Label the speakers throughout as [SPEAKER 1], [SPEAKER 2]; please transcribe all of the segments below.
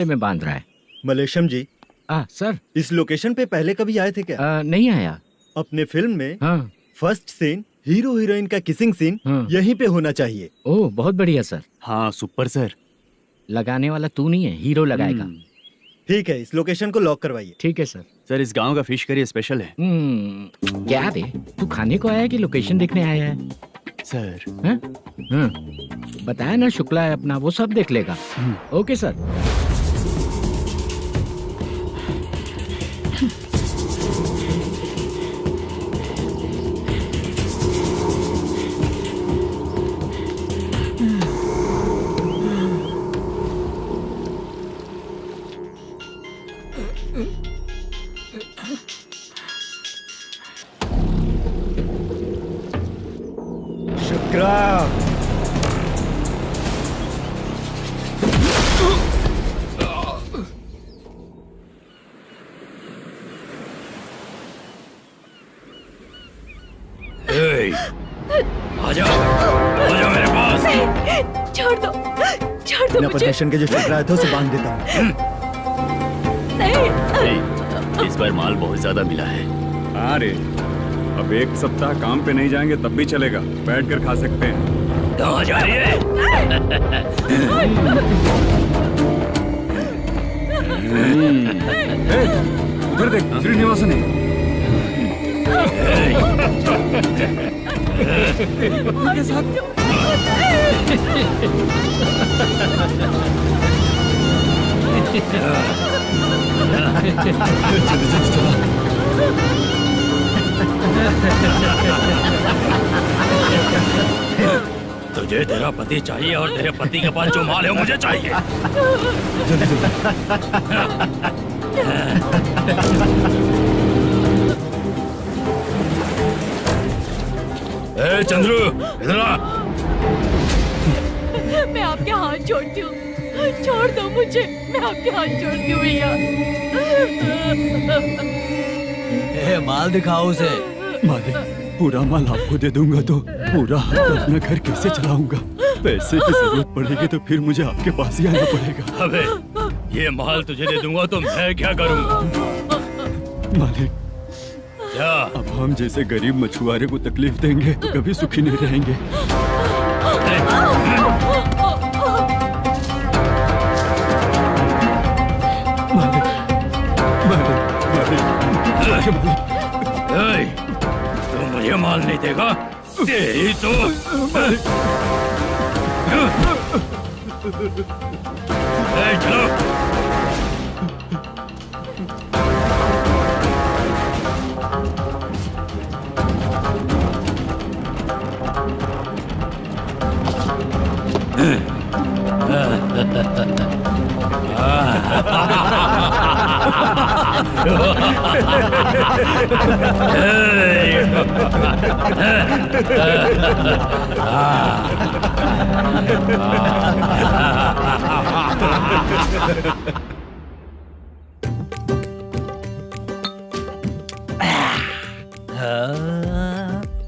[SPEAKER 1] में बांध रहा है।
[SPEAKER 2] मलेशम जी,
[SPEAKER 1] सर
[SPEAKER 2] इस लोकेशन पे पहले कभी आए थे क्या?
[SPEAKER 1] नहीं आया।
[SPEAKER 2] अपने फिल्म में
[SPEAKER 1] हाँ।
[SPEAKER 2] फर्स्ट सीन हीरो हीरोइन का किसिंग सीन
[SPEAKER 1] हाँ।
[SPEAKER 2] यहीं पे होना चाहिए।
[SPEAKER 1] ओह बहुत बढ़िया सर।
[SPEAKER 3] हाँ सुपर सर।
[SPEAKER 1] लगाने वाला तू नहीं है, हीरो लगाएगा।
[SPEAKER 2] ठीक है, इस लोकेशन को लॉक करवाइए।
[SPEAKER 1] ठीक है सर।
[SPEAKER 3] सर इस गांव का फिश करी स्पेशल है।
[SPEAKER 1] क्या रे, तू खाने को आया है कि लोकेशन देखने आया है?
[SPEAKER 3] सर
[SPEAKER 1] हाँ? हाँ। बताया ना शुक्ला है अपना, वो सब देख लेगा। Okay sir.
[SPEAKER 2] शुक्रा,
[SPEAKER 3] आजा आजा मेरे पास।
[SPEAKER 4] छोड़ दो
[SPEAKER 2] अपने
[SPEAKER 4] मुझे।
[SPEAKER 2] पोजीशन के जो शुक्रा है तो उसे बांध देता हूँ।
[SPEAKER 4] नहीं,
[SPEAKER 3] इस बार माल बहुत ज्यादा मिला है।
[SPEAKER 5] हाँ रे, अब एक सप्ताह काम पे नहीं जाएंगे तब भी चलेगा, बैठ कर खा सकते हैं।
[SPEAKER 3] कहाँ जा रही है?
[SPEAKER 5] उधर देख, श्रीनिवासन है। उनके साथ
[SPEAKER 3] तुझे तेरा पति चाहिए और तेरे पति के पास जो माल है वो मुझे चाहिए। ए चंद्रू, इधर आ।
[SPEAKER 4] मैं आपके हाथ जोड़ती हूँ, छोड़ दो मुझे, मैं आपके हाथ जोड़ती हूँ भैया।
[SPEAKER 6] माल दिखाओ उसे।
[SPEAKER 5] मालिक, पूरा माल आपको दे दूंगा तो पूरा हाथ अपना घर कैसे चलाऊंगा? पैसे की जरूरत पड़ेगी तो फिर मुझे आपके पास ही आना पड़ेगा।
[SPEAKER 3] अबे ये माल तुझे दे दूंगा तो मैं क्या करूंगा?
[SPEAKER 5] मालिक,
[SPEAKER 3] क्या?
[SPEAKER 5] अब हम जैसे गरीब मछुआरे को तकलीफ देंगे तो कभी सुखी नहीं रहेंगे। मालिक, मालिक, मालिक, मालिक।
[SPEAKER 3] तू मुझे माल नहीं देगा तेरी तो। चलो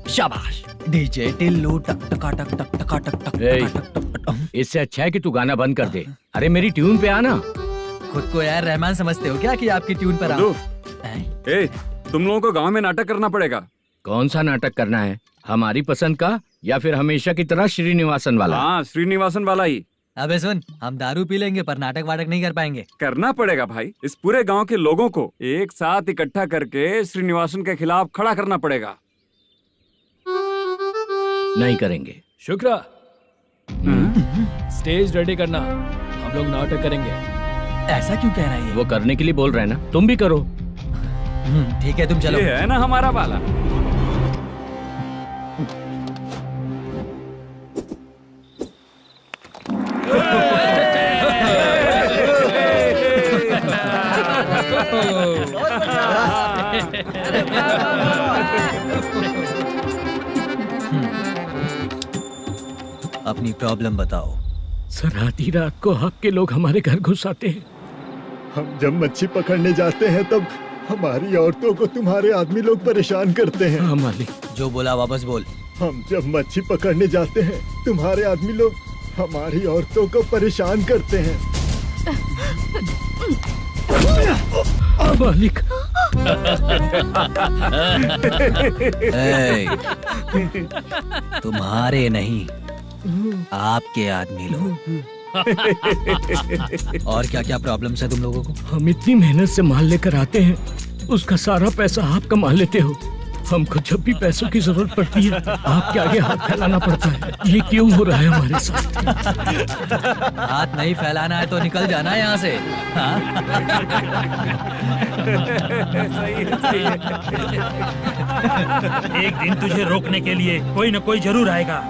[SPEAKER 6] शाबाश डीजे टिल्लू टक टका टक टक टका टक टक टक टक।
[SPEAKER 1] इससे अच्छा है कि तू गाना बंद कर दे। अरे मेरी ट्यून पे आना।
[SPEAKER 6] खुद को यार रहमान समझते हो क्या कि आपकी ट्यून पर आओ?
[SPEAKER 5] ए, तुम लोगों को गांव में नाटक करना पड़ेगा।
[SPEAKER 1] कौन सा नाटक करना है, हमारी पसंद का या फिर हमेशा की तरह श्रीनिवासन वाला?
[SPEAKER 5] हाँ, श्रीनिवासन वाला ही
[SPEAKER 6] अबे सुन, हम दारू पी लेंगे पर नाटक वाटक नहीं कर पाएंगे।
[SPEAKER 5] करना पड़ेगा भाई। इस पूरे गांव के लोगों को एक साथ इकट्ठा करके श्रीनिवासन के खिलाफ खड़ा करना पड़ेगा।
[SPEAKER 1] नहीं करेंगे।
[SPEAKER 7] शुक्रा, स्टेज रेडी करना, हम लोग नाटक करेंगे।
[SPEAKER 6] ऐसा क्यों कह रहा है ये?
[SPEAKER 1] वो करने के लिए बोल रहे हैं ना, तुम भी करो।
[SPEAKER 6] ठीक है तुम चलो।
[SPEAKER 5] ये है ना हमारा वाला।
[SPEAKER 6] अपनी प्रॉब्लम बताओ।
[SPEAKER 1] सर आधी रात को आपके लोग हमारे घर घुस आते हैं।
[SPEAKER 2] हम जब मच्छी पकड़ने जाते हैं तब हमारी औरतों को तुम्हारे आदमी लोग परेशान करते हैं।
[SPEAKER 1] हाँ मालिक।
[SPEAKER 6] जो बोला वापस बोल।
[SPEAKER 2] हम जब मच्छी पकड़ने जाते हैं तुम्हारे आदमी लोग हमारी औरतों को परेशान करते हैं।
[SPEAKER 1] मालिक।
[SPEAKER 6] ए, तुम्हारे नहीं, आपके आदमी लोग। और क्या क्या प्रॉब्लम्स है तुम लोगों को?
[SPEAKER 1] हम इतनी मेहनत से माल लेकर आते हैं, उसका सारा पैसा आप कमा लेते हो। हमको जब भी पैसों की जरूरत पड़ती है आपके आगे हाथ फैलाना पड़ता है। ये क्यों हो रहा है हमारे साथ?
[SPEAKER 6] हाथ नहीं फैलाना है तो निकल जाना है यहाँ से। हाँ?
[SPEAKER 3] एक दिन तुझे रोकने के लिए कोई न कोई जरूर आएगा।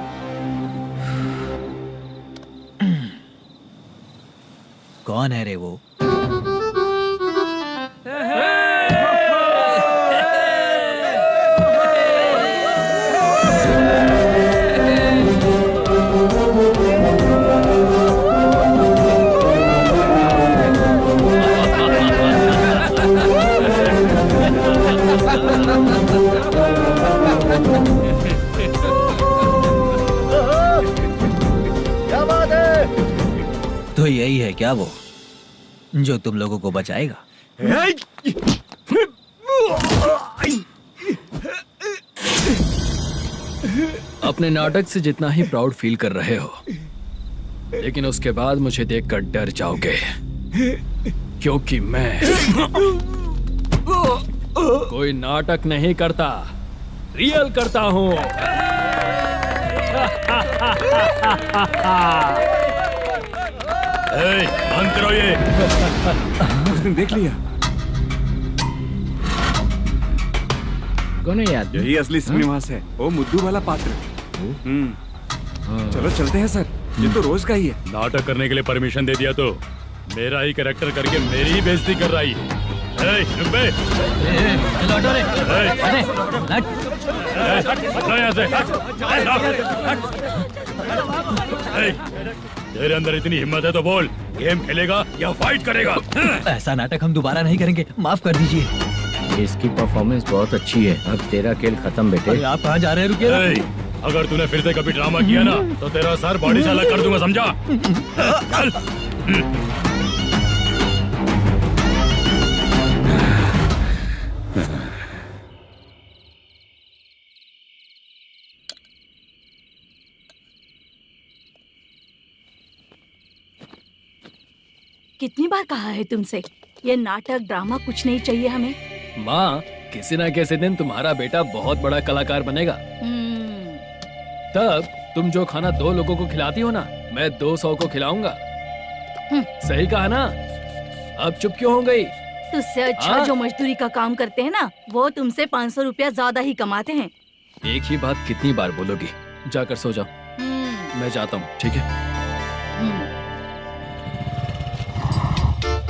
[SPEAKER 6] कौन है रे वो?
[SPEAKER 2] क्या बात है?
[SPEAKER 6] तो यही है क्या वो जो तुम लोगों को बचाएगा?
[SPEAKER 7] अपने नाटक से जितना ही प्राउड फील कर रहे हो, लेकिन उसके बाद मुझे देखकर डर जाओगे, क्योंकि मैं कोई नाटक नहीं करता, रियल करता हूँ।
[SPEAKER 3] बंद करो ये।
[SPEAKER 5] उसने देख लिया।
[SPEAKER 1] कौन है याद?
[SPEAKER 5] यही असली श्रीनिवास है, वो मुद्दू वाला पात्र। चलो चलते हैं सर, ये तो रोज का ही है।
[SPEAKER 3] नाटक करने के लिए परमिशन दे दिया तो मेरा ही कैरेक्टर करके मेरी ही बेइज्जती कर रही है। रुक बे।
[SPEAKER 6] लौटो रे।
[SPEAKER 3] हटो यहाँ से। तेरे अंदर इतनी हिम्मत है तो बोल, गेम खेलेगा या फाइट करेगा?
[SPEAKER 6] ऐसा नाटक हम दोबारा नहीं करेंगे, माफ कर दीजिए।
[SPEAKER 1] इसकी परफॉर्मेंस बहुत अच्छी है। अब तेरा खेल खत्म बेटे।
[SPEAKER 6] अरे आप कहाँ जा रहे हैं? रुकिए।
[SPEAKER 3] अगर तूने फिर से कभी ड्रामा किया ना तो तेरा सर बॉडी से अलग कर दूंगा, समझा? चल।
[SPEAKER 4] कितनी बार कहा है तुमसे, ये नाटक ड्रामा कुछ नहीं चाहिए हमें।
[SPEAKER 7] माँ, किसी न किसी दिन तुम्हारा बेटा बहुत बड़ा कलाकार बनेगा। तब तुम जो खाना 2 लोगों को खिलाती हो ना, मैं 200 को खिलाऊंगा। सही कहा ना? अब चुप क्यों हो गई?
[SPEAKER 4] तुझसे अच्छा जो मजदूरी का काम करते हैं ना, वो तुमसे 500 रुपया ज्यादा ही कमाते हैं।
[SPEAKER 7] एक ही बात कितनी बार बोलोगी? जाकर सो जाओ, मैं जाता हूँ, ठीक है?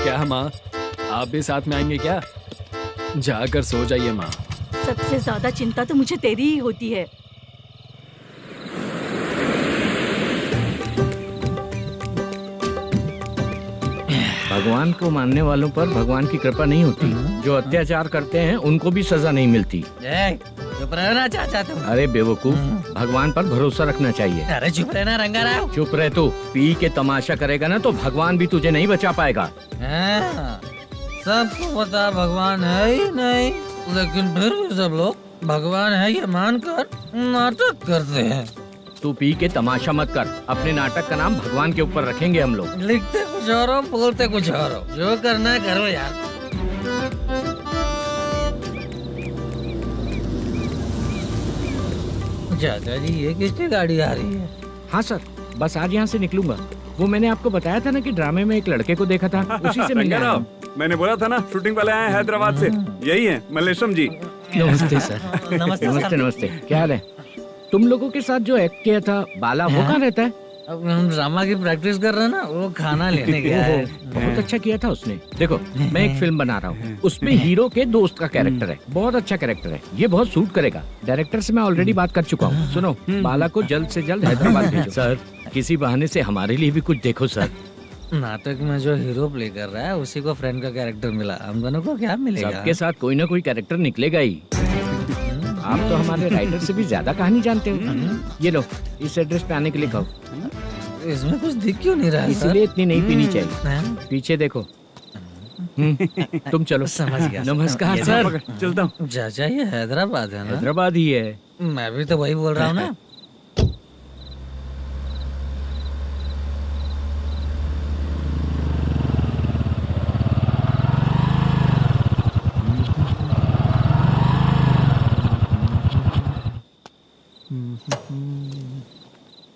[SPEAKER 7] क्या माँ, आप भी साथ में आएंगे क्या? जाकर सो जाइए माँ।
[SPEAKER 4] सबसे ज्यादा चिंता तो मुझे तेरी ही होती है।
[SPEAKER 1] भगवान को मानने वालों पर भगवान की कृपा नहीं होती। जो अत्याचार करते हैं उनको भी सजा नहीं मिलती।
[SPEAKER 6] चुप रहना चाचा तुम।
[SPEAKER 1] अरे बेवकूफ, भगवान पर भरोसा रखना चाहिए।
[SPEAKER 6] अरे चुप रहना रंगा राव।
[SPEAKER 1] चुप रह तू। पी के तमाशा करेगा ना तो भगवान भी तुझे नहीं बचा पाएगा।
[SPEAKER 6] सबको पता भगवान है ही नहीं, लेकिन फिर भी सब लोग भगवान है ये मानकर नाटक करते हैं।
[SPEAKER 1] तू पी के तमाशा मत कर। अपने नाटक का नाम भगवान के ऊपर रखेंगे हम लोग।
[SPEAKER 6] लिखते कुछ और हो, बोलते कुछ और हो, जो करना है करो यार। चाचा जी, ये किसकी गाड़ी आ रही है?
[SPEAKER 1] हाँ सर, बस आज यहाँ से निकलूंगा। वो मैंने आपको बताया था ना कि ड्रामे में एक लड़के को देखा था, उसी से मिलने आया हूँ।
[SPEAKER 5] मैंने बोला था ना, शूटिंग वाले आए हैं हैदराबाद से। यही है मल्लेशम जी।
[SPEAKER 1] नमस्ते सर।
[SPEAKER 6] नमस्ते
[SPEAKER 1] नमस्ते नमस्ते। क्या हाल है? तुम लोगों के साथ जो एक्ट किया था बाला, वो कहाँ रहता है?
[SPEAKER 6] अब हम ड्रामा की प्रैक्टिस कर रहे हैं ना, वो खाना लेने गया है।
[SPEAKER 1] बहुत अच्छा किया था उसने। देखो, मैं एक फिल्म बना रहा हूँ, उसमें हीरो के दोस्त का कैरेक्टर है। बहुत अच्छा कैरेक्टर है, ये बहुत सूट करेगा। डायरेक्टर से मैं ऑलरेडी बात कर चुका हूँ। सुनो, बाला को जल्द से जल्द हैदराबाद भेजो। सर, किसी बहाने से हमारे लिए भी कुछ देखो सर।
[SPEAKER 6] नाटक में जो हीरो प्ले कर रहा है उसी को फ्रेंड का कैरेक्टर मिला, हम दोनों को क्या मिलेगा?
[SPEAKER 1] सबके साथ कोई ना कोई कैरेक्टर निकलेगा ही। आप तो हमारे राइटर से भी ज्यादा कहानी जानते हो। ये लो, इस एड्रेस पे आने के लिए कहो।
[SPEAKER 6] इसमें कुछ दिख क्यों नहीं रहा है सर?
[SPEAKER 1] इसलिए इतनी नहीं पीनी चाहिए।
[SPEAKER 6] हाँ?
[SPEAKER 1] पीछे देखो। तुम चलो।
[SPEAKER 6] समझ गया।
[SPEAKER 1] नमस्कार
[SPEAKER 6] ये
[SPEAKER 1] सर।
[SPEAKER 5] चलता हूँ।
[SPEAKER 6] चाचा ये हैदराबाद है ना?
[SPEAKER 1] हैदराबाद ही है।
[SPEAKER 6] मैं भी तो वही बोल रहा हूँ ना।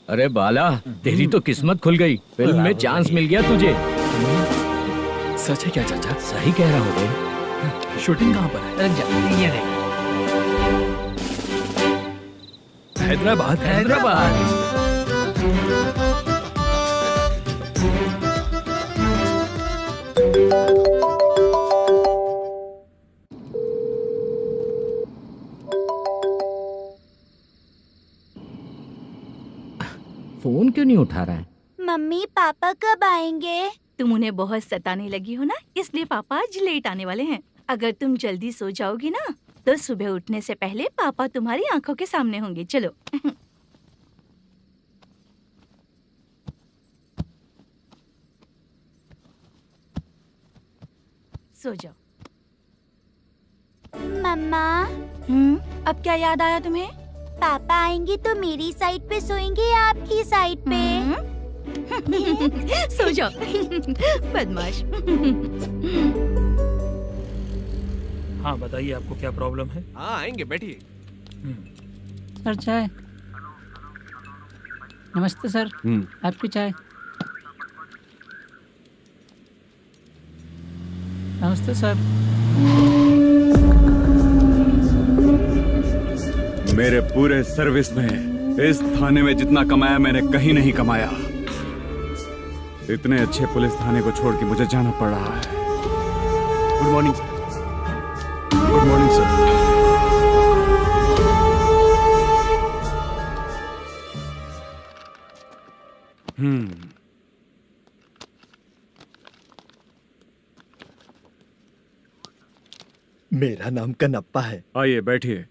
[SPEAKER 1] अरे बाला, तेरी तो किस्मत खुल गई। फिल्म में चांस मिल गया तुझे।
[SPEAKER 7] सच है क्या चाचा?
[SPEAKER 1] सही कह रहा हो भाई।
[SPEAKER 7] शूटिंग कहाँ पर है?
[SPEAKER 6] अरे ये देख।
[SPEAKER 7] हैदराबाद।
[SPEAKER 1] हैदराबाद। फोन क्यों नहीं उठा रहा है?
[SPEAKER 8] मम्मी पापा कब आएंगे?
[SPEAKER 4] तुम उन्हें बहुत सताने लगी हो ना, इसलिए पापा आज लेट आने वाले हैं। अगर तुम जल्दी सो जाओगी ना तो सुबह उठने से पहले पापा तुम्हारी आंखों के सामने होंगे। चलो। सो जाओ।
[SPEAKER 8] मम्मा
[SPEAKER 4] अब क्या याद आया तुम्हें?
[SPEAKER 8] पापा आएंगे तो मेरी साइड पे सोएंगे या आपकी साइड पे?
[SPEAKER 4] सो जाओ। बदमाश।
[SPEAKER 9] हाँ बताइए, आपको क्या प्रॉब्लम है?
[SPEAKER 10] हाँ आएंगे, बैठिए।
[SPEAKER 6] सर चाय। नमस्ते सर, आपकी चाय। नमस्ते सर।
[SPEAKER 5] मेरे पूरे सर्विस में इस थाने में जितना कमाया मैंने कहीं नहीं कमाया। इतने अच्छे पुलिस थाने को छोड़ के मुझे जाना पड़ रहा है। Good morning sir. Good morning sir.
[SPEAKER 2] मेरा नाम कनप्पा है।
[SPEAKER 5] आइए बैठिए।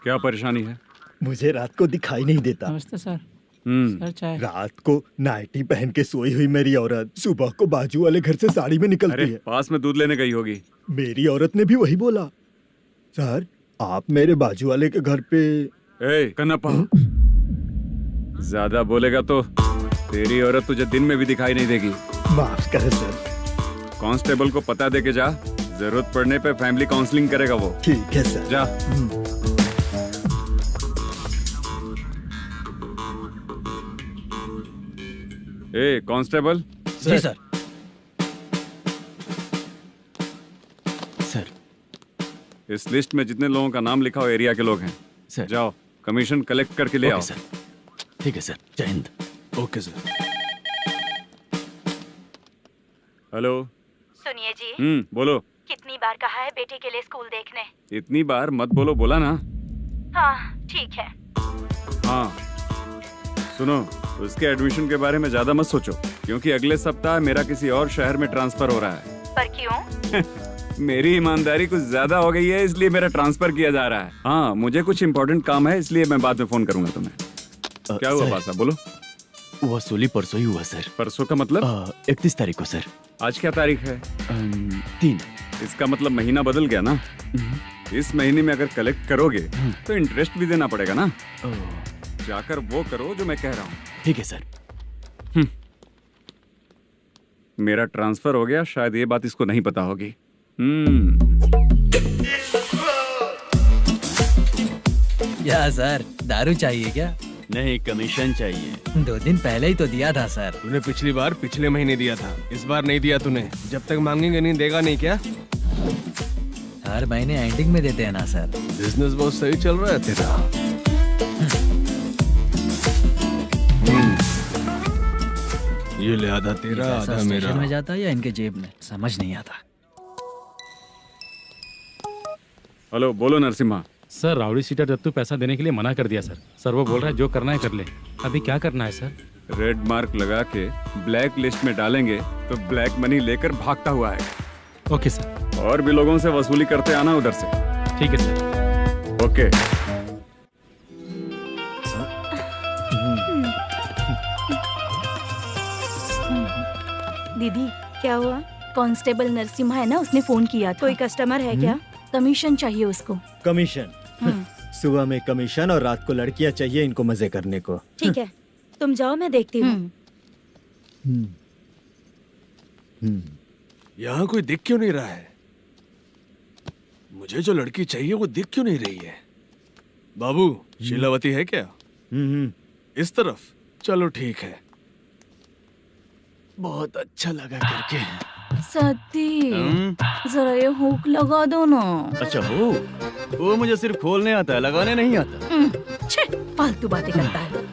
[SPEAKER 5] क्या परेशानी है?
[SPEAKER 2] मुझे रात को दिखाई नहीं देता।
[SPEAKER 6] नमस्ते सर। सर चाय।
[SPEAKER 2] रात को नाइटी पहन के सोई हुई मेरी औरत सुबह को बाजू वाले घर से साड़ी में निकलती
[SPEAKER 5] अरे
[SPEAKER 2] है।
[SPEAKER 5] पास में दूध लेने गई होगी।
[SPEAKER 2] मेरी औरत ने भी वही बोला। सर, आप मेरे बाजू वाले के घर पे।
[SPEAKER 5] ए कन्नप्पा, ज्यादा बोलेगा तो तेरी औरत तुझे दिन में भी दिखाई नहीं देगी।
[SPEAKER 2] माफ करें सर।
[SPEAKER 5] कांस्टेबल को पता दे के जा, जरूरत पड़ने पे फैमिली काउंसलिंग करेगा वो।
[SPEAKER 2] ठीक है सर।
[SPEAKER 5] जा। ए कांस्टेबल।
[SPEAKER 6] जी सर।
[SPEAKER 5] सर, इस लिस्ट में जितने लोगों का नाम लिखा हो एरिया के लोग हैं।
[SPEAKER 10] सर।
[SPEAKER 5] जाओ कमीशन कलेक्ट करके ले आओ।
[SPEAKER 10] सर। ठीक है सर, जय हिंद।
[SPEAKER 5] Okay sir. हेलो।
[SPEAKER 4] सुनिए जी,
[SPEAKER 5] बोलो।
[SPEAKER 4] कितनी बार कहा है बेटे के लिए स्कूल देखने?
[SPEAKER 5] इतनी बार मत बोलो, बोला ना।
[SPEAKER 4] हाँ ठीक है।
[SPEAKER 5] हाँ सुनो, उसके एडमिशन के बारे में ज्यादा मत सोचो, क्योंकि अगले सप्ताह मेरा किसी और शहर में ट्रांसफर हो रहा है।
[SPEAKER 4] पर क्यों?
[SPEAKER 5] मेरी ईमानदारी कुछ ज्यादा हो गई है, इसलिए मेरा ट्रांसफर किया जा रहा है। हाँ मुझे कुछ इम्पोर्टेंट काम है, इसलिए मैं बाद में फोन करूंगा तुम्हें। क्या हुआ पासा, बोलो।
[SPEAKER 10] वसूली परसों ही हुआ सर।
[SPEAKER 5] परसों का मतलब?
[SPEAKER 10] 31 तारीख को सर।
[SPEAKER 5] आज क्या तारीख है?
[SPEAKER 10] 3।
[SPEAKER 5] इसका मतलब महीना बदल गया ना। इस महीने में अगर कलेक्ट करोगे तो इंटरेस्ट भी देना पड़ेगा ना। जाकर वो करो जो मैं कह रहा हूँ।
[SPEAKER 10] ठीक है सर।
[SPEAKER 5] मेरा ट्रांसफर हो गया, शायद ये बात इसको नहीं पता होगी।
[SPEAKER 6] क्या सर, दारू चाहिए क्या?
[SPEAKER 10] नहीं, कमीशन चाहिए।
[SPEAKER 6] 2 दिन पहले ही तो दिया था सर।
[SPEAKER 11] तूने पिछली बार पिछले महीने दिया था, इस बार नहीं दिया तूने। जब तक मांगेंगे नहीं देगा नहीं क्या?
[SPEAKER 6] हर महीने एंडिंग में देते हैं ना सर।
[SPEAKER 11] बिजनेस बहुत सही चल रहा है तेरा। ये ले आधा तेरा, आधा मेरा।
[SPEAKER 6] स्टेशन में जाता है या इनके जेब में, समझ नहीं आता।
[SPEAKER 5] हेलो, बोलो Narasimha.
[SPEAKER 3] Sir rowdy seater Dattu पैसा देने के लिए मना कर दिया सर। सर वो बोल रहा है जो करना है कर ले। अभी क्या करना है सर?
[SPEAKER 5] रेड मार्क लगा के ब्लैक लिस्ट में डालेंगे तो ब्लैक मनी लेकर भागता हुआ है।
[SPEAKER 3] Okay sir.
[SPEAKER 5] और भी लोगों से वसूली करते आना उधर से।
[SPEAKER 3] ठीक है सर।
[SPEAKER 5] ओके।
[SPEAKER 4] दीदी क्या हुआ? कांस्टेबल नरसिम्हा है ना, उसने फोन किया था। कोई कस्टमर है क्या? कमीशन चाहिए उसको।
[SPEAKER 2] कमीशन? सुबह में कमीशन और रात को लड़कियां चाहिए इनको मजे करने को।
[SPEAKER 8] ठीक है, तुम जाओ, मैं देखती हूँ।
[SPEAKER 11] यहाँ कोई दिख क्यों नहीं रहा है? मुझे जो लड़की चाहिए वो दिख क्यों नहीं रही है? बाबू, शीलावती है क्या? इस तरफ? चलो ठीक है।
[SPEAKER 10] बहुत अच्छा लगा करके।
[SPEAKER 4] सती, जरा ये हुक लगा दो ना।
[SPEAKER 10] अच्छा वो मुझे सिर्फ खोलने आता है, लगाने नहीं आता।
[SPEAKER 4] छे, फालतू बातें करता है।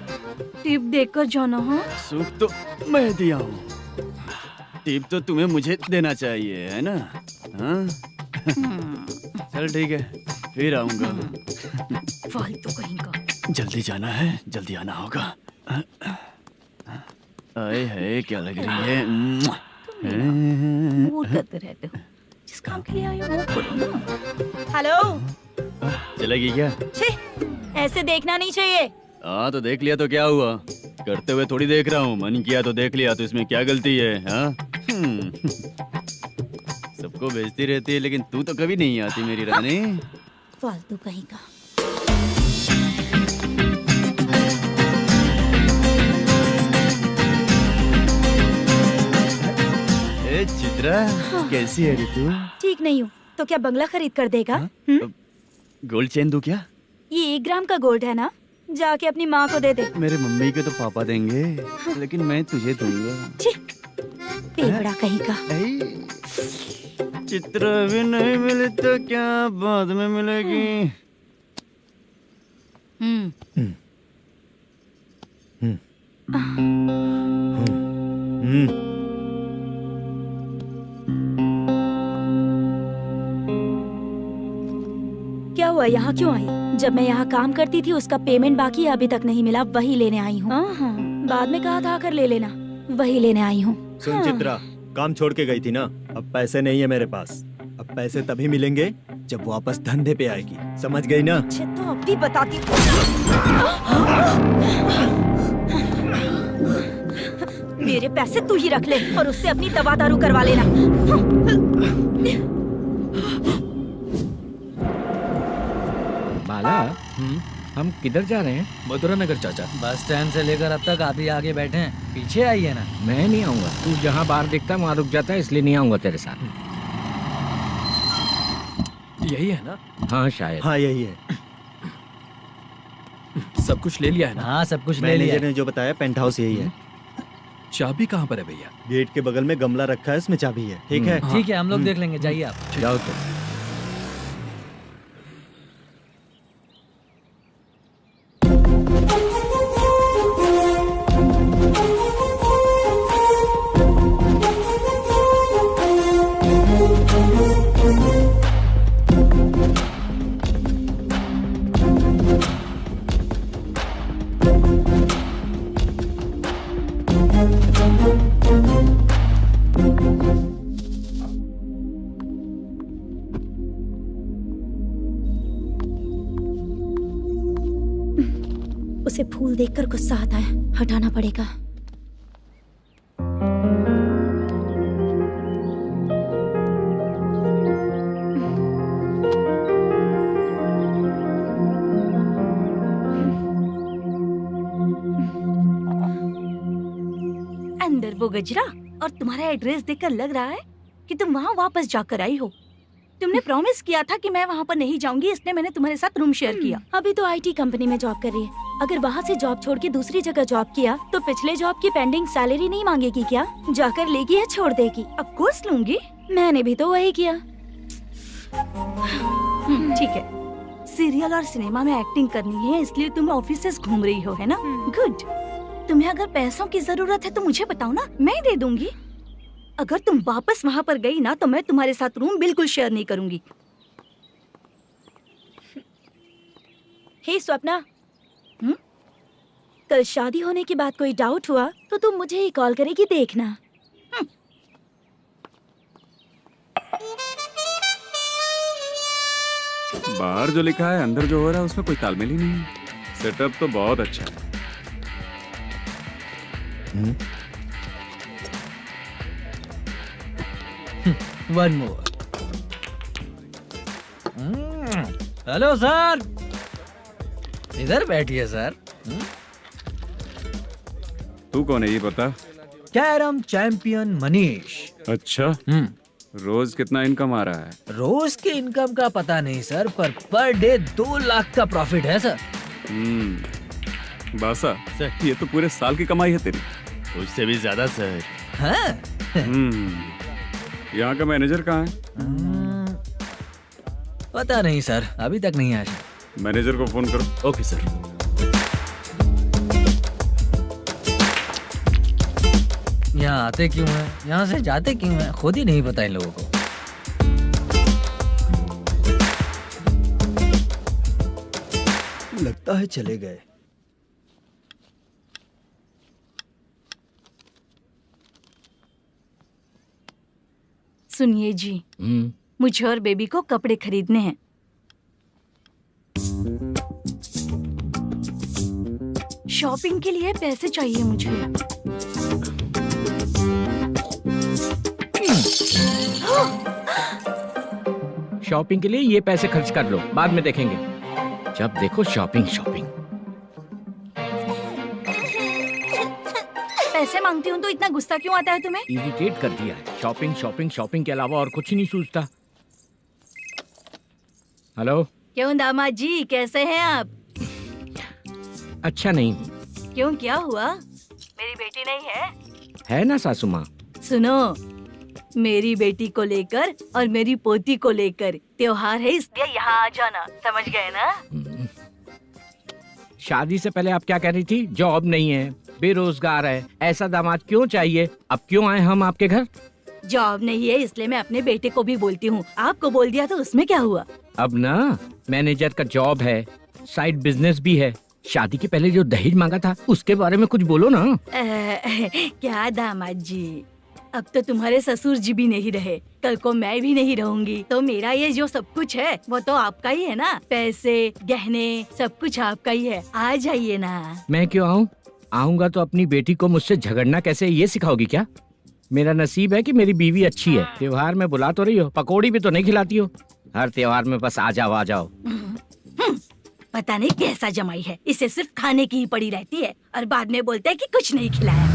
[SPEAKER 4] टिप देकर जाना। हाँ,
[SPEAKER 10] सुख तो मैं दिया हूँ, टिप तो तुम्हें मुझे देना चाहिए, है ना? हाँ? चल ठीक है, फिर आऊंगा।
[SPEAKER 4] फालतू कहीं का।
[SPEAKER 10] जल्दी जाना है, जल्दी आना होगा। आए है, क्या लग रही है?
[SPEAKER 4] मूड करते रहते हो। जिस काम के लिए आए हो वो करो ना।
[SPEAKER 8] हेलो,
[SPEAKER 10] चलेगी क्या?
[SPEAKER 8] छी, ऐसे देखना नहीं चाहिए।
[SPEAKER 10] हाँ तो देख लिया तो क्या हुआ? करते हुए थोड़ी देख रहा हूँ, मन किया तो देख लिया, तो इसमें क्या गलती है? हाँ? सबको भेजती रहती है, लेकिन तू तो कभी नहीं आती मेरी रानी।
[SPEAKER 8] फालतू कहीं का।
[SPEAKER 10] ए चित्रा, कैसी है रे तू?
[SPEAKER 8] ठीक नहीं हूँ तो क्या बंगला खरीद कर देगा?
[SPEAKER 10] गोल्ड चेन दूं क्या?
[SPEAKER 8] ये 1 ग्राम का गोल्ड है ना, जाके अपनी माँ को दे दे।
[SPEAKER 10] मेरे मम्मी के तो पापा देंगे, लेकिन मैं तुझे दूंगा।
[SPEAKER 8] पेवड़ा कहीं का।
[SPEAKER 10] चित्रा भी नहीं मिली तो क्या बाद में मिलेगी?
[SPEAKER 8] क्या हुआ, यहाँ क्यों आई? जब मैं यहाँ काम करती थी उसका पेमेंट बाकी अभी तक नहीं मिला, वही लेने आई हूँ। बाद में कहा था आकर ले लेना, वही लेने आई हूँ।
[SPEAKER 2] सुन चित्रा, काम छोड़ के गई थी ना, अब पैसे नहीं है मेरे पास। अब पैसे तभी मिलेंगे जब वापस धंधे पे आएगी, समझ गई ना?
[SPEAKER 8] अच्छा तो अब भी बताती। मेरे पैसे तू ही रख ले और उससे अपनी दवा दारू करवा लेना।
[SPEAKER 1] बाला, हम किधर जा रहे हैं?
[SPEAKER 7] मथुरा नगर चाचा।
[SPEAKER 6] बस स्टैंड से लेकर अब तक आप ही आगे बैठे हैं, पीछे आइए ना।
[SPEAKER 1] मैं नहीं आऊंगा, तू जहाँ बाहर दिखता वहाँ रुक जाता है, इसलिए नहीं आऊंगा तेरे साथ।
[SPEAKER 7] यही है ना?
[SPEAKER 1] हाँ शायद।
[SPEAKER 2] हाँ यही है।
[SPEAKER 7] सब कुछ ले लिया है ना?
[SPEAKER 6] हाँ सब कुछ ले लिया।
[SPEAKER 2] मैनेजर ने जो बताया पेंट हाउस यही है।
[SPEAKER 7] चाबी कहाँ पर है भैया?
[SPEAKER 2] गेट के बगल में गमला रखा है, इसमें चाबी है। ठीक है?
[SPEAKER 6] ठीक है, हम लोग देख लेंगे, जाइए आप।
[SPEAKER 1] जाओ तो।
[SPEAKER 8] उसे फूल देखकर गुस्सा आता है, हटाना पड़ेगा।
[SPEAKER 4] अंदर वो गजरा और तुम्हारा एड्रेस देखकर लग रहा है कि तुम वहाँ वापस जाकर आई हो। तुमने प्रॉमिस किया था कि मैं वहाँ पर नहीं जाऊंगी, इसलिए मैंने तुम्हारे साथ रूम शेयर किया।
[SPEAKER 8] अभी तो आईटी कंपनी में जॉब कर रही है। अगर वहाँ से जॉब छोड़ के दूसरी जगह जॉब किया तो पिछले जॉब की पेंडिंग सैलरी नहीं मांगेगी क्या? जाकर लेगी या छोड़ देगी?
[SPEAKER 4] ऑफ कोर्स लूंगी।
[SPEAKER 8] मैंने भी तो वही किया।
[SPEAKER 4] ठीक है, सीरियल और सिनेमा में एक्टिंग करनी है, इसलिए तुम ऑफिसेस घूम रही हो, है ना? गुड। तुम्हें अगर पैसों की जरूरत है तो मुझे बताओ ना, मैं दे दूंगी। अगर तुम वापस वहाँ पर गई ना तो मैं तुम्हारे साथ रूम बिल्कुल शेयर नहीं करूंगी।
[SPEAKER 8] हे स्वप्ना, कल शादी होने की बात कोई डाउट हुआ तो तुम मुझे ही कॉल करेगी, देखना।
[SPEAKER 5] बाहर जो लिखा है अंदर जो हो रहा है उसमें कोई तालमेल ही नहीं है। सेटअप तो बहुत अच्छा है।
[SPEAKER 6] One more. हेलो सर, इधर बैठिए सर।
[SPEAKER 5] तू कौन है ये बता?
[SPEAKER 6] Carrom champion Manish.
[SPEAKER 5] अच्छा, रोज कितना इनकम आ रहा है?
[SPEAKER 6] रोज के इनकम का पता नहीं सर, पर डे 2 लाख का प्रॉफिट है सर।
[SPEAKER 5] बासा, ये तो पूरे साल की कमाई है तेरी।
[SPEAKER 10] उससे भी ज्यादा सर।
[SPEAKER 6] हाँ?
[SPEAKER 5] यहाँ का मैनेजर कहाँ है?
[SPEAKER 6] पता नहीं सर, अभी तक नहीं आया।
[SPEAKER 5] मैनेजर को फोन करो।
[SPEAKER 10] Okay sir.
[SPEAKER 6] यहाँ आते क्यों हैं, यहाँ से जाते क्यों हैं, खुद ही नहीं पता इन लोगों को।
[SPEAKER 2] लगता है चले गए।
[SPEAKER 4] सुनिए जी, मुझे और बेबी को कपड़े खरीदने हैं। शॉपिंग के लिए पैसे चाहिए मुझे।
[SPEAKER 1] शॉपिंग के लिए ये पैसे खर्च कर लो, बाद में देखेंगे। जब देखो शॉपिंग शॉपिंग।
[SPEAKER 4] पैसे मांगती हूँ तो इतना गुस्सा क्यों आता है तुम्हें?
[SPEAKER 1] इरिटेट कर दिया है। शॉपिंग शॉपिंग शॉपिंग के अलावा और कुछ नहीं सूझता। हेलो,
[SPEAKER 4] क्यों दामाद जी, कैसे हैं आप?
[SPEAKER 1] अच्छा नहीं।
[SPEAKER 4] क्यों, क्या हुआ? मेरी बेटी नहीं है?
[SPEAKER 1] है ना सासू माँ।
[SPEAKER 4] सुनो, मेरी बेटी को लेकर और मेरी पोती को लेकर त्योहार है, इसलिए यहाँ आ जाना, समझ गए ना?
[SPEAKER 1] शादी से पहले आप क्या कह रही थी? जॉब नहीं है, बेरोजगार है, ऐसा दामाद क्यों चाहिए? अब क्यों आए हम आपके घर?
[SPEAKER 4] जॉब नहीं है इसलिए मैं अपने बेटे को भी बोलती हूँ। आपको बोल दिया तो उसमें क्या हुआ?
[SPEAKER 1] अब ना मैनेजर का जॉब है, साइड बिजनेस भी है। शादी के पहले जो दहेज मांगा था उसके बारे में कुछ बोलो ना।
[SPEAKER 4] क्या दामाद जी, अब तो तुम्हारे ससुर जी भी नहीं रहे, कल को मैं भी नहीं रहूंगी, तो मेरा ये जो सब कुछ है वो तो आपका ही है ना। पैसे, गहने, सब कुछ आपका ही है। आ जाइए ना।
[SPEAKER 1] मैं क्यों आऊँ? आऊंगा तो अपनी बेटी को मुझसे झगड़ना कैसे ये सिखाओगी क्या? मेरा नसीब है कि मेरी बीवी अच्छी है। त्योहार में बुला तो रही हो, पकौड़ी भी तो नहीं खिलाती हो। हर त्योहार में बस आ जाओ आ जाओ।
[SPEAKER 4] पता नहीं कैसा जमाई है, इसे सिर्फ खाने की ही पड़ी रहती है और बाद में बोलते हैं कि कुछ नहीं खिलाया।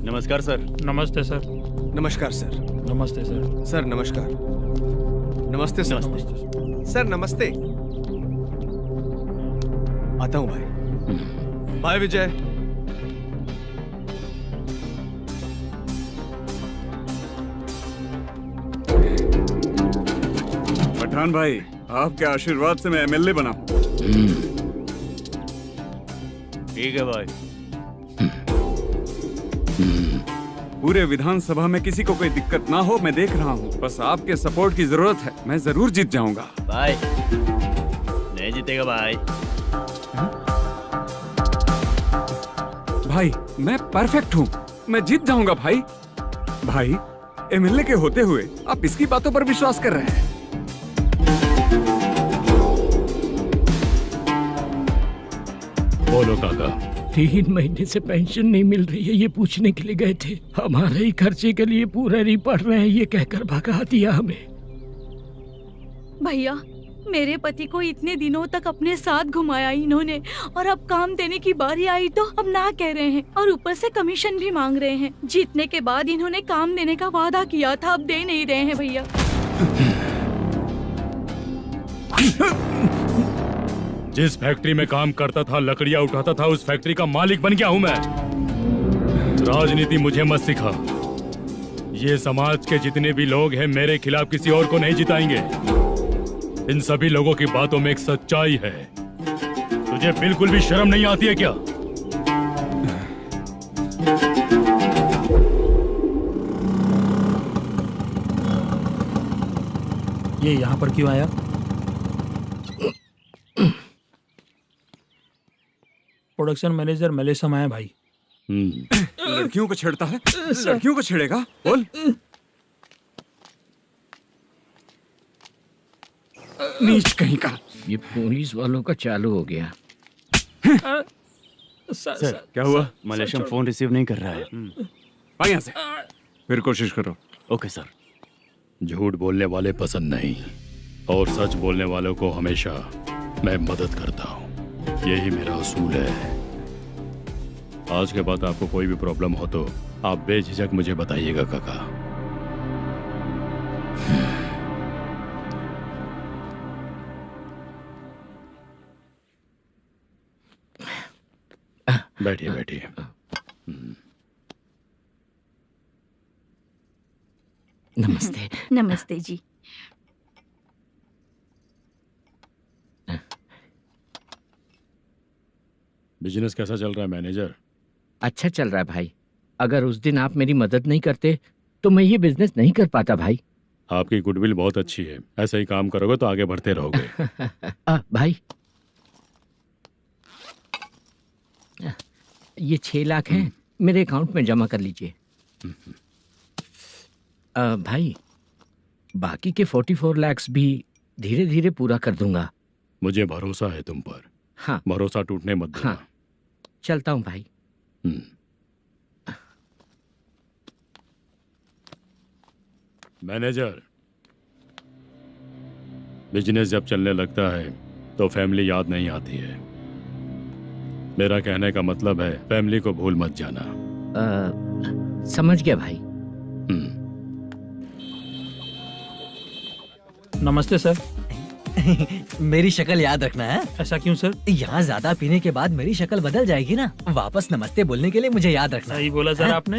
[SPEAKER 10] नमस्कार सर।
[SPEAKER 9] नमस्ते सर।
[SPEAKER 11] नमस्कार सर।
[SPEAKER 9] नमस्ते सर।
[SPEAKER 11] सर नमस्कार। नमस्ते सर। सर नमस्ते। आता हूँ भाई। बाय विजय।
[SPEAKER 5] पठान भाई, आपके आशीर्वाद से मैं एमएलए बना हूँ।
[SPEAKER 10] ठीक है भाई।
[SPEAKER 5] पूरे विधानसभा में किसी को कोई दिक्कत ना हो, मैं देख रहा हूँ। बस आपके सपोर्ट की जरूरत है, मैं जरूर जीत जाऊंगा।
[SPEAKER 10] भाई नहीं जीतेगा भाई।
[SPEAKER 5] भाई मैं परफेक्ट हूँ, मैं जीत जाऊंगा भाई। भाई एमएलए के होते हुए आप इसकी बातों पर विश्वास कर रहे हैं?
[SPEAKER 3] बोलो काका।
[SPEAKER 1] 3 महीने से पेंशन नहीं मिल रही है, ये पूछने के लिए गए थे। हमारे ही खर्चे के लिए पूरा नहीं पड़ रहे हैं, ये कहकर भगा दिया हमें।
[SPEAKER 4] भैया, मेरे पति को इतने दिनों तक अपने साथ घुमाया इन्होंने, और अब काम देने की बारी आई तो अब ना कह रहे हैं और ऊपर से कमीशन भी मांग रहे हैं। जीतने के बाद इन्होंने काम देने का वादा किया था, अब दे नहीं रहे हैं भैया।
[SPEAKER 3] जिस फैक्ट्री में काम करता था, लकड़ियां उठाता था, उस फैक्ट्री का मालिक बन गया हूं मैं। राजनीति मुझे मत सिखा। ये समाज के जितने भी लोग हैं मेरे खिलाफ किसी और को नहीं जिताएंगे। इन सभी लोगों की बातों में एक सच्चाई है। तुझे बिल्कुल भी शर्म नहीं आती है क्या?
[SPEAKER 9] ये यहाँ पर क्यों आया? प्रोडक्शन मैनेजर मलेशम आया भाई।
[SPEAKER 5] लड़कियों को छेड़ता है, लड़कियों को छेड़ेगा? बोल। नीच कहीं का।
[SPEAKER 1] ये पुलिस वालों का चालू हो गया।
[SPEAKER 10] सर क्या हुआ? मलेशियन फोन रिसीव नहीं कर रहा है।
[SPEAKER 11] भाई यहाँ से फिर कोशिश करो।
[SPEAKER 10] Okay sir.
[SPEAKER 3] झूठ बोलने वाले पसंद नहीं और सच बोलने वालों को हमेशा मैं मदद करता हूँ, यही मेरा असूल है। आज के बाद आपको कोई भी प्रॉब्लम हो तो आप बेझिझक मुझे बताइएगा काका। बैठिए बैठिए।
[SPEAKER 4] नमस्ते। नमस्ते जी।
[SPEAKER 3] बिजनेस कैसा चल रहा है मैनेजर?
[SPEAKER 1] अच्छा चल रहा है भाई। अगर उस दिन आप मेरी मदद नहीं करते तो मैं ये बिजनेस नहीं कर पाता भाई।
[SPEAKER 3] आपकी गुडविल बहुत अच्छी है, ऐसा ही काम करोगे तो आगे बढ़ते रहोगे।
[SPEAKER 1] भाई ये 6 लाख हैं, मेरे अकाउंट में जमा कर लीजिए। भाई बाकी के 44 लाख भी धीरे धीरे पूरा कर दूंगा।
[SPEAKER 3] मुझे भरोसा है तुम पर।
[SPEAKER 1] हाँ
[SPEAKER 3] भरोसा टूटने मत देना।
[SPEAKER 1] हाँ चलता हूँ भाई।
[SPEAKER 3] मैनेजर, बिजनेस जब चलने लगता है तो फैमिली याद नहीं आती है। मेरा कहने का मतलब है फैमिली को भूल मत जाना।
[SPEAKER 1] समझ गया भाई।
[SPEAKER 9] नमस्ते सर।
[SPEAKER 6] मेरी शक्ल याद रखना है।
[SPEAKER 9] ऐसा क्यों सर?
[SPEAKER 6] यहाँ ज्यादा पीने के बाद मेरी शक्ल बदल जाएगी ना। वापस नमस्ते बोलने के लिए मुझे याद रखना।
[SPEAKER 9] सही बोला सर आपने।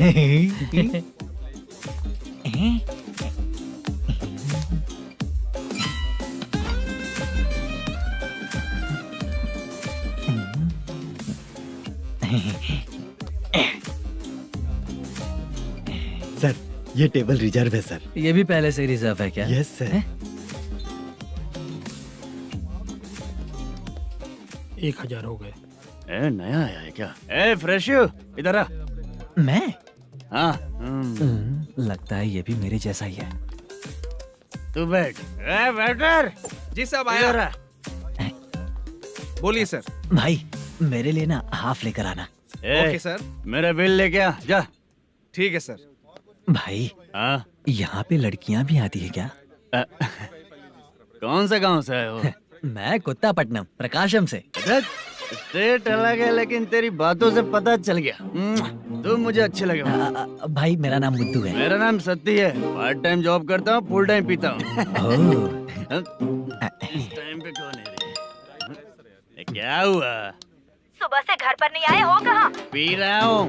[SPEAKER 2] सर ये टेबल रिजर्व है सर।
[SPEAKER 6] ये भी पहले से रिजर्व है क्या?
[SPEAKER 2] Yes sir.
[SPEAKER 9] 1000 हो गए।
[SPEAKER 10] ए नया आया है क्या? ए फ्रेश इधर आ।
[SPEAKER 6] मैं?
[SPEAKER 10] हाँ।
[SPEAKER 6] लगता है ये भी मेरे जैसा ही है।
[SPEAKER 10] तू बैठ। ए वेटर।
[SPEAKER 11] जी साहब आया। बोलिए सर।
[SPEAKER 6] भाई मेरे लिए ना हाफ लेकर आना।
[SPEAKER 11] Okay sir.
[SPEAKER 10] मेरा बिल लेके आ जा।
[SPEAKER 11] ठीक है सर।
[SPEAKER 6] भाई
[SPEAKER 10] हाँ
[SPEAKER 6] यहाँ पे लड़कियाँ भी आती है क्या?
[SPEAKER 10] कौन सा गांव से आए हो?
[SPEAKER 6] मैं कुत्तापट्टनम प्रकाशम से।
[SPEAKER 10] स्टेट अलग है लेकिन तेरी बातों से पता चल गया। तुम मुझे अच्छे लगे।
[SPEAKER 6] भाई मेरा नाम मुद्दू है।
[SPEAKER 10] मेरा नाम सत्ती है। पार्ट टाइम जॉब करता हूँ, फुल टाइम पीता हूँ। इस टाइम पे कौन है रे? क्या हुआ?
[SPEAKER 8] सुबह से घर पर नहीं आए हो? कहाँ?
[SPEAKER 10] पी रहा हूँ।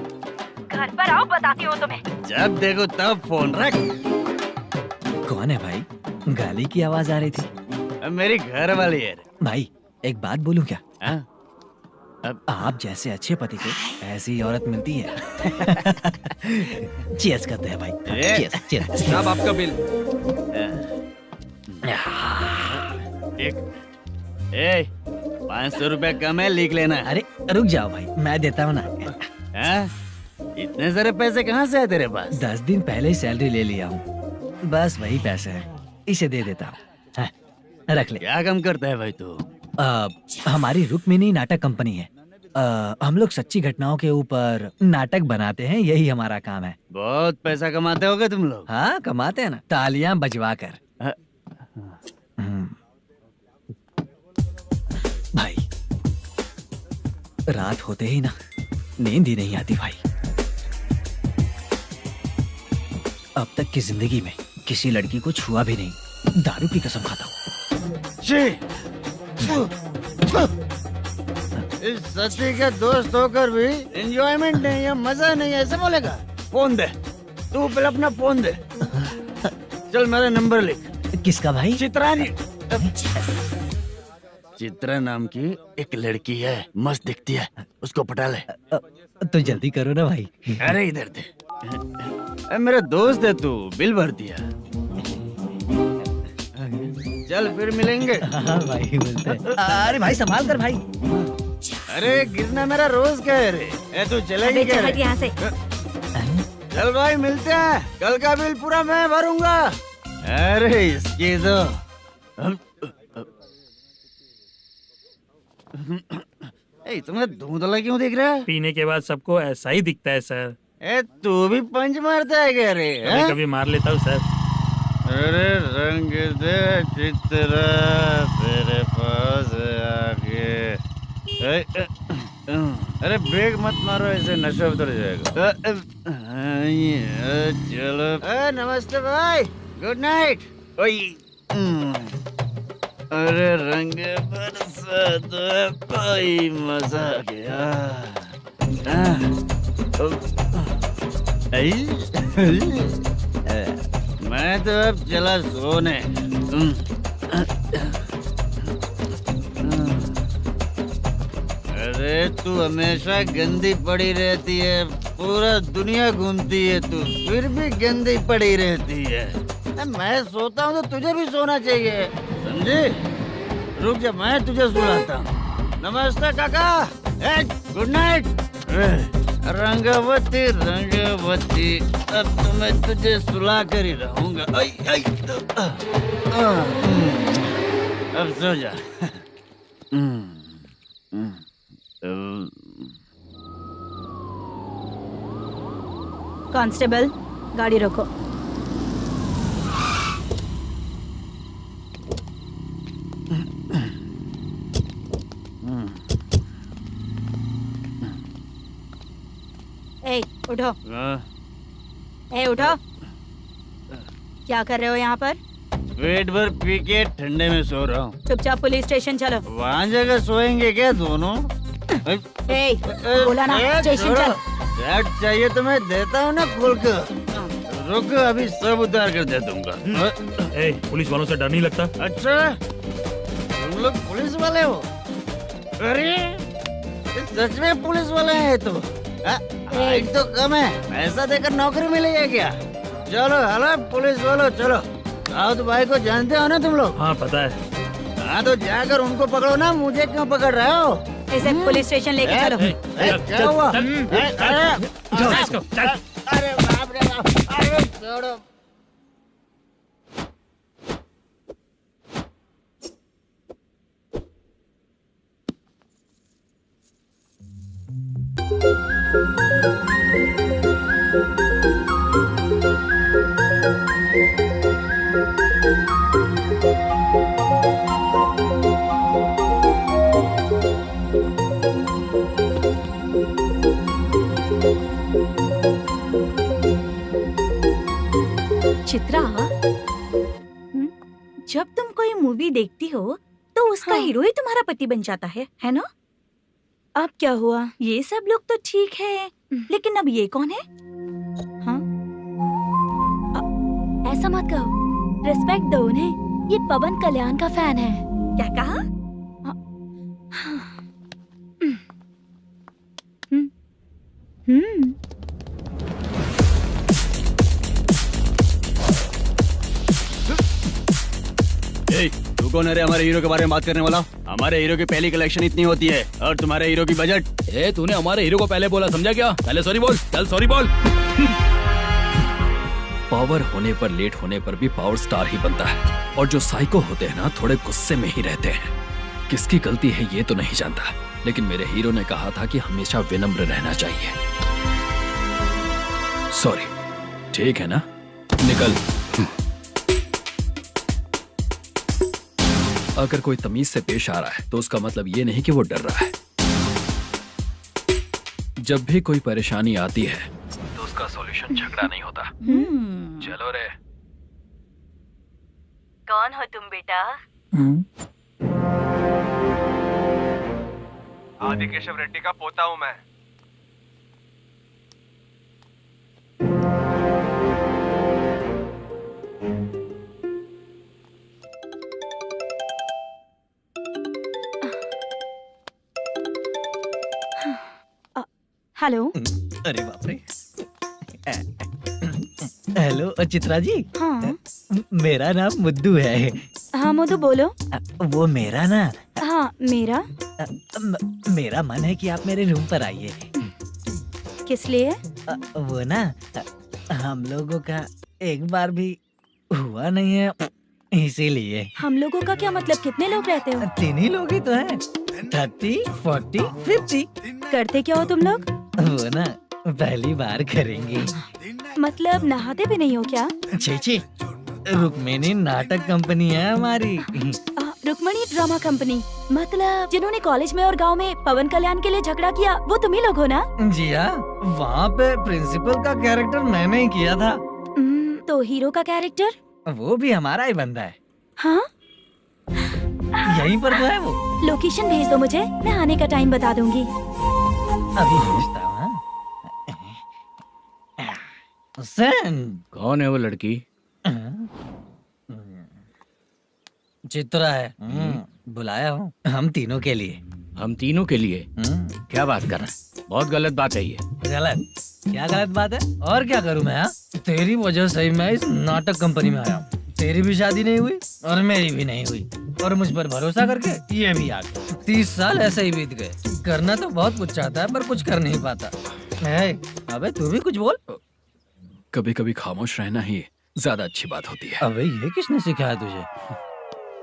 [SPEAKER 8] घर पर आओ, बताती हूँ तुम्हें।
[SPEAKER 10] जब देखो तब फोन रख।
[SPEAKER 6] कौन है भाई? गाली की आवाज आ रही थी।
[SPEAKER 10] मेरी घर वाली है।
[SPEAKER 6] भाई एक बात बोलूं क्या?
[SPEAKER 10] अब
[SPEAKER 6] आप जैसे अच्छे पति को ऐसी औरत मिलती है। चीयर्स करते हैं भाई। Cheers cheers.
[SPEAKER 11] साहब आपका बिल।
[SPEAKER 10] एक 500 रुपया कम है, लिख लेना।
[SPEAKER 6] अरे रुक जाओ भाई, मैं देता हूँ ना।
[SPEAKER 10] इतने सारे पैसे कहाँ से आए तेरे पास?
[SPEAKER 6] 10 दिन पहले ही सैलरी ले लिया हूँ, बस वही पैसे हैं, इसे दे देता हूँ। रख ले।
[SPEAKER 10] क्या काम करता है भाई तू?
[SPEAKER 6] हमारी रुक्मिनी नाटक कंपनी है। हम लोग सच्ची घटनाओं के ऊपर नाटक बनाते हैं, यही हमारा काम है।
[SPEAKER 10] बहुत पैसा कमाते होगे तुम लोग।
[SPEAKER 6] हाँ कमाते हैं ना, तालियां बजवा कर। भाई रात होते ही ना नींद ही नहीं आती भाई। अब तक की जिंदगी में किसी लड़की को छुआ भी नहीं, दारू की कसम खाता हूँ।
[SPEAKER 10] इस सच्ची के दोस्त होकर भी एंजॉयमेंट नहीं है, मजा नहीं है, ऐसे बोलेगा? फोन दे, तू पहले अपना फोन दे। चल मेरा नंबर लिख।
[SPEAKER 6] किसका भाई?
[SPEAKER 10] चित्रानी। चित्रा नाम की एक लड़की है, मस्त दिखती है, उसको पटा ले।
[SPEAKER 6] तो जल्दी करो ना भाई।
[SPEAKER 10] अरे इधर दे। मेरा दोस्त है तू, बिल भर दिया। चल फिर मिलेंगे।
[SPEAKER 6] हाँ भाई मिलते हैं। अरे भाई संभाल कर भाई।
[SPEAKER 10] अरे गिरना मेरा रोज का है रे। तू चलेगी क्या रे?
[SPEAKER 8] यहाँ से।
[SPEAKER 10] चल भाई मिलते हैं, कल का बिल पूरा मैं भरूंगा। अरे इसकी तो ए, तुम्हें धुंधला क्यों दिख रहा है?
[SPEAKER 9] पीने के बाद सबको ऐसा ही दिखता है सर।
[SPEAKER 10] ए, तू भी पंच मारता है क्या रे?
[SPEAKER 9] कभी कभी मार लेता हूँ सर।
[SPEAKER 10] अरे रंग दे चित्रा तेरे पास आके। अरे ब्रेक मत मारो, ऐसे नशा उतर जाएगा। चलो। नमस्ते भाई, गुड नाइट। अरे रंग बरसात भाई, मजा आ गया। मैं तो अब चला सोने। अरे तू हमेशा गंदी पड़ी रहती है, पूरा दुनिया घूमती है तू, फिर भी गंदी पड़ी रहती है। मैं सोता हूँ तो तुझे भी सोना चाहिए, समझे? रुक जा, मैं तुझे सुलाता हूँ। नमस्ते काका, गुड नाइट। रंगवती रंगवती, अब तो मैं तुझे सुला कर ही रहूंगा। अब सो जा।
[SPEAKER 8] कांस्टेबल, गाड़ी रोको। ए, उठो। ए, उठो। क्या कर रहे हो यहाँ पर?
[SPEAKER 10] पेट भर पी के ठंडे में सो रहा हूँ।
[SPEAKER 8] चुपचाप पुलिस स्टेशन चलो।
[SPEAKER 10] वहाँ जगह सोएंगे क्या दोनों?
[SPEAKER 8] ए, बोला ना, स्टेशन चल।
[SPEAKER 10] शर्ट चाहिए तो मैं देता हूँ ना खोल कर। रुक, अभी सब उतार कर दे दूंगा।
[SPEAKER 9] ए, पुलिस वालों से डर नहीं लगता?
[SPEAKER 10] अच्छा, तुम लोग पुलिस वाले हो? अरे सच में पुलिस वाले हैं तो? हाइट तो कम है, पैसा देकर नौकरी मिलेगी क्या? चलो हेलो पुलिस वालों, चलो। राउत भाई को जानते हो ना तुम लोग?
[SPEAKER 9] हाँ पता है।
[SPEAKER 10] हाँ तो जाकर उनको पकड़ो ना, मुझे क्यों पकड़ रहे हो?
[SPEAKER 8] इसे पुलिस स्टेशन लेके चलो।
[SPEAKER 10] क्या हुआ?
[SPEAKER 9] चल।
[SPEAKER 10] अरे बाप रे बाप, अरे छोड़ो।
[SPEAKER 4] चित्रा, जब तुम कोई मूवी देखती हो तो उसका हीरो ही तुम्हारा पति बन जाता है ना?
[SPEAKER 8] अब क्या हुआ?
[SPEAKER 4] ये सब लोग तो ठीक है, लेकिन अब ये कौन है?
[SPEAKER 8] हाँ? ऐसा मत कहो, रिस्पेक्ट दो उन्हें। ये पवन कल्याण का फैन है।
[SPEAKER 4] क्या कहा?
[SPEAKER 10] तू कौन है रे हमारे हीरो के बारे में बात करने वाला? हमारे हीरो की पहली कलेक्शन इतनी होती है और तुम्हारे हीरो की बजट।
[SPEAKER 7] तूने हमारे हीरो को पहले बोला, समझा क्या? पहले सॉरी बोल, चल सॉरी बोल। पावर होने पर, लेट होने पर भी पावर स्टार ही बनता है। और जो साइको होते हैं ना, थोड़े गुस्से में ही रहते हैं। किसकी गलती है ये तो नहीं जानता, लेकिन मेरे हीरो ने कहा था कि हमेशा विनम्र रहना चाहिए। सॉरी, ठीक है ना? निकल। अगर कोई तमीज से पेश आ रहा है तो उसका मतलब ये नहीं कि वो डर रहा है। जब भी कोई परेशानी आती है तो उसका सॉल्यूशन झगड़ा नहीं होता। चलो रे।
[SPEAKER 4] कौन हो तुम बेटा?
[SPEAKER 12] आदि केशव रेड्डी का पोता हूँ मैं।
[SPEAKER 8] हेलो।
[SPEAKER 6] अरे बाप रे। हेलो चित्रा जी।
[SPEAKER 8] हाँ।
[SPEAKER 6] मेरा नाम मुद्दू है।
[SPEAKER 8] हाँ मधु बोलो।
[SPEAKER 6] वो मेरा ना।
[SPEAKER 8] हाँ मेरा।
[SPEAKER 6] मेरा मन है कि आप मेरे रूम पर आइए।
[SPEAKER 8] किस लिए?
[SPEAKER 6] वो ना, हम लोगों का एक बार भी हुआ नहीं है, इसीलिए।
[SPEAKER 8] हम लोगों का क्या मतलब? कितने लोग रहते हो?
[SPEAKER 6] 3 ही लोग ही तो हैं। 30, 40, 50।
[SPEAKER 8] करते क्या हो तुम लोग?
[SPEAKER 6] वो ना पहली बार करेंगे।
[SPEAKER 8] मतलब नहाते भी नहीं हो क्या?
[SPEAKER 6] छी, रुक्मिणी नाटक कंपनी है हमारी।
[SPEAKER 8] रुक्मणी ड्रामा कंपनी, मतलब जिन्होंने कॉलेज में और गांव में पवन कल्याण के लिए झगड़ा किया वो तुम ही लोग हो ना?
[SPEAKER 6] जी हाँ, वहाँ पे प्रिंसिपल का कैरेक्टर मैंने ही किया था।
[SPEAKER 8] तो हीरो का कैरेक्टर?
[SPEAKER 6] वो भी हमारा ही बंदा है।
[SPEAKER 8] हाँ,
[SPEAKER 6] यहीं पर तो है वो।
[SPEAKER 8] लोकेशन भेज दो मुझे, मैं आने का टाइम बता दूंगी।
[SPEAKER 6] अभी भेजता हूँ। सेंड।
[SPEAKER 1] कौन है वो लड़की?
[SPEAKER 6] चित्रा है। बुलाया हूँ हम तीनों के लिए।
[SPEAKER 1] हम तीनों के लिए? क्या बात कर रहा है? बहुत गलत बात है ये।
[SPEAKER 6] गलत? क्या गलत बात है? और क्या करूँ मैं? तेरी वजह से ही मैं इस नाटक कंपनी में आया हूँ। तेरी भी शादी नहीं हुई और मेरी भी नहीं हुई, और मुझ पर भरोसा करके ये भी आ गया। 30 साल ऐसे ही बीत गए। करना तो बहुत कुछ चाहता है पर कुछ कर नहीं पाता। अबे तू भी कुछ बोल।
[SPEAKER 7] कभी कभी खामोश रहना ही ज्यादा अच्छी बात होती है।
[SPEAKER 6] अबे ये किसने सिखाया तुझे?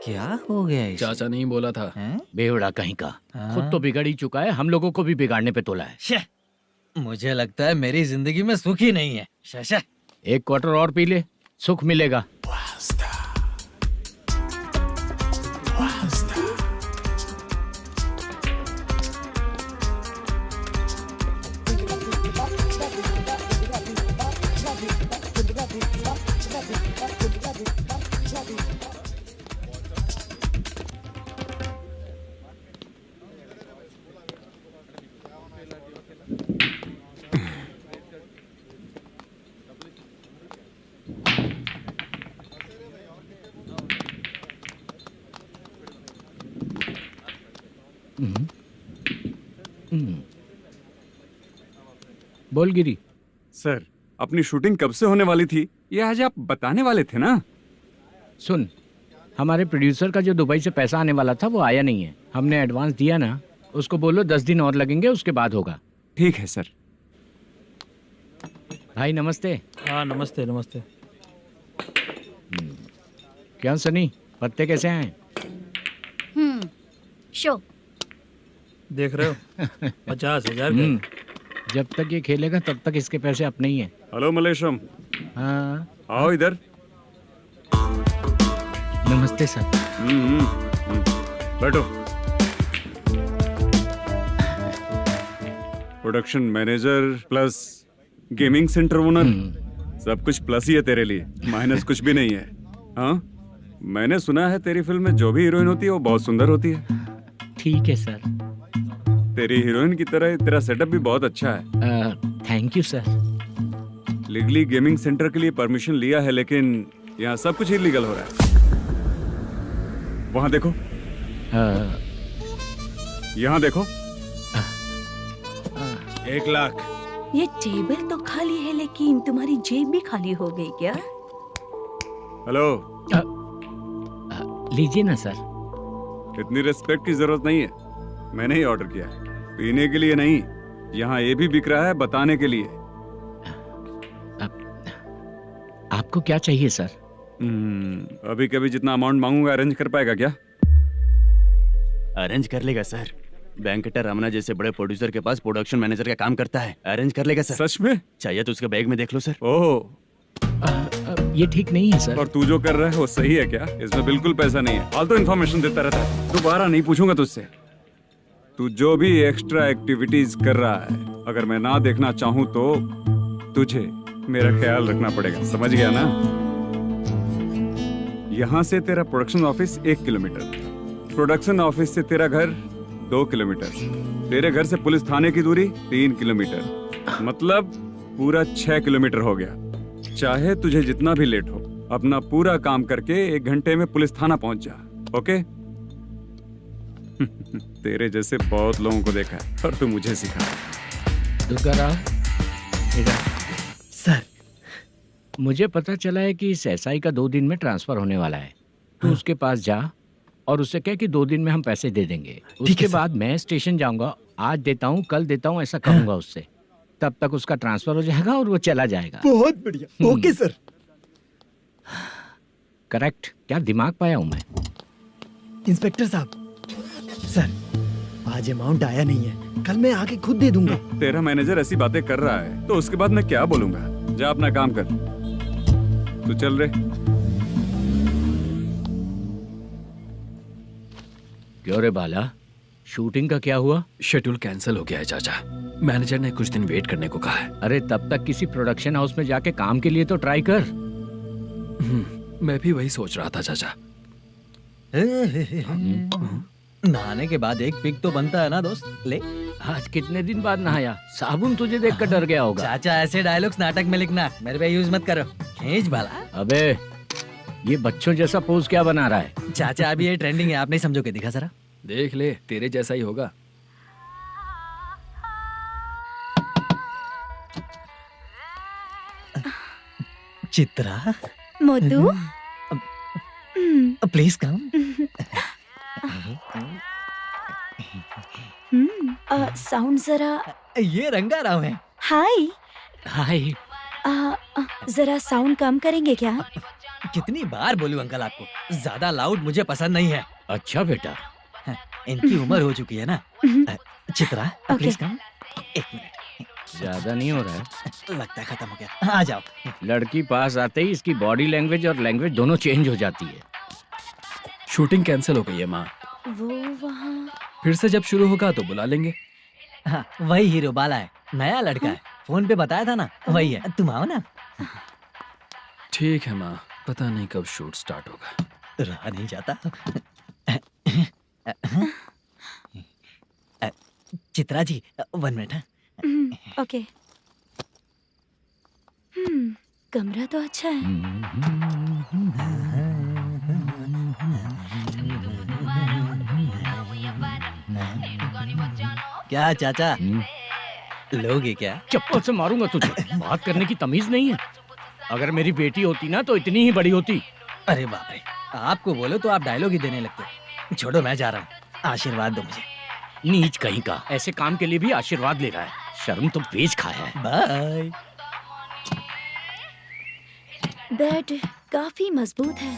[SPEAKER 6] क्या हो गया इसे?
[SPEAKER 7] चाचा नहीं बोला था?
[SPEAKER 1] बेवड़ा कहीं का। खुद तो बिगड़ ही चुका है, हम लोगों को भी बिगाड़ने पे तोला है।
[SPEAKER 6] मुझे लगता है मेरी जिंदगी में सुख ही नहीं है। शशा,
[SPEAKER 1] 1 क्वार्टर और पी ले, सुख मिलेगा। बोल गिरी।
[SPEAKER 5] सर, अपनी शूटिंग कब से होने वाली थी ये आज आप बताने वाले थे ना?
[SPEAKER 1] सुन, हमारे प्रोड्यूसर का जो दुबई से पैसा आने वाला था वो आया नहीं है। हमने एडवांस दिया ना, उसको बोलो 10 दिन और लगेंगे, उसके बाद होगा।
[SPEAKER 5] ठीक है सर।
[SPEAKER 1] भाई नमस्ते।
[SPEAKER 9] हाँ नमस्ते नमस्ते।
[SPEAKER 1] क्या सनी, पत्ते कैसे हैं?
[SPEAKER 4] शो
[SPEAKER 9] देख रहे हो 50,000 का।
[SPEAKER 1] जब तक ये खेलेगा तब तक इसके पैसे अपने ही हैं।
[SPEAKER 5] हेलो मलेशम।
[SPEAKER 1] हाँ,
[SPEAKER 5] आओ इधर।
[SPEAKER 1] नमस्ते सर।
[SPEAKER 5] बैठो। Production manager plus gaming centre owner, सब कुछ प्लस ही है तेरे लिए, माइनस कुछ भी नहीं है। हाँ, मैंने सुना है तेरी फिल्म में जो भी हीरोइन होती है वो बहुत सुंदर होती है।
[SPEAKER 1] ठीक है सर।
[SPEAKER 5] तेरी हीरोइन की तरह तेरा सेटअप भी बहुत अच्छा है।
[SPEAKER 1] Thank you sir.
[SPEAKER 5] Legally gaming centre के लिए परमिशन लिया है, लेकिन यहाँ सब कुछ इलीगल हो रहा है। वहाँ देखो, यहाँ देखो। 1 लाख।
[SPEAKER 4] ये टेबल तो खाली है लेकिन तुम्हारी जेब भी खाली हो गई क्या?
[SPEAKER 5] हेलो।
[SPEAKER 1] लीजिए ना सर।
[SPEAKER 5] इतनी रिस्पेक्ट की जरूरत नहीं है, मैंने ही ऑर्डर किया है। पीने के लिए नहीं, यहाँ ये भी बिक रहा है बताने के लिए।
[SPEAKER 1] आपको क्या चाहिए सर?
[SPEAKER 5] अभी कभी जितना अमाउंट मांगूंगा अरेंज कर पाएगा क्या?
[SPEAKER 2] अरेंज कर लेगा सर। वेंकटर रमना जैसे बड़े प्रोड्यूसर के पास प्रोडक्शन मैनेजर का काम करता है, अरेंज कर लेगा सर।
[SPEAKER 5] सच में?
[SPEAKER 2] चाहिए तो उसके बैग में देख लो सर।
[SPEAKER 5] ओह,
[SPEAKER 1] ये ठीक नहीं है सर।
[SPEAKER 5] और तू जो कर रहा है वो सही है क्या? इसमें बिल्कुल पैसा नहीं है, फालतू इन्फॉर्मेशन देता रहता है। दोबारा नहीं पूछूंगा तुझसे। तू जो भी एक्स्ट्रा एक्टिविटीज कर रहा है, अगर मैं ना देखना चाहूँ तो तुझे मेरा ख्याल रखना पड़ेगा, समझ गया ना? यहाँ से तेरा production office 1 kilometre, production office से तेरा घर 2 किलोमीटर, तेरे घर से पुलिस थाने की दूरी 3 किलोमीटर, मतलब पूरा 6 किलोमीटर हो गया। चाहे तुझे जितना भी लेट हो, अपना पूरा काम करके 1 घंटे में पुलिस थाना पहुंच जा, ओके? तेरे जैसे बहुत लोगों को देखा है और तू मुझे सिखा।
[SPEAKER 1] सर, मुझे पता चला है कि इस एसआई का 2 दिन में ट्रांसफर होने वाला है। तो उसके पास जा और उससे कह कि 2 दिन में हम पैसे दे देंगे। उसके बाद मैं स्टेशन जाऊंगा, आज देता हूँ कल देता हूँ ऐसा कहूंगा उससे। तब तक उसका ट्रांसफर हो जाएगा और वो चला जाएगा।
[SPEAKER 2] बहुत बढ़िया, ओके सर।
[SPEAKER 1] करेक्ट। क्या दिमाग पाया हूँ मैं।
[SPEAKER 2] इंस्पेक्टर साहब, सर आज अमाउंट आया नहीं है, कल मैं आके खुद दे दूंगा।
[SPEAKER 5] तेरा मैनेजर ऐसी बातें कर रहा है तो उसके बाद मैं क्या बोलूंगा। जा अपना काम कर। तू चल रे।
[SPEAKER 1] क्यों रे बाला, शूटिंग का क्या हुआ?
[SPEAKER 7] शेड्यूल कैंसिल हो गया है चाचा। मैनेजर ने कुछ दिन वेट करने को कहा है।
[SPEAKER 1] अरे तब तक किसी प्रोडक्शन हाउस में जाके काम के लिए तो ट्राई कर।
[SPEAKER 7] मैं भी वही सोच रहा था चाचा।
[SPEAKER 6] नहाने के बाद एक पिक तो बनता है ना दोस्त। ले
[SPEAKER 1] आज कितने दिन बाद नहाया? साबुन तुझे देखकर डर गया होगा।
[SPEAKER 6] चाचा ऐसे डायलॉग्स नाटक में लिखना, मेरे पे यूज मत करो। खींच बाला।
[SPEAKER 1] अबे ये बच्चों जैसा पोज क्या बना रहा है?
[SPEAKER 6] चाचा अभी ये ट्रेंडिंग है, आप नहीं समझोगे। दिखा जरा।
[SPEAKER 7] देख ले, तेरे जैसा ही होगा।
[SPEAKER 6] Chitra,
[SPEAKER 8] Modu,
[SPEAKER 6] please come.
[SPEAKER 8] Sound जरा।
[SPEAKER 6] ये रंगाराव है।
[SPEAKER 8] हाय।
[SPEAKER 1] हाय।
[SPEAKER 8] जरा साउंड कम करेंगे क्या?
[SPEAKER 6] कितनी बार बोलूं अंकल आपको, ज्यादा लाउड मुझे पसंद नहीं है।
[SPEAKER 1] अच्छा बेटा,
[SPEAKER 6] इनकी उम्र हो चुकी है ना। Chitra please come. एक मिनट,
[SPEAKER 1] ज्यादा नहीं हो रहा है?
[SPEAKER 6] लगता है खत्म हो गया। आ जाओ।
[SPEAKER 1] लड़की पास आते ही इसकी बॉडी लैंग्वेज और लैंग्वेज दोनों चेंज हो जाती है।
[SPEAKER 7] शूटिंग कैंसिल हो गई है माँ।
[SPEAKER 8] वो वहाँ।
[SPEAKER 7] फिर से जब शुरू होगा तो बुला लेंगे।
[SPEAKER 6] हाँ, वही हीरो बाला है, नया लड़का है। फोन पे बताया था ना, वही है। तुम आओ ना।
[SPEAKER 7] ठीक है माँ, पता नहीं कब शूट स्टार्ट होगा।
[SPEAKER 6] रहा नहीं जाता। चित्रा जी 1 मिनट।
[SPEAKER 8] ओके। कमरा तो अच्छा है।
[SPEAKER 6] क्या चाचा, लोगे क्या?
[SPEAKER 1] चप्पल से मारूंगा तुझे। बात करने की तमीज नहीं है। अगर मेरी बेटी होती ना तो इतनी ही बड़ी होती।
[SPEAKER 6] अरे बाप रे, आपको बोलो तो आप डायलॉग ही देने लगते। छोड़ो, मैं जा रहा हूँ। आशीर्वाद दो मुझे।
[SPEAKER 1] नीच कहीं का, ऐसे काम के लिए भी आशीर्वाद ले रहा है। शर्म तो पेच खाया है।
[SPEAKER 6] बाय।
[SPEAKER 8] बेड काफी मजबूत है।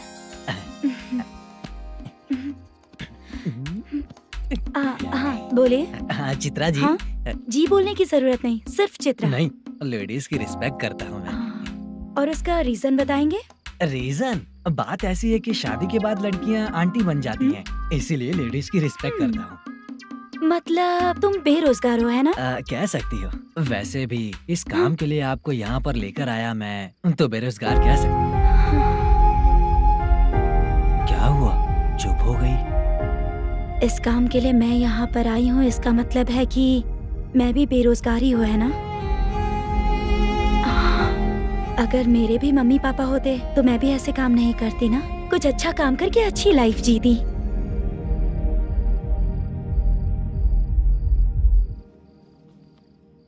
[SPEAKER 8] हाँ बोले।
[SPEAKER 6] हाँ चित्रा जी।
[SPEAKER 8] हाँ? जी बोलने की जरूरत नहीं, सिर्फ चित्रा।
[SPEAKER 6] नहीं, लेडीज की रिस्पेक्ट करता हूँ मैं।
[SPEAKER 8] और उसका रीजन बताएंगे?
[SPEAKER 6] रीजन बात ऐसी है कि शादी के बाद लड़कियाँ आंटी बन जाती हैं, इसीलिए लेडीज की रिस्पेक्ट करता हूँ।
[SPEAKER 8] मतलब तुम बेरोजगार हो, है ना?
[SPEAKER 6] कह सकती हो। वैसे भी इस काम के लिए आपको यहाँ पर लेकर आया मैं, तो बेरोजगार कह सकती हूँ। क्या हुआ, चुप हो गई?
[SPEAKER 8] इस काम के लिए मैं यहाँ पर आई हूँ, इसका मतलब है कि मैं भी बेरोजगार ही हूँ, है ना? अगर मेरे भी मम्मी पापा होते तो मैं भी ऐसे काम नहीं करती ना। कुछ अच्छा काम करके अच्छी लाइफ जीती।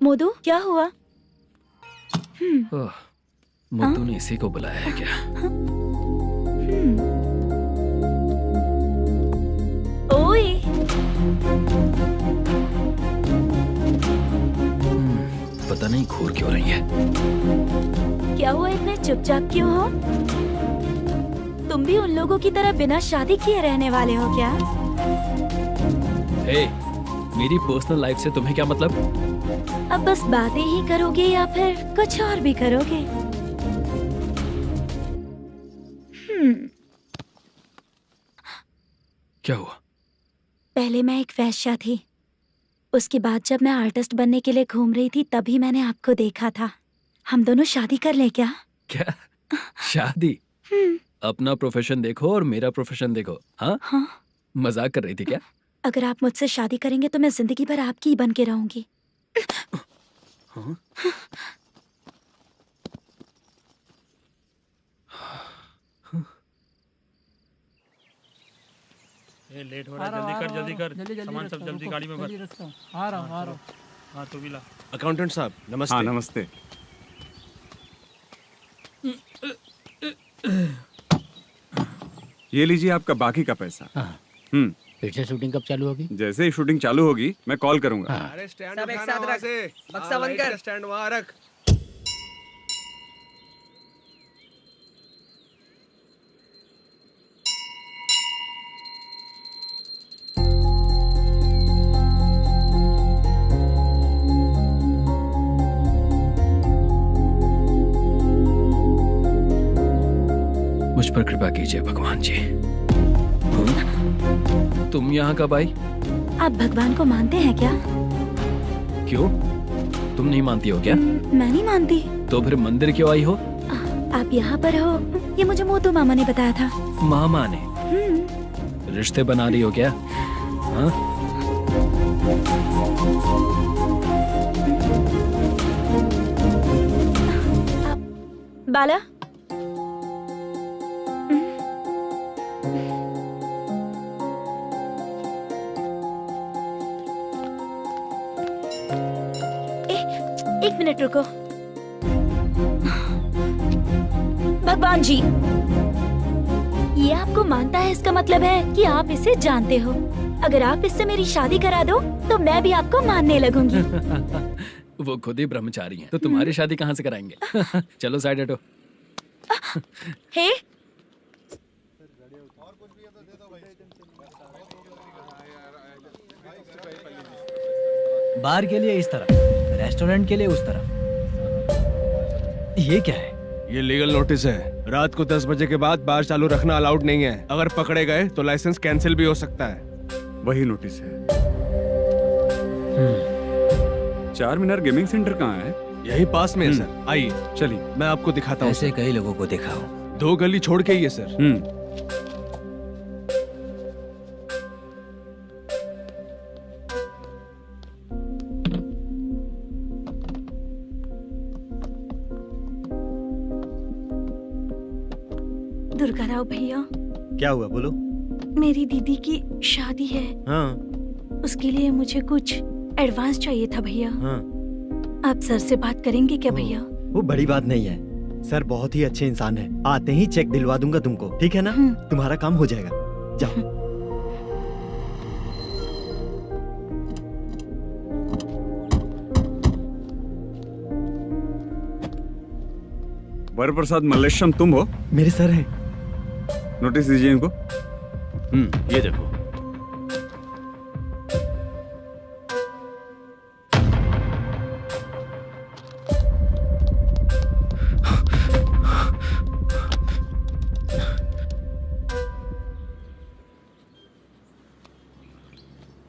[SPEAKER 8] मोदू, क्या हुआ?
[SPEAKER 7] मुद्दू ने इसी को बुलाया है क्या?
[SPEAKER 8] ओए।
[SPEAKER 7] पता नहीं घूर क्यों रही है।
[SPEAKER 8] क्या हुआ, इतने चुपचाप क्यों हो? तुम भी उन लोगों की तरह बिना शादी किए रहने वाले हो क्या?
[SPEAKER 7] हे, मेरी पर्सनल लाइफ से तुम्हें क्या मतलब?
[SPEAKER 8] अब बस बातें ही करोगे या फिर कुछ और भी करोगे?
[SPEAKER 7] क्या हुआ?
[SPEAKER 8] पहले मैं एक वेश्या थी, उसके बाद जब मैं आर्टिस्ट बनने के लिए घूम रही थी तभी मैंने आपको देखा था। हम दोनों शादी कर ले क्या?
[SPEAKER 7] क्या शादी? अपना प्रोफेशन देखो और मेरा प्रोफेशन देखो। हाँ?
[SPEAKER 8] हाँ।
[SPEAKER 7] मजाक कर रही थी क्या?
[SPEAKER 8] अगर आप मुझसे शादी करेंगे तो मैं जिंदगी भर आपकी ही बन के रहूंगी।
[SPEAKER 7] हाँ?
[SPEAKER 9] ये लेट हो रहा है, जल्दी कर। सामान सब जल्दी गाड़ी में भर।
[SPEAKER 6] आ रहा हूँ।
[SPEAKER 9] हाँ तू भी ला।
[SPEAKER 2] अकाउंटेंट साहब नमस्ते।
[SPEAKER 5] हाँ नमस्ते। ये लीजिए आपका बाकी का पैसा।
[SPEAKER 1] फिर से शूटिंग कब चालू होगी?
[SPEAKER 5] जैसे ही शूटिंग चालू होगी मैं कॉल करूंगा।
[SPEAKER 11] अरे स्टैंड
[SPEAKER 6] सब एक
[SPEAKER 11] उठाना
[SPEAKER 6] साथ
[SPEAKER 11] वहाँ
[SPEAKER 6] रख।
[SPEAKER 11] से।
[SPEAKER 6] बक्सा बंद कर।
[SPEAKER 11] स्टैंड वहाँ रख।
[SPEAKER 7] पर कृपा कीजिए भगवान जी। तुम यहाँ कब आई?
[SPEAKER 8] आप भगवान को मानते हैं क्या?
[SPEAKER 7] क्यों, तुम नहीं मानती हो क्या?
[SPEAKER 8] मैं नहीं मानती।
[SPEAKER 7] तो फिर मंदिर क्यों आई हो?
[SPEAKER 8] आप यहाँ पर हो ये मुझे मोटू मामा ने बताया था।
[SPEAKER 7] मामा ने? रिश्ते बना रही हो क्या? हाँ?
[SPEAKER 8] बाला, एक मिनट रुको। भगवान जी, ये आपको मानता है, इसका मतलब है कि आप इसे जानते हो। अगर आप इससे मेरी शादी करा दो तो मैं भी आपको मानने लगूंगी।
[SPEAKER 7] वो खुद ही ब्रह्मचारी हैं, तो तुम्हारी शादी कहाँ से कराएंगे? चलो साइड हटो।
[SPEAKER 8] हे,
[SPEAKER 6] बार के लिए इस तरफ, रेस्टोरेंट के लिए उस तरफ। ये क्या है?
[SPEAKER 11] ये लीगल नोटिस है। रात को 10 बजे के बाद बार चालू रखना अलाउड नहीं है। अगर पकड़े गए तो लाइसेंस कैंसिल भी हो सकता है।
[SPEAKER 5] वही नोटिस है। चार मीनार गेमिंग सेंटर कहाँ है?
[SPEAKER 11] यही पास में है सर। आइए
[SPEAKER 5] चलिए।
[SPEAKER 11] मैं आपको दिखाता हूँ।
[SPEAKER 6] ऐसे कई लोगों को देखा हो।
[SPEAKER 11] 2 गली छोड़ के ही है सर।
[SPEAKER 4] दुर्गा राव भैया,
[SPEAKER 2] क्या हुआ बोलो।
[SPEAKER 4] मेरी दीदी की शादी है।
[SPEAKER 2] हाँ
[SPEAKER 4] उसके लिए मुझे कुछ एडवांस चाहिए था भैया।
[SPEAKER 2] हाँ।
[SPEAKER 4] आप सर से बात करेंगे क्या भैया?
[SPEAKER 2] वो बड़ी बात नहीं है, सर बहुत ही अच्छे इंसान है। आते ही चेक दिलवा दूंगा तुमको, ठीक है ना? तुम्हारा काम हो जाएगा। जाओ।
[SPEAKER 5] वरप्रसाद मल्लेश्वरम तुम हो?
[SPEAKER 2] मेरे सर हैं।
[SPEAKER 5] नोटिस दीजिए इनको।
[SPEAKER 7] ये देखो।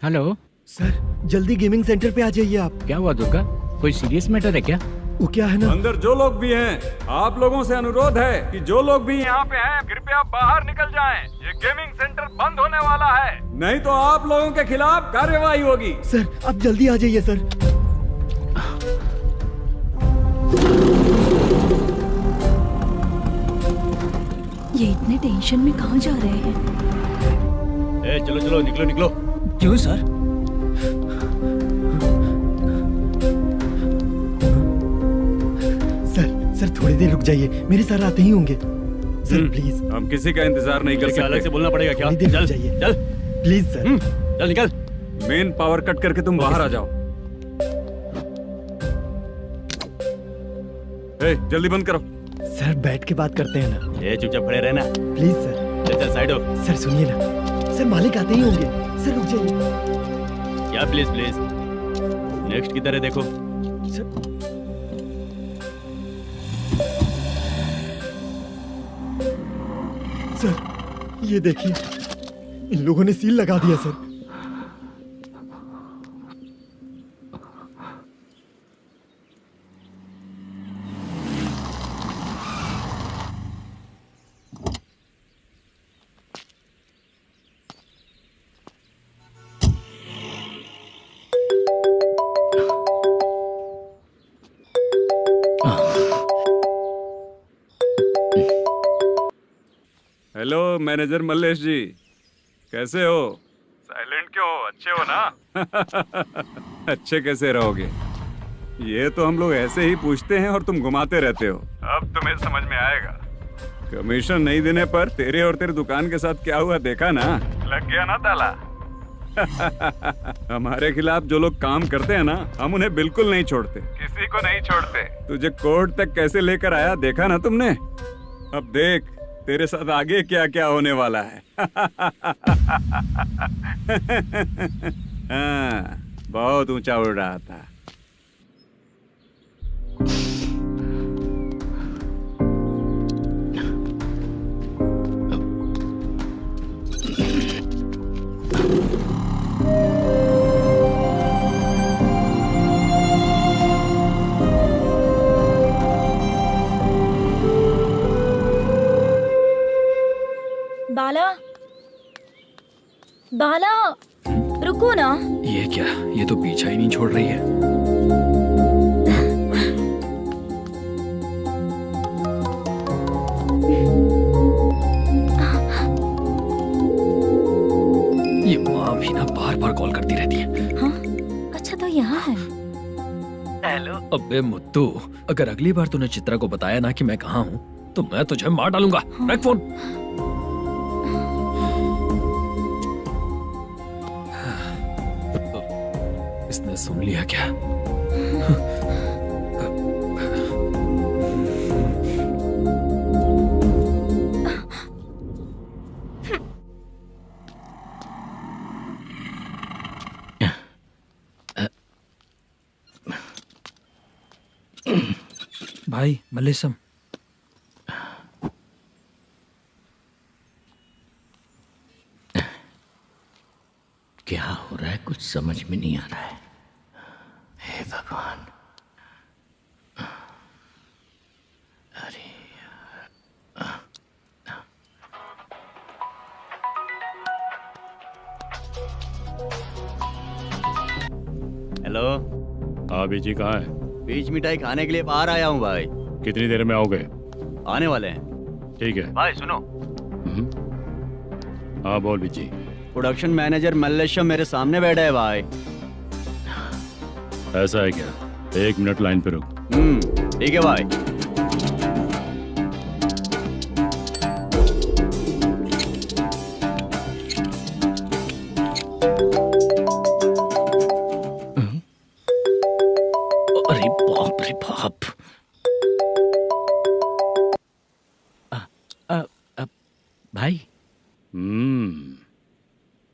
[SPEAKER 1] हेलो
[SPEAKER 2] सर, जल्दी गेमिंग सेंटर पे आ जाइए आप।
[SPEAKER 1] क्या हुआ दुर्गा, कोई सीरियस मैटर है क्या?
[SPEAKER 2] वो क्या है ना,
[SPEAKER 5] अंदर जो लोग भी हैं, आप लोगों से अनुरोध है कि जो लोग भी यहाँ पे हैं, कृपया बाहर निकल जाएं। ये गेमिंग सेंटर बंद होने वाला है, नहीं तो आप लोगों के खिलाफ कार्यवाही होगी।
[SPEAKER 2] सर आप जल्दी आ जाइए सर।
[SPEAKER 4] ये इतने टेंशन में कहाँ जा रहे हैं?
[SPEAKER 2] चलो चलो, निकलो निकलो।
[SPEAKER 6] क्यों सर?
[SPEAKER 2] सर थोड़ी देर रुक जाइए, मेरे सर आते ही होंगे। Sir please.
[SPEAKER 5] हम किसी का इंतजार नहीं कर सकते।
[SPEAKER 2] अलग से बोलना पड़ेगा क्या? चल जाइए, चल प्लीज सर।
[SPEAKER 5] चल निकल। मेन पावर कट करके तुम बाहर आ जाओ। जल्दी बंद करो।
[SPEAKER 2] सर बैठ के बात करते हैं ना। ये चुपचाप खड़े रहना प्लीज सर। चल साइड हो। सर सुनिए ना, सर मालिक आते ही होंगे। सर रुक जाइए। क्या प्लीज प्लीज, नेक्स्ट की तरह देखो। सर ये देखिए, इन लोगों ने सील लगा दिया सर।
[SPEAKER 5] हेलो मैनेजर मल्लेश जी, कैसे हो? साइलेंट क्यों हो? अच्छे हो ना? अच्छे कैसे रहोगे? ये तो हम लोग ऐसे ही पूछते हैं और तुम घुमाते रहते हो। अब तुम्हें समझ में आएगा। कमीशन नहीं देने पर तेरे और तेरी दुकान के साथ क्या हुआ देखा ना? लग गया ना ताला। हमारे खिलाफ जो लोग काम करते हैं ना, हम उन्हें बिल्कुल नहीं छोड़ते, किसी को नहीं छोड़ते। तुझे कोर्ट तक कैसे लेकर आया देखा ना तुमने? अब देख तेरे साथ आगे क्या क्या होने वाला है। हाँ, बहुत ऊंचा उड़ रहा था।
[SPEAKER 8] बाला रुको ना।
[SPEAKER 7] ये क्या, ये तो पीछा ही नहीं छोड़ रही है। ये माँ भी ना बार बार कॉल करती रहती है।
[SPEAKER 8] हाँ अच्छा तो यहाँ है।
[SPEAKER 6] हेलो।
[SPEAKER 7] अबे मुत्तू, अगर अगली बार तूने चित्रा को बताया ना कि मैं कहाँ हूँ तो मैं तुझे मार डालूंगा। रख फोन। इसने सुन लिया क्या?
[SPEAKER 6] भाई मल्लेशम।
[SPEAKER 1] क्या हो रहा है कुछ समझ में नहीं आ रहा है। हे भगवान। अरे
[SPEAKER 2] हेलो।
[SPEAKER 3] हाँ बीजी कहाँ है?
[SPEAKER 2] बीच मिठाई खाने के लिए बाहर आया हूँ भाई।
[SPEAKER 3] कितनी देर में आओगे?
[SPEAKER 2] आने वाले हैं।
[SPEAKER 3] ठीक है।
[SPEAKER 2] भाई सुनो,
[SPEAKER 3] हाँ बोल बीजी।
[SPEAKER 2] प्रोडक्शन मैनेजर मल्लेशम मेरे सामने बैठा है भाई।
[SPEAKER 3] ऐसा है क्या? 1 मिनट लाइन पे रुक।
[SPEAKER 2] ठीक है भाई।
[SPEAKER 1] अरे बाप रे बाप। भाई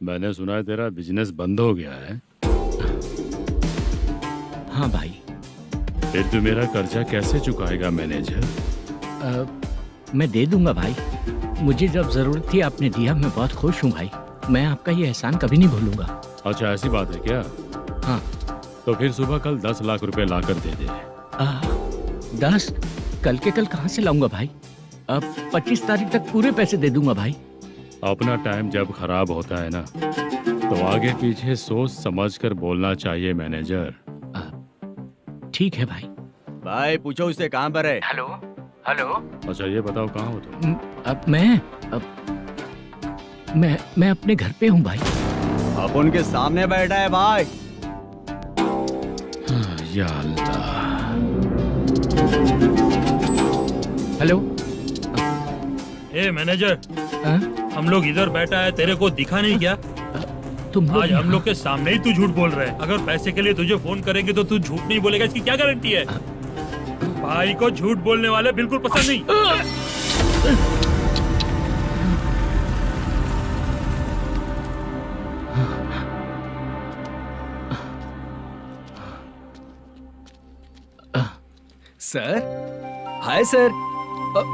[SPEAKER 3] मैंने सुना है तेरा बिजनेस बंद हो गया है।
[SPEAKER 1] हाँ भाई।
[SPEAKER 3] फिर तू मेरा कर्जा कैसे चुकाएगा मैनेजर?
[SPEAKER 1] मैं दे दूंगा भाई। मुझे जब जरूरत थी आपने दिया, मैं बहुत खुश हूँ भाई। मैं आपका ये एहसान कभी नहीं भूलूंगा।
[SPEAKER 3] अच्छा ऐसी बात है क्या?
[SPEAKER 1] हाँ।
[SPEAKER 3] तो फिर सुबह कल 10 लाख रुपए लाकर दे दे।
[SPEAKER 1] 10? कल के कल कहाँ से लाऊंगा भाई? अब 25 तारीख तक पूरे पैसे दे दूंगा भाई।
[SPEAKER 3] अपना टाइम जब खराब होता है ना तो आगे पीछे सोच समझ कर बोलना चाहिए मैनेजर।
[SPEAKER 1] ठीक है भाई।
[SPEAKER 2] भाई पूछो उससे कहाँ पर है।
[SPEAKER 1] Hello hello.
[SPEAKER 3] अच्छा ये बताओ कहाँ हो तुम?
[SPEAKER 1] अब मैं अपने घर पे हूँ भाई।
[SPEAKER 2] अब उनके सामने बैठा है भाई।
[SPEAKER 3] या अल्लाह।
[SPEAKER 1] हेलो।
[SPEAKER 9] ए मैनेजर,
[SPEAKER 1] हाँ?
[SPEAKER 9] हम लोग इधर बैठा है, तेरे को दिखा नहीं क्या?
[SPEAKER 1] तुम
[SPEAKER 9] आज हम लोग के सामने ही तू झूठ बोल रहा है। अगर पैसे के लिए तुझे फोन करेंगे तो तू झूठ नहीं बोलेगा, इसकी क्या गारंटी है? भाई को झूठ बोलने वाले बिल्कुल पसंद नहीं।
[SPEAKER 7] सर, हाय सर,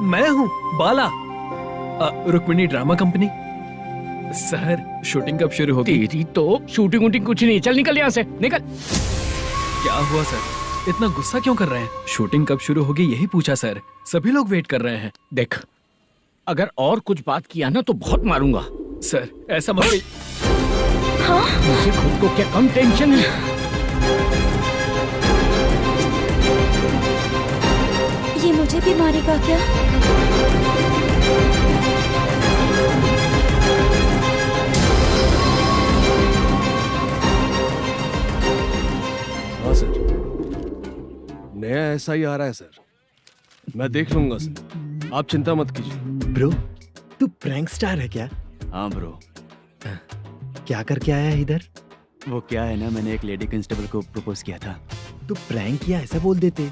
[SPEAKER 7] मैं हूँ Bala, Rukmini drama company. Sir shooting कब शुरू होगी?
[SPEAKER 1] तेरी तो शूटिंग वूटिंग कुछ नहीं। चल निकल यहाँ से, निकल।
[SPEAKER 7] क्या हुआ सर, इतना गुस्सा क्यों कर रहे हैं? शूटिंग कब शुरू होगी यही पूछा सर, सभी लोग वेट कर रहे हैं।
[SPEAKER 1] देख, अगर और कुछ बात किया ना तो बहुत मारूंगा।
[SPEAKER 7] सर ऐसा मत।
[SPEAKER 8] हाँ?
[SPEAKER 1] मुझे खुद को क्या कम टेंशन है?
[SPEAKER 8] ये मुझे भी मारेगा क्या?
[SPEAKER 11] हाँ सर, नया ऐसा ही आ रहा है सर। मैं देख लूंगा सर, आप चिंता मत कीजिए।
[SPEAKER 13] ब्रो, तू प्रैंक स्टार है क्या?
[SPEAKER 2] हाँ ब्रो।
[SPEAKER 13] क्या करके आया है इधर?
[SPEAKER 2] वो क्या है ना, मैंने एक लेडी कांस्टेबल को प्रपोज किया था।
[SPEAKER 13] तू प्रैंक किया ऐसा बोल देते।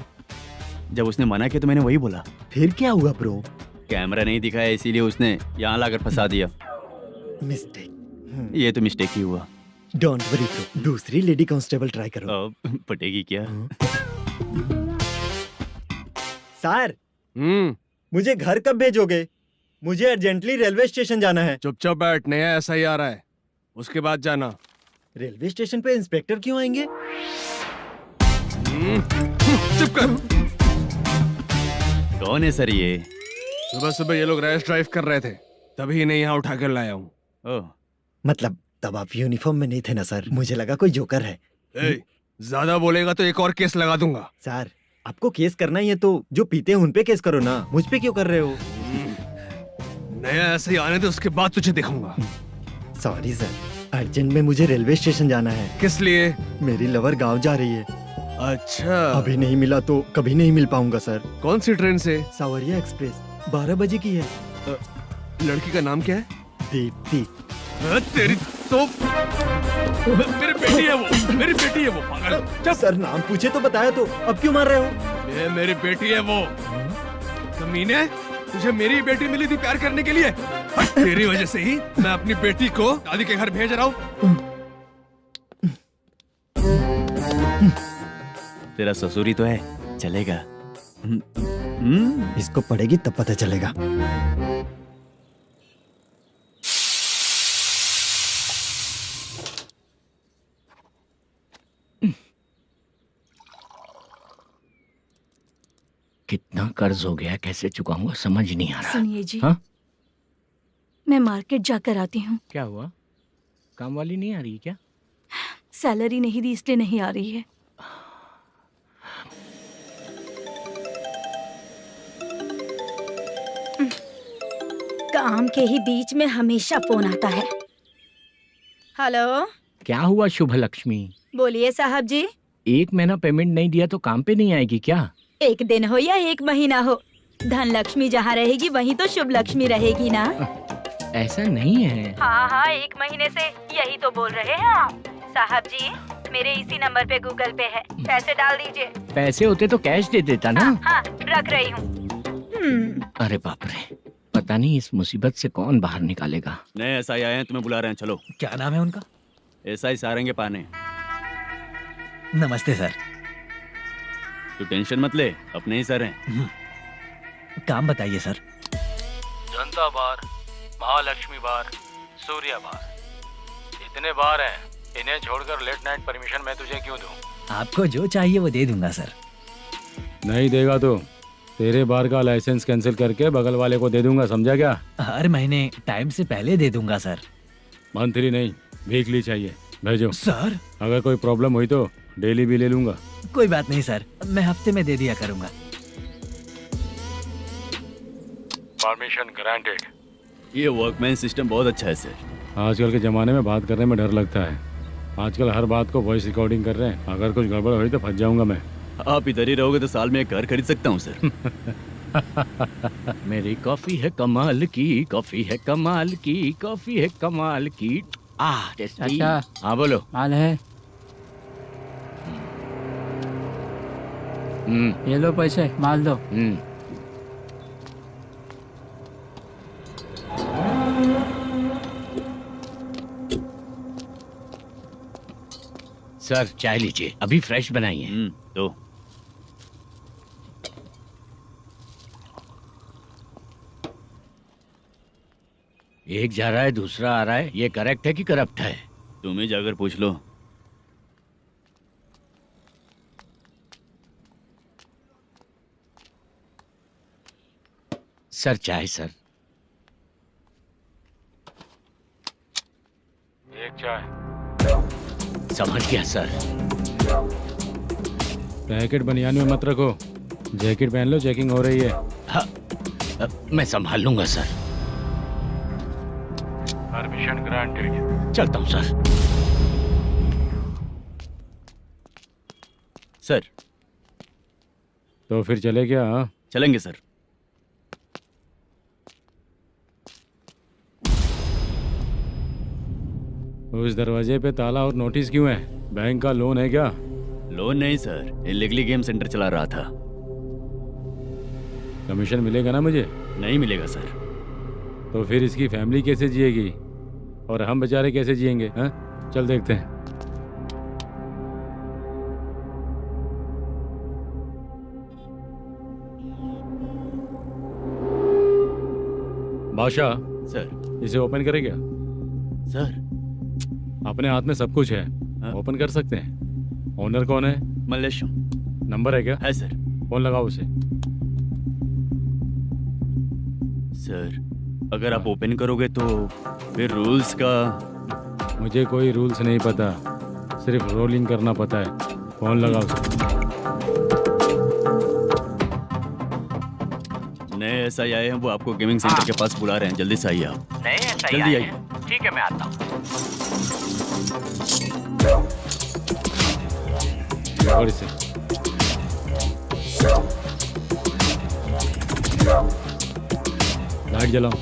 [SPEAKER 2] जब उसने मना किया तो मैंने वही बोला।
[SPEAKER 13] फिर क्या हुआ ब्रो?
[SPEAKER 2] कैमरा नहीं दिखाया इसीलिए उसने यहाँ लाकर फंसा दिया।
[SPEAKER 13] मिस्टेक।
[SPEAKER 2] ये तो मिस्टेक ही हुआ।
[SPEAKER 13] डोंट वरी ब्रो, दूसरी लेडी कांस्टेबल ट्राई करो।
[SPEAKER 2] पटेगी क्या?
[SPEAKER 13] सर, मुझे घर कब भेजोगे? मुझे अर्जेंटली रेलवे स्टेशन जाना है।
[SPEAKER 11] चुपचाप बैठ, नया ऐसा ही आ रहा है, उसके बाद जाना।
[SPEAKER 13] रेलवे स्टेशन पे इंस्पेक्टर क्यों आएंगे?
[SPEAKER 11] चुप कर।
[SPEAKER 2] कौन है सर ये?
[SPEAKER 11] सुबह सुबह ये लोग रैश ड्राइव कर रहे थे, तभी इन्हें यहाँ उठा कर लाया हूँ।
[SPEAKER 13] मतलब तब आप यूनिफॉर्म में नहीं थे ना सर, मुझे लगा कोई जोकर है।
[SPEAKER 11] ज्यादा बोलेगा तो एक और केस लगा दूंगा।
[SPEAKER 13] सर आपको केस करना ही है तो जो पीते हैं उन पे केस करो ना, मुझ पे क्यों कर रहे हो?
[SPEAKER 11] नया ऐसे ही आने दे, उसके बाद तुझे दिखाऊंगा।
[SPEAKER 13] सॉरी सर, अर्जेंट में मुझे रेलवे स्टेशन जाना है।
[SPEAKER 11] किस लिए?
[SPEAKER 13] मेरी लवर गांव जा रही है।
[SPEAKER 11] अच्छा,
[SPEAKER 13] अभी नहीं मिला तो कभी नहीं मिल पाऊंगा सर।
[SPEAKER 11] कौन सी ट्रेन से?
[SPEAKER 13] सावरिया एक्सप्रेस 12 बजे की है।
[SPEAKER 11] लड़की का नाम क्या है?
[SPEAKER 13] दीप्ति।
[SPEAKER 11] तेरी तो मेरी बेटी है वो, मेरी बेटी है वो, पागल।
[SPEAKER 13] सर नाम पूछे तो बताया तो अब क्यों मार रहे हो?
[SPEAKER 11] ये मेरी बेटी है वो। कमीने, तुझे मेरी बेटी मिली थी प्यार करने के लिए। तेरी वजह से ही मैं अपनी बेटी को दादी के घर भेज रहा हूँ।
[SPEAKER 2] तेरा ससुरी तो है, चलेगा।
[SPEAKER 13] इसको पड़ेगी तब पता चलेगा।
[SPEAKER 1] कितना कर्ज हो गया, कैसे चुकाऊंगा समझ नहीं आ रहा।
[SPEAKER 4] सुनिए जी,
[SPEAKER 1] हाँ?
[SPEAKER 4] मैं मार्केट जाकर आती हूँ।
[SPEAKER 1] क्या हुआ, काम वाली नहीं आ रही क्या?
[SPEAKER 4] सैलरी नहीं दी इसलिए नहीं आ रही है।
[SPEAKER 8] काम के ही बीच में हमेशा फोन आता है। हेलो,
[SPEAKER 1] क्या हुआ शुभ लक्ष्मी?
[SPEAKER 8] बोलिए साहब जी।
[SPEAKER 1] 1 महीना पेमेंट नहीं दिया तो काम पे नहीं आएगी क्या?
[SPEAKER 8] 1 दिन हो या 1 महीना हो, धन लक्ष्मी जहाँ रहेगी वहीं तो शुभ लक्ष्मी रहेगी ना।
[SPEAKER 1] ऐसा नहीं है।
[SPEAKER 8] हाँ, 1 महीने से यही तो बोल रहे हैं आप। साहब जी, मेरे इसी नंबर पे गूगल पे है, पैसे डाल दीजिए।
[SPEAKER 1] पैसे होते तो कैश दे देता ना।
[SPEAKER 8] हाँ, रख रही हूँ।
[SPEAKER 1] अरे बाप रे, पता नहीं इस मुसीबत से कौन बाहर निकालेगा।
[SPEAKER 2] नए एसआई आए हैं, तुम्हें बुला रहे हैं, चलो।
[SPEAKER 6] क्या नाम है उनका?
[SPEAKER 2] एसआई सारंगे पाने।
[SPEAKER 6] नमस्ते सर।
[SPEAKER 2] तू टेंशन मत ले, अपने ही सर हैं।
[SPEAKER 6] काम बताइए सर।
[SPEAKER 3] जनता बार, महालक्ष्मी बार, सूर्या बार, इतने बार हैं। इन्हें छोड़कर लेट नाइट परमिशन मैं तुझे क्यों दूं?
[SPEAKER 6] आपको जो चाहिए वो दे दूंगा सर।
[SPEAKER 3] नहीं देगा तो तेरे बार का लाइसेंस कैंसिल करके बगल वाले को दे दूंगा, समझा क्या?
[SPEAKER 6] हर महीने टाइम से पहले दे दूंगा सर।
[SPEAKER 3] मंथली नहीं, वीकली चाहिए, भेजो।
[SPEAKER 6] सर
[SPEAKER 3] अगर कोई प्रॉब्लम हुई तो डेली भी ले लूंगा।
[SPEAKER 6] कोई बात नहीं सर, मैं हफ्ते में दे दिया करूंगा।
[SPEAKER 3] Permission granted.
[SPEAKER 2] ये वर्कमैन सिस्टम बहुत अच्छा है सर।
[SPEAKER 3] आजकल के जमाने में बात करने में डर लगता है। आजकल हर बात को वॉइस रिकॉर्डिंग कर रहे हैं। अगर कुछ गड़बड़ हुई तो फंस जाऊंगा मैं।
[SPEAKER 2] आप इधर ही रहोगे तो साल में एक घर खरीद सकता हूँ सर।
[SPEAKER 1] मेरी कॉफी है कमाल की, कॉफी है कमाल की, कॉफी है कमाल की। टेस्टी।
[SPEAKER 6] अच्छा।
[SPEAKER 1] हाँ बोलो।
[SPEAKER 6] माल है, ये लो पैसे, माल दो।
[SPEAKER 1] सर चाय लीजिए, अभी फ्रेश बनाई है।
[SPEAKER 2] तो
[SPEAKER 1] एक जा रहा है दूसरा आ रहा है, ये करेक्ट है कि करप्ट है?
[SPEAKER 2] तुम ही जाकर पूछ लो।
[SPEAKER 1] सर चाय सर।
[SPEAKER 3] एक चाय।
[SPEAKER 1] समझ गया सर।
[SPEAKER 3] पैकेट बनियान में मत रखो, जैकेट पहन लो, चेकिंग हो रही है।
[SPEAKER 1] हाँ, मैं संभाल लूंगा सर।
[SPEAKER 3] Permission granted.
[SPEAKER 1] चलता हूँ सर।
[SPEAKER 2] सर
[SPEAKER 3] तो फिर चले क्या? हाँ?
[SPEAKER 2] चलेंगे सर।
[SPEAKER 3] उस दरवाजे पे ताला और नोटिस क्यों है? बैंक का लोन है क्या?
[SPEAKER 2] लोन नहीं सर, इलीगली गेम सेंटर चला रहा था।
[SPEAKER 3] कमीशन मिलेगा ना मुझे?
[SPEAKER 2] नहीं मिलेगा सर।
[SPEAKER 3] तो फिर इसकी फैमिली कैसे जिएगी और हम बेचारे कैसे जिएंगे? हाँ, चल देखते हैं। बादशाह
[SPEAKER 2] सर।
[SPEAKER 3] इसे ओपन करे क्या?
[SPEAKER 2] सर
[SPEAKER 3] अपने हाथ में सब कुछ है, ओपन कर सकते हैं। ओनर कौन है?
[SPEAKER 2] मल्लेशम।
[SPEAKER 3] नंबर है क्या?
[SPEAKER 2] है सर।
[SPEAKER 3] फोन लगाओ उसे।
[SPEAKER 2] सर अगर आप ओपन करोगे तो फिर रूल्स का
[SPEAKER 3] मुझे कोई रूल्स नहीं पता, सिर्फ रोलिंग करना पता है। फोन लगाओ।
[SPEAKER 2] नए SI आए हैं, वो आपको गेमिंग सेंटर के पास बुला रहे हैं, जल्दी से आइए आप।
[SPEAKER 1] नए ऐसा ही
[SPEAKER 2] जल्दी
[SPEAKER 1] आए
[SPEAKER 2] आइए।
[SPEAKER 1] हैं। ठीक है, मैं आता हूँ।
[SPEAKER 3] और इसे लाइट जलाओ।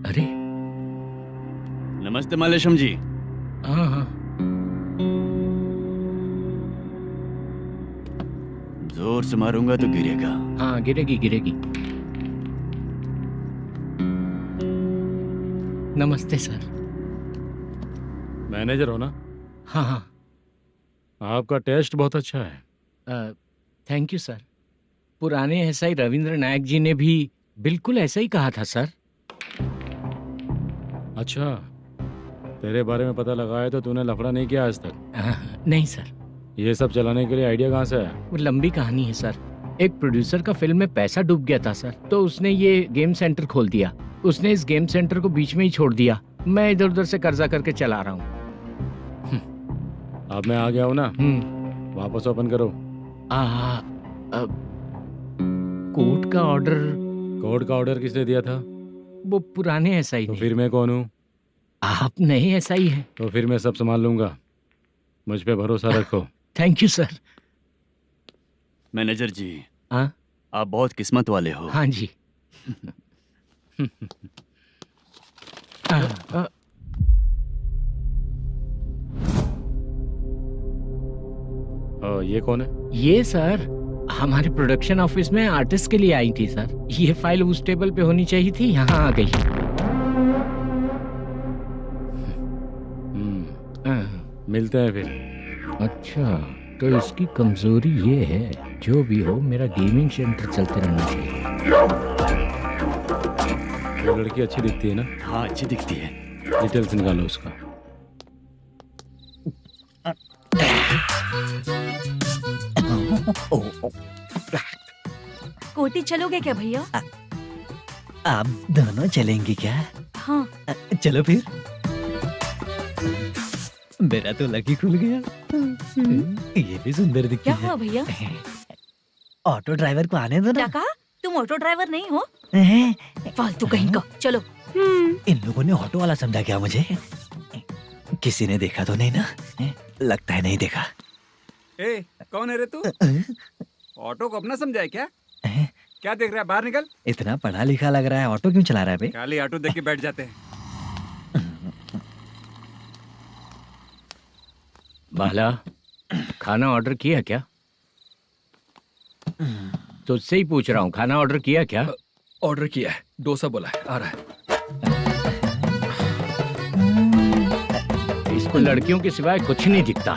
[SPEAKER 1] अरे
[SPEAKER 2] नमस्ते मालेशम जी।
[SPEAKER 1] हाँ हाँ,
[SPEAKER 2] जोर से मारूंगा तो गिरेगा।
[SPEAKER 1] हाँ गिरेगी गिरेगी। नमस्ते सर।
[SPEAKER 3] मैनेजर हो ना?
[SPEAKER 1] हाँ हाँ।
[SPEAKER 3] आपका टेस्ट बहुत अच्छा है।
[SPEAKER 1] Thank you sir. पुराने SI रविंद्र नायक जी ने भी बिल्कुल ऐसा ही कहा था सर।
[SPEAKER 3] अच्छा, तेरे बारे में पता लगा है तो तूने लफड़ा नहीं किया आज तक?
[SPEAKER 1] नहीं सर,
[SPEAKER 3] ये सब चलाने के लिए आइडिया कहाँ से आया?
[SPEAKER 1] वो लंबी कहानी है सर। एक प्रोड्यूसर का फिल्म में पैसा डूब गया था सर, तो उसने ये गेम सेंटर खोल दिया। उसने इस गेम सेंटर को बीच में ही छोड़ दिया। मैं इधर उधर से कर्जा करके चला रहा हूँ।
[SPEAKER 3] अब मैं आ गया हूँ ना, वापस ओपन करो।
[SPEAKER 1] कोर्ट का ऑर्डर।
[SPEAKER 3] कोर्ट का ऑर्डर किसने दिया था?
[SPEAKER 1] वो पुराने SI
[SPEAKER 3] तो
[SPEAKER 1] ने।
[SPEAKER 3] फिर मैं कौन हूँ?
[SPEAKER 1] आप नए SI हैं।
[SPEAKER 3] तो फिर मैं सब संभाल लूंगा, मुझ पे भरोसा रखो।
[SPEAKER 1] Thank you sir.
[SPEAKER 2] मैनेजर जी,
[SPEAKER 1] हाँ
[SPEAKER 2] आप बहुत किस्मत वाले हो।
[SPEAKER 1] हाँ जी।
[SPEAKER 3] ये कौन है?
[SPEAKER 1] ये सर हमारे प्रोडक्शन ऑफिस में आर्टिस्ट के लिए आई थी सर। ये फाइल उस टेबल पे होनी चाहिए थी, यहाँ आ गई।
[SPEAKER 3] मिलते हैं फिर।
[SPEAKER 1] अच्छा, तो इसकी कमजोरी ये है, जो भी हो मेरा गेमिंग सेंटर चलते रहना चाहिए।
[SPEAKER 3] वो लड़की अच्छी दिखती है ना?
[SPEAKER 2] हाँ अच्छी दिखती है।
[SPEAKER 3] डिटेल्स निकालो उसका।
[SPEAKER 4] कोटी चलोगे क्या भैया?
[SPEAKER 6] आप दोनों चलेंगे क्या?
[SPEAKER 4] हाँ।
[SPEAKER 6] चलो फिर। मेरा तो लकी खुल गया। ये भी सुंदर दिखती
[SPEAKER 4] क्या
[SPEAKER 6] है।
[SPEAKER 4] हुआ भैया?
[SPEAKER 6] ऑटो ड्राइवर को आने दो
[SPEAKER 4] क्या
[SPEAKER 6] ना।
[SPEAKER 4] कहा? तुम ऑटो ड्राइवर नहीं हो?
[SPEAKER 6] हैं?
[SPEAKER 4] फालतू कहीं का। चलो।
[SPEAKER 6] इन लोगों ने ऑटो वाला समझा क्या मुझे? किसी ने देखा तो नहीं ना? लगता है नहीं देखा।
[SPEAKER 5] ए, कौन है रे तू? ऑटो को अपना समझा है क्या? क्या देख रहा है? बाहर निकल।
[SPEAKER 6] इतना पढ़ा लिखा लग रहा है, ऑटो क्यों चला रहा है बे?
[SPEAKER 5] खाली ऑटो देख के बैठ जाते हैं।
[SPEAKER 1] बाला, खाना ऑर्डर किया क्या? तुझसे ही पूछ रहा हूँ, खाना ऑर्डर किया क्या?
[SPEAKER 7] ऑर्डर किया है, डोसा बोला है, आ रहा है।
[SPEAKER 1] इसको लड़कियों के सिवाय कुछ नहीं दिखता।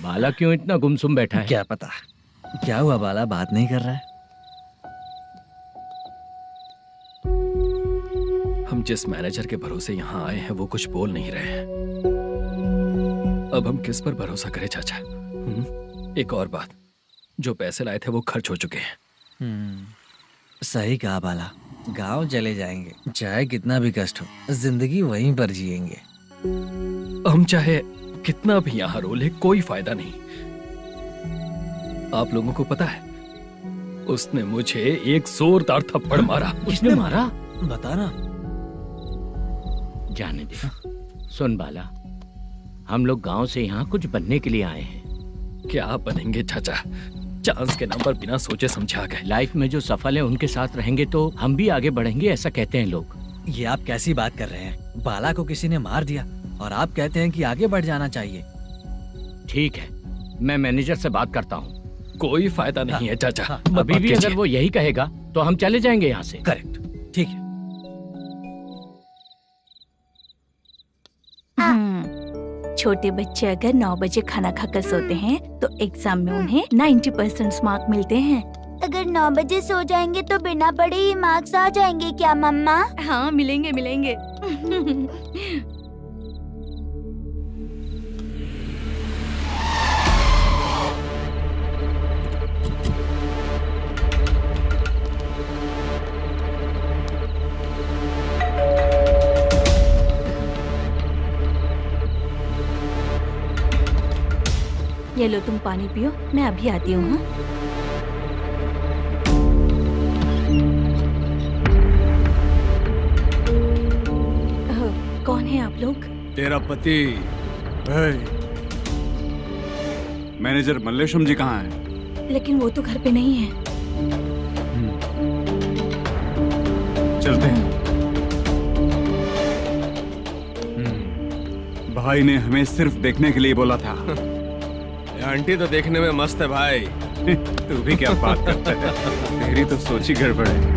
[SPEAKER 1] बाला क्यों इतना गुमसुम बैठा है?
[SPEAKER 6] क्या पता क्या हुआ, बाला बात नहीं कर रहा है।
[SPEAKER 7] हम जिस मैनेजर के भरोसे यहाँ आए हैं वो कुछ बोल नहीं रहे हैं। अब हम किस पर भरोसा करें चाचा? एक और बात, जो पैसे लाए थे वो खर्च हो चुके हैं।
[SPEAKER 6] सही कहा बाला, गांव चले जाएंगे, चाहे कितना भी कष्ट हो, जिंदगी वहीं पर जिएंगे।
[SPEAKER 7] हम चाहे कितना भी यहाँ रो ले, कोई फायदा नहीं। आप लोगों को पता है, उसने मुझे एक जोरदार थप्पड़ मारा।
[SPEAKER 1] उसने मारा?
[SPEAKER 6] बता ना।
[SPEAKER 1] जाने दे। सुन बाला, हम लोग गांव से यहाँ कुछ बनने के लिए आए हैं।
[SPEAKER 7] क्या बनेंगे चाचा, चांस के नाम पर बिना सोचे समझे आ गए।
[SPEAKER 1] लाइफ में जो सफल है उनके साथ रहेंगे तो हम भी आगे बढ़ेंगे, ऐसा कहते हैं लोग।
[SPEAKER 6] ये आप कैसी बात कर रहे हैं? बाला को किसी ने मार दिया और आप कहते हैं कि आगे बढ़ जाना चाहिए।
[SPEAKER 1] ठीक है, मैं मैनेजर से बात करता हूँ।
[SPEAKER 7] कोई फायदा नहीं है चाचा। मत
[SPEAKER 1] अभी
[SPEAKER 7] बात
[SPEAKER 1] भी
[SPEAKER 7] कीजिए।
[SPEAKER 1] अगर वो यही कहेगा तो हम चले जाएंगे यहाँ से।
[SPEAKER 6] करेक्ट, ठीक है।
[SPEAKER 4] छोटे बच्चे अगर 9 बजे खाना खाकर सोते हैं तो एग्जाम में उन्हें 90% मार्क मिलते हैं।
[SPEAKER 8] अगर 9 बजे सो जाएंगे तो बिना पढ़े ही मार्क्स आ जाएंगे क्या मम्मा?
[SPEAKER 4] हाँ, मिलेंगे मिलेंगे। ये लो, तुम पानी पियो, मैं अभी आती हूँ। हाँ? कौन है आप लोग?
[SPEAKER 11] तेरा पति।
[SPEAKER 5] मैनेजर मल्लेशम जी कहाँ हैं?
[SPEAKER 4] लेकिन वो तो घर पे नहीं है।
[SPEAKER 5] चलते हैं। भाई ने हमें सिर्फ देखने के लिए बोला था।
[SPEAKER 11] आंटी तो देखने में मस्त है भाई।
[SPEAKER 5] तू भी क्या बात करता है? तेरी तो सोच ही गड़बड़ है।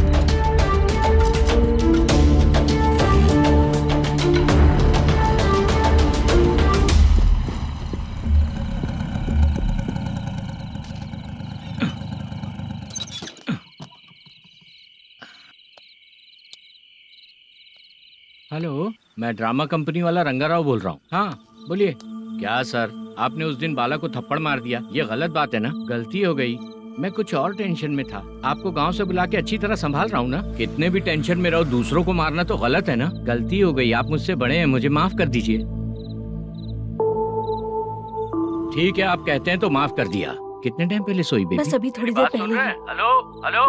[SPEAKER 1] हेलो, मैं ड्रामा कंपनी वाला रंगाराव बोल रहा हूँ। हाँ बोलिए। क्या सर, आपने उस दिन बाला को थप्पड़ मार दिया, ये गलत बात है ना? गलती हो गई, मैं कुछ और टेंशन में था। आपको गांव से बुला के अच्छी तरह संभाल रहा हूँ ना। कितने भी टेंशन में रहो, दूसरों को मारना तो गलत है ना। गलती हो गई, आप मुझसे बड़े हैं, मुझे माफ कर दीजिए। ठीक है, आप कहते हैं तो माफ कर दिया। कितने टाइम पहले सोई बेबी?
[SPEAKER 4] बस अभी थोड़ी देर पहले।
[SPEAKER 1] Hello hello.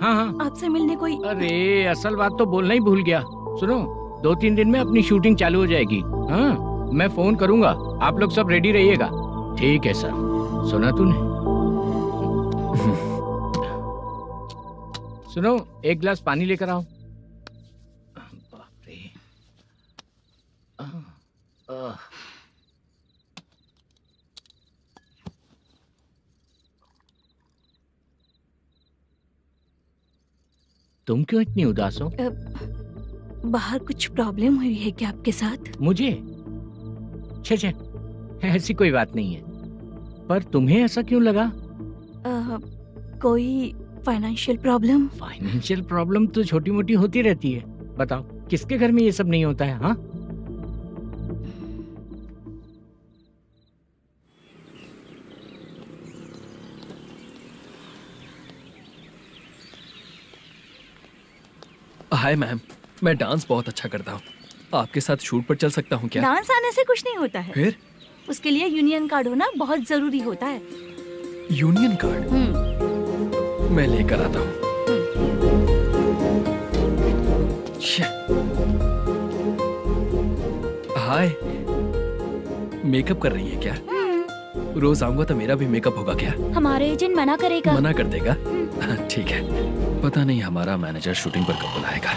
[SPEAKER 1] हाँ हाँ,
[SPEAKER 4] आपसे मिलने कोई।
[SPEAKER 1] अरे असल बात तो बोलना ही भूल गया। सुनो, 2-3 दिन में अपनी शूटिंग चालू हो जाएगी। हाँ, मैं फोन करूंगा, आप लोग सब रेडी रहिएगा। ठीक है सर। सुना तूने? सुनो, एक गिलास पानी लेकर आओ। बाप रे। तुम क्यों इतनी उदास हो?
[SPEAKER 4] बाहर कुछ प्रॉब्लम हुई है क्या आपके साथ?
[SPEAKER 1] मुझे? छे, ऐसी कोई बात नहीं है। पर तुम्हें ऐसा क्यों लगा?
[SPEAKER 4] कोई फाइनेंशियल प्रॉब्लम?
[SPEAKER 1] फाइनेंशियल प्रॉब्लम तो छोटी मोटी होती रहती है। बताओ, किसके घर में ये सब नहीं होता है? हाँ,
[SPEAKER 7] हाय मैम, मैं डांस बहुत अच्छा करता हूँ। आपके साथ शूट पर चल सकता हूँ क्या?
[SPEAKER 4] डांस आने से कुछ नहीं होता है।
[SPEAKER 7] फिर?
[SPEAKER 4] उसके लिए यूनियन कार्ड होना बहुत जरूरी होता है।
[SPEAKER 7] Union card? मैं लेकर आता हूँ। हाय, मेकअप कर रही है क्या? रोज आऊंगा तो मेरा भी मेकअप होगा क्या?
[SPEAKER 8] हमारे एजेंट मना करेगा।
[SPEAKER 7] मना कर देगा? ठीक है, पता नहीं हमारा मैनेजर शूटिंग पर कब बुलाएगा।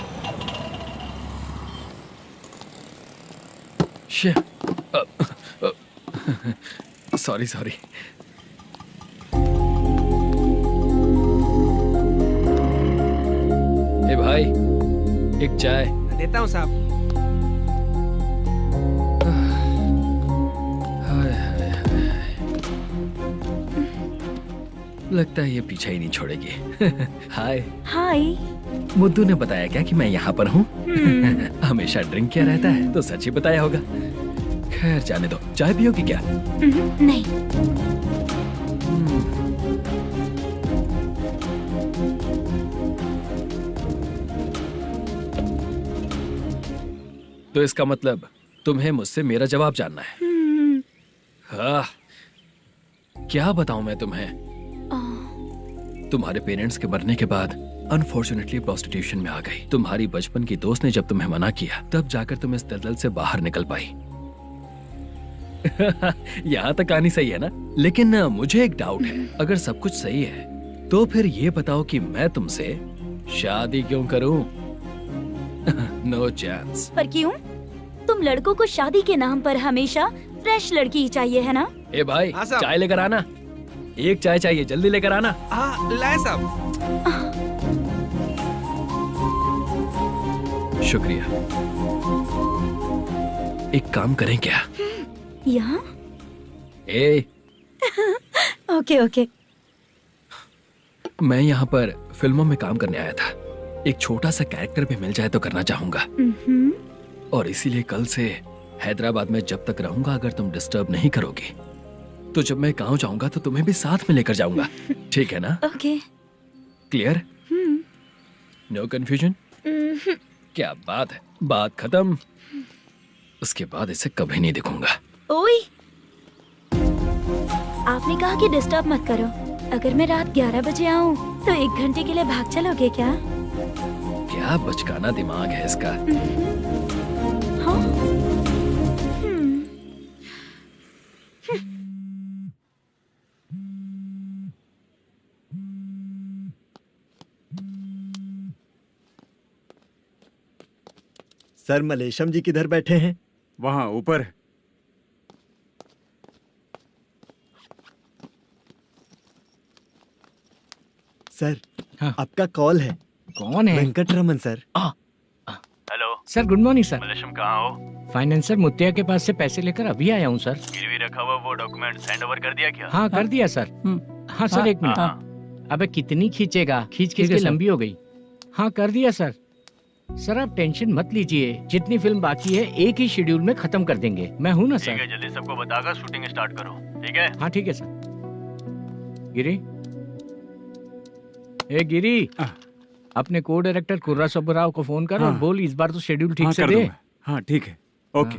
[SPEAKER 7] सॉरी। ए भाई, एक चाय।
[SPEAKER 12] देता हूँ साहब।
[SPEAKER 7] लगता है ये पीछा ही नहीं छोड़ेगी। हाय।
[SPEAKER 8] हाय।
[SPEAKER 7] मुद्दू ने बताया क्या कि मैं यहाँ पर हूँ? हमेशा ड्रिंक किया रहता है तो सच ही बताया होगा। खैर जाने दो, चाय पियोगी क्या?
[SPEAKER 8] नहीं।
[SPEAKER 7] तो इसका मतलब तुम्हें मुझसे मेरा जवाब जानना है? हाँ, क्या बताऊं मैं तुम्हें? तुम्हारे पेरेंट्स के मरने के बाद अनफॉर्चुनेटली प्रोस्टिट्यूशन में आ गई। तुम्हारी बचपन की दोस्त ने जब तुम्हें मना किया, तब जाकर तुम इस दलदल से बाहर निकल पाई। यहाँ तक कहानी सही है ना, लेकिन मुझे एक डाउट है। अगर सब कुछ सही है तो फिर ये बताओ कि मैं तुमसे शादी क्यों करूं? No chance.
[SPEAKER 8] पर क्यों? तुम लड़कों को शादी के नाम पर हमेशा फ्रेश लड़की ही चाहिए है ना?
[SPEAKER 7] ए भाई,
[SPEAKER 11] हाँ साहब।
[SPEAKER 7] चाय लेकर आना। एक चाय चाहिए, जल्दी लेकर आना।
[SPEAKER 11] हाँ लाए साहब।
[SPEAKER 7] शुक्रिया। एक काम करें क्या?
[SPEAKER 8] यहाँ?
[SPEAKER 7] ए,
[SPEAKER 8] ओके ओके।
[SPEAKER 7] मैं यहाँ पर फिल्मों में काम करने आया था। एक छोटा सा कैरेक्टर भी मिल जाए तो करना चाहूंगा, और इसीलिए कल से हैदराबाद में जब तक रहूंगा, अगर तुम डिस्टर्ब नहीं करोगी तो जब मैं गांव जाऊंगा तो तुम्हें भी साथ में लेकर जाऊंगा। ठीक है ना?
[SPEAKER 8] ओके।
[SPEAKER 7] क्लियर? No confusion? क्या बात है, बात खत्म। उसके बाद इसे कभी नहीं दिखूंगा।
[SPEAKER 8] ओए, आपने कहा कि डिस्टर्ब मत करो। अगर मैं रात 11 बजे आऊँ तो 1 घंटे के लिए भाग चलोगे क्या?
[SPEAKER 7] क्या बचकाना दिमाग है इसका।
[SPEAKER 8] हाँ?
[SPEAKER 13] सर मलेशम जी किधर बैठे हैं?
[SPEAKER 5] वहाँ ऊपर है।
[SPEAKER 13] सर
[SPEAKER 1] हाँ।
[SPEAKER 13] आपका कॉल है।
[SPEAKER 1] कौन है?
[SPEAKER 13] Venkataraman sir.
[SPEAKER 2] Hello
[SPEAKER 1] sir good morning sir.
[SPEAKER 2] Malesham, कहाँ हो?
[SPEAKER 1] फाइनेंसर मुत्तिया के पास से पैसे लेकर अभी आया हूँ सर।
[SPEAKER 2] गिरवी रखा हुआ वो डॉक्यूमेंट हैंड ओवर कर दिया क्या?
[SPEAKER 1] हाँ कर दिया सर। हाँ सर, एक मिनट। अबे कितनी खींचेगा, खींच खींच के लंबी हो गई। हाँ कर दिया सर। सर आप टेंशन मत लीजिए, जितनी फिल्म बाकी है एक ही शेड्यूल में खत्म कर देंगे। मैं हूँ ना
[SPEAKER 2] ठीक
[SPEAKER 1] सर।
[SPEAKER 2] है, जल्दी सबको बताकर शूटिंग स्टार्ट करो, ठीक है?
[SPEAKER 1] हाँ ठीक है सर। गिरी, ए गिरी, अपने को डायरेक्टर कुर्रा सुब्बराव को फोन कर और
[SPEAKER 5] हाँ।
[SPEAKER 1] बोल इस बार तो शेड्यूल ठीक
[SPEAKER 5] हाँ,
[SPEAKER 1] से
[SPEAKER 5] कर
[SPEAKER 1] दे।
[SPEAKER 5] दूंगा। हाँ ठीक है, ओके।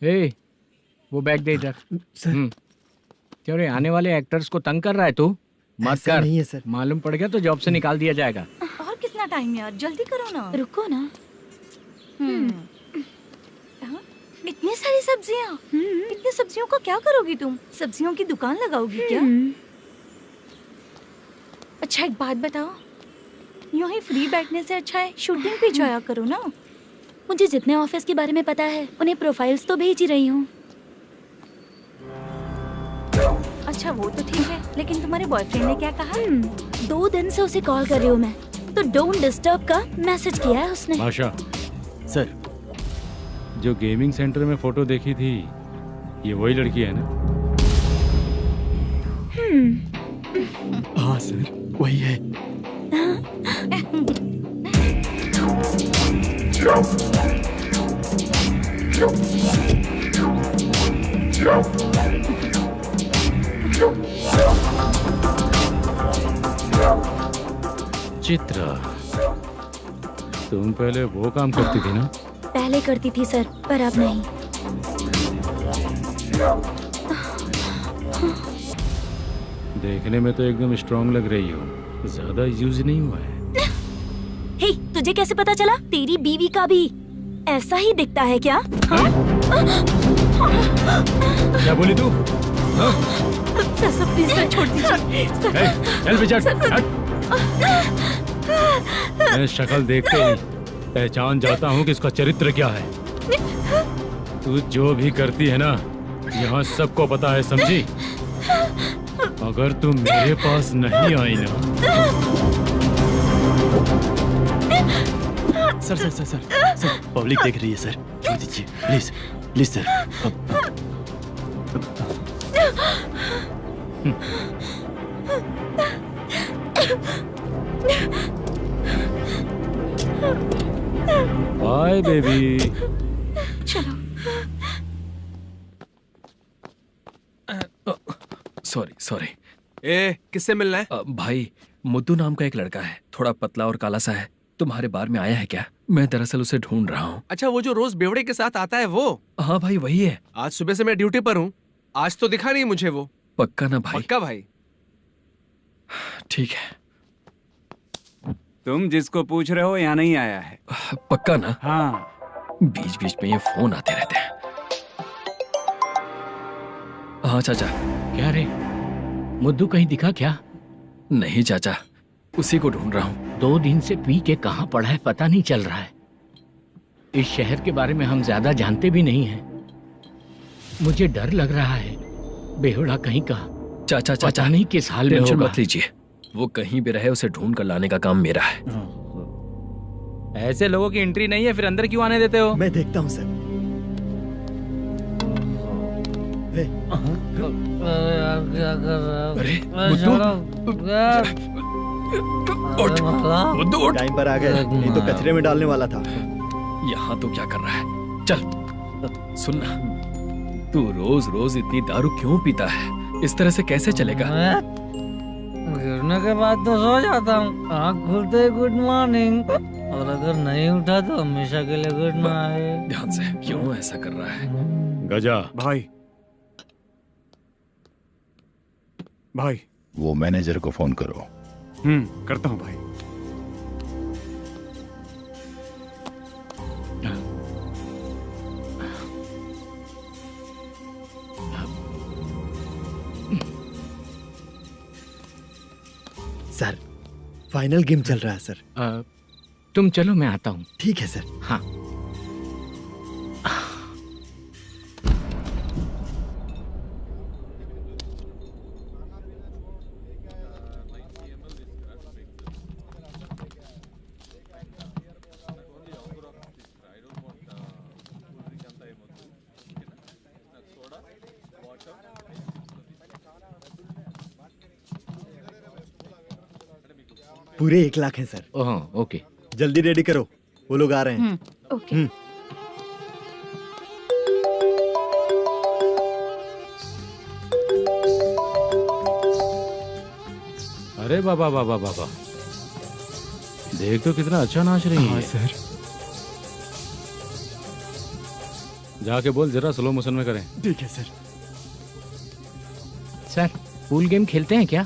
[SPEAKER 1] ए, वो बैग दे इधर।
[SPEAKER 13] सर
[SPEAKER 1] क्यों रे, आने वाले एक्टर्स को तंग कर रहा है तू? मत
[SPEAKER 13] ऐसा
[SPEAKER 1] कर।
[SPEAKER 13] नहीं है सर।
[SPEAKER 1] मालूम पड़ गया तो जॉब से निकाल दिया जाएगा।
[SPEAKER 4] और कितना टाइम यार, जल्दी करो ना।
[SPEAKER 8] रुको ना।
[SPEAKER 4] हाँ? इतनी सारी सब्जियाँ, इतनी सब्जियों का क्या करोगी तुम? सब्जियों की दुकान लगाओगी क्या? अच्छा एक बात बताओ, यूं ही फ्री बैठने से अच्छा है शूटिंग पे जाया करो ना।
[SPEAKER 8] मुझे जितने ऑफिस के बारे में पता है उन्हें प्रोफाइल्स तो भेज ही रही हूँ।
[SPEAKER 4] अच्छा वो तो ठीक है, लेकिन तुम्हारे बॉयफ्रेंड ने क्या कहा?
[SPEAKER 8] 2 दिन से उसे कॉल कर रही हूँ मैं, तो डोंट डिस्टर्ब का मैसेज किया है उसने।
[SPEAKER 3] भाषा,
[SPEAKER 2] सर,
[SPEAKER 3] जो गेमिंग सेंटर में फोटो देखी थी, ये वही लड़की है ना?
[SPEAKER 13] हाँ सर वही है।
[SPEAKER 3] चित्रा, तुम पहले वो काम करती थी ना?
[SPEAKER 8] पहले करती थी सर, पर अब नहीं।
[SPEAKER 3] देखने में तो एकदम स्ट्रांग लग रही हो, ज्यादा यूज नहीं हुआ है।
[SPEAKER 8] हे, तुझे कैसे पता चला? तेरी बीवी का भी ऐसा ही दिखता है क्या? हाँ?
[SPEAKER 3] क्या बोली तू?
[SPEAKER 4] सर प्लीज सर, छोड़ दीजिए सर।
[SPEAKER 3] चल बेटा, हट। मैं शक्ल देखते ही पहचान जाता हूँ कि इसका चरित्र क्या है। तू जो भी करती है ना, यहाँ सबको पता है, समझी? अगर तू मेरे पास नहीं आई ना।
[SPEAKER 2] Sir sir sir sir sir, public देख रही है सर, छोड़ दीजिए please please sir.
[SPEAKER 3] Bye baby.
[SPEAKER 4] चलो।
[SPEAKER 7] Sorry sorry.
[SPEAKER 11] ए, किससे मिलना है?
[SPEAKER 7] भाई, मुद्दू नाम का एक लड़का है, थोड़ा पतला और काला सा है। तुम्हारे बार में आया है क्या? मैं दरअसल उसे ढूंढ रहा हूँ।
[SPEAKER 11] अच्छा, वो जो रोज बेवड़े के साथ आता है वो?
[SPEAKER 7] हाँ भाई वही है।
[SPEAKER 11] आज सुबह से मैं ड्यूटी पर हूँ, आज तो दिखा नहीं मुझे वो।
[SPEAKER 7] पक्का ना भाई?
[SPEAKER 11] पक्का भाई।
[SPEAKER 7] ठीक है।
[SPEAKER 5] तुम जिसको पूछ रहे हो यहाँ नहीं आया है।
[SPEAKER 7] पक्का ना?
[SPEAKER 5] हाँ।
[SPEAKER 7] बीच बीच में ये फोन आते रहते हैं। हाँ चाचा।
[SPEAKER 1] क्या रे, मुद्दू कहीं दिखा क्या?
[SPEAKER 7] नहीं चाचा, उसी को ढूंढ रहा हूँ।
[SPEAKER 1] 2 दिन से पी के कहाँ पड़ा है पता नहीं चल रहा है। इस शहर के बारे में हम ज्यादा जानते भी नहीं हैं। मुझे डर लग रहा है, बेहुड़ा कहीं का।
[SPEAKER 7] चाचा चाचा
[SPEAKER 1] पता नहीं किस हाल में
[SPEAKER 7] टेंशन
[SPEAKER 1] होगा।
[SPEAKER 7] मत लीजिए, वो कहीं भी रहे उसे ढूंढ कर लाने का काम मेरा है।
[SPEAKER 14] ऐसे लोगों की एंट्री नहीं है, फिर अंदर क्यों आने देते हो?
[SPEAKER 13] मैं देखता हूँ सर।
[SPEAKER 7] अरे मुद्दू उठ।
[SPEAKER 13] टाइम पर आ गए, नहीं तो कचरे में डालने वाला था।
[SPEAKER 7] यहाँ तो क्या कर रहा है? चल सुनना, तू रोज रोज इतनी दारू क्यों पीता है? इस तरह से कैसे चलेगा?
[SPEAKER 6] गिरने के बाद तो सो जाता हूँ, आँख खुलते ही गुड मॉर्निंग, और अगर नहीं उठा तो हमेशा के लिए गुड नाइट।
[SPEAKER 7] ध्यान से, क्यों ऐसा कर रहा है?
[SPEAKER 3] गजा
[SPEAKER 5] भाई भाई
[SPEAKER 15] वो मैनेजर को फोन करो।
[SPEAKER 5] करता हूँ भाई।
[SPEAKER 13] सर फाइनल गेम चल रहा है सर।
[SPEAKER 1] तुम चलो, मैं आता हूँ।
[SPEAKER 13] ठीक है सर।
[SPEAKER 1] हाँ।
[SPEAKER 13] पूरे 1 लाख हैं सर।
[SPEAKER 1] ओह ओके,
[SPEAKER 13] जल्दी रेडी करो, वो लोग आ रहे हैं।
[SPEAKER 4] ओके।
[SPEAKER 3] अरे बाबा बाबा बाबा, देख तो कितना अच्छा नाच रही है।
[SPEAKER 13] सर
[SPEAKER 3] जाके बोल जरा स्लो मोशन में करें।
[SPEAKER 13] ठीक है सर।
[SPEAKER 1] सर पूल गेम खेलते हैं क्या?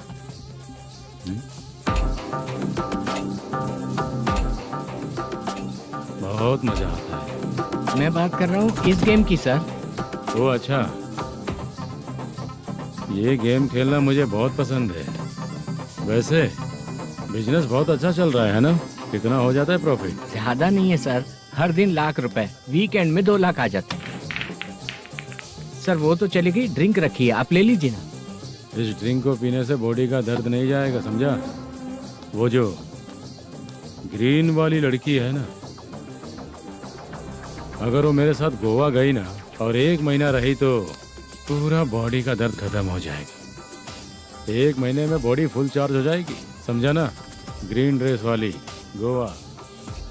[SPEAKER 3] बहुत मजा आता है।
[SPEAKER 1] मैं बात कर रहा हूँ इस गेम की सर।
[SPEAKER 3] ओ अच्छा, ये गेम खेलना मुझे बहुत पसंद है। वैसे बिजनेस बहुत अच्छा चल रहा है ना? कितना हो जाता है प्रॉफिट?
[SPEAKER 1] ज्यादा नहीं है सर, हर दिन लाख रुपए, वीकेंड में 2 लाख आ जाते हैं। सर वो तो चलेगी, ड्रिंक रखी है, आप ले लीजिए ना।
[SPEAKER 3] इस ड्रिंक को पीने से बॉडी का दर्द नहीं जाएगा, समझा? वो जो ग्रीन वाली लड़की है ना, अगर वो मेरे साथ गोवा गई ना और 1 महीना रही तो पूरा बॉडी का दर्द खत्म हो जाएगा। 1 महीने में बॉडी फुल चार्ज हो जाएगी, समझा ना? ग्रीन ड्रेस वाली गोवा।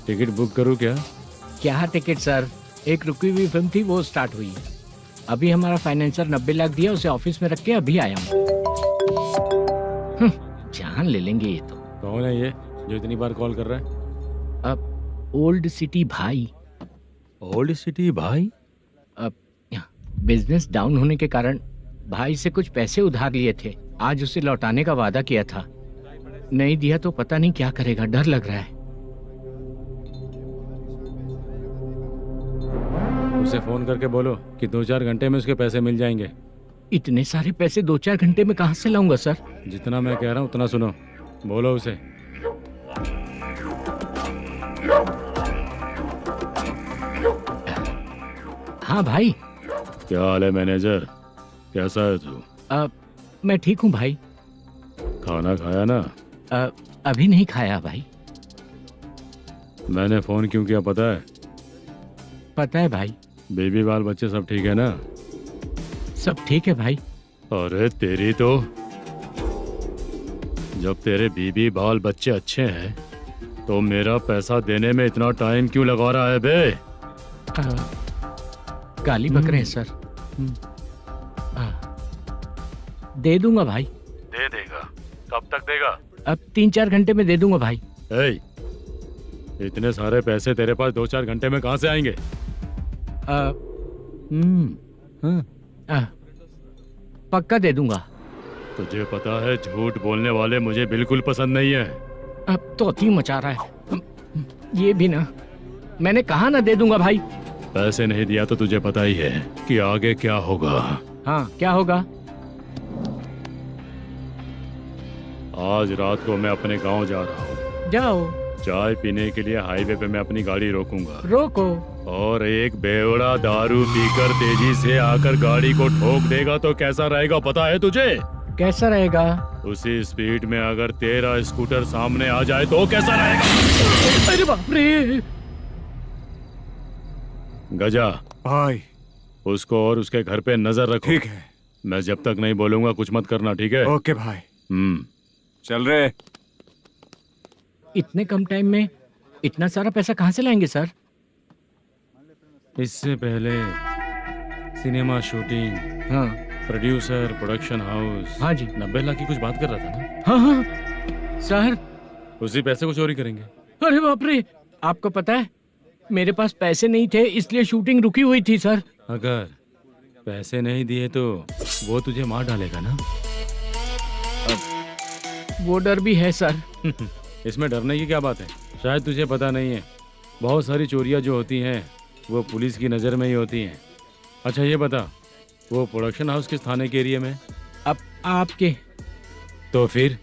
[SPEAKER 3] टिकट बुक करूँ क्या?
[SPEAKER 1] क्या टिकट सर, एक रुकी हुई फिल्म थी, वो स्टार्ट हुई है। अभी हमारा फाइनेंसर 90 लाख दिया, उसे ऑफिस में रख के अभी आया हूँ। जान ले लेंगे ये तो।
[SPEAKER 3] कौन है ये जो इतनी बार कॉल कर रहा है?
[SPEAKER 1] अब ओल्ड सिटी भाई।
[SPEAKER 3] ओल्ड सिटी भाई?
[SPEAKER 1] अब बिजनेस डाउन होने के कारण भाई से कुछ पैसे उधार लिए थे, आज उसे लौटाने का वादा किया था। नहीं दिया तो पता नहीं क्या करेगा, डर लग रहा है।
[SPEAKER 3] उसे फोन करके बोलो कि 2-4 घंटे में उसके पैसे मिल जाएंगे।
[SPEAKER 1] इतने सारे पैसे 2-4 घंटे में कहाँ से लाऊंगा सर?
[SPEAKER 3] जितना मैं कह रहा हूँ उतना सुनो, बोलो उसे।
[SPEAKER 1] हाँ भाई।
[SPEAKER 3] क्या हाल है मैनेजर, कैसा है तू?
[SPEAKER 1] मैं ठीक हूँ भाई।
[SPEAKER 3] खाना खाया ना?
[SPEAKER 1] अभी नहीं खाया भाई।
[SPEAKER 3] मैंने फोन क्यों किया पता है?
[SPEAKER 1] पता है भाई।
[SPEAKER 3] बेबी बाल बच्चे सब ठीक है ना?
[SPEAKER 1] सब ठीक है भाई।
[SPEAKER 3] अरे तेरी तो, जब तेरे बीबी बाल बच्चे अच्छे हैं तो मेरा पैसा देने में इतना टाइम क्यों लगा रहा है बे?
[SPEAKER 1] गाली बक रहे हैं सर। दे दूंगा भाई।
[SPEAKER 3] दे देगा? कब तक देगा?
[SPEAKER 1] अब 3-4 घंटे में दे दूंगा भाई।
[SPEAKER 3] इतने सारे पैसे तेरे पास 2-4 घंटे में कहाँ से आएंगे?
[SPEAKER 1] पक्का दे दूंगा।
[SPEAKER 3] तुझे पता है झूठ बोलने वाले मुझे बिल्कुल पसंद नहीं है।
[SPEAKER 1] अब तोती मचा रहा है ये भी ना। मैंने कहा ना दे दूंगा भाई।
[SPEAKER 3] पैसे नहीं दिया तो तुझे पता ही है कि आगे क्या होगा।
[SPEAKER 1] हाँ क्या होगा?
[SPEAKER 3] आज रात को मैं अपने गांव जा रहा हूँ।
[SPEAKER 1] जाओ।
[SPEAKER 3] चाय पीने के लिए हाईवे पे मैं अपनी गाड़ी रोकूंगा।
[SPEAKER 1] रोको।
[SPEAKER 3] और एक बेवड़ा दारू पीकर तेजी से आकर गाड़ी को ठोक देगा तो कैसा रहेगा पता है तुझे?
[SPEAKER 1] कैसा रहेगा?
[SPEAKER 3] उसी स्पीड में अगर तेरा स्कूटर सामने आ जाए तो कैसा रहेगा?
[SPEAKER 1] अरे बाप रे।
[SPEAKER 3] गजा
[SPEAKER 5] भाई,
[SPEAKER 3] उसको और उसके घर पे नजर रखो।
[SPEAKER 5] ठीक है।
[SPEAKER 3] मैं जब तक नहीं बोलूंगा कुछ मत करना, ठीक है?
[SPEAKER 5] ओके भाई।
[SPEAKER 3] चल
[SPEAKER 5] रहे।
[SPEAKER 1] इतने कम टाइम में इतना सारा पैसा कहाँ से लाएंगे सर?
[SPEAKER 3] इससे पहले सिनेमा शूटिंग,
[SPEAKER 1] हाँ,
[SPEAKER 3] प्रोड्यूसर, प्रोडक्शन हाउस,
[SPEAKER 1] हाँ जी,
[SPEAKER 3] 90 लाख की कुछ बात कर रहा था ना?
[SPEAKER 1] हाँ हाँ सर।
[SPEAKER 3] उसी पैसे को चोरी करेंगे।
[SPEAKER 1] अरे बाप रे, आपको पता है मेरे पास पैसे नहीं थे इसलिए शूटिंग रुकी हुई थी सर।
[SPEAKER 3] अगर पैसे नहीं दिए तो वो तुझे मार डालेगा ना?
[SPEAKER 1] वो डर भी है सर।
[SPEAKER 3] इसमें डरने की क्या बात है? शायद तुझे पता नहीं है, बहुत सारी चोरियां जो होती हैं वो पुलिस की नज़र में ही होती हैं। अच्छा ये बता, वो प्रोडक्शन हाउस किस थाने के एरिया में?
[SPEAKER 1] अब आपके।
[SPEAKER 3] तो फिर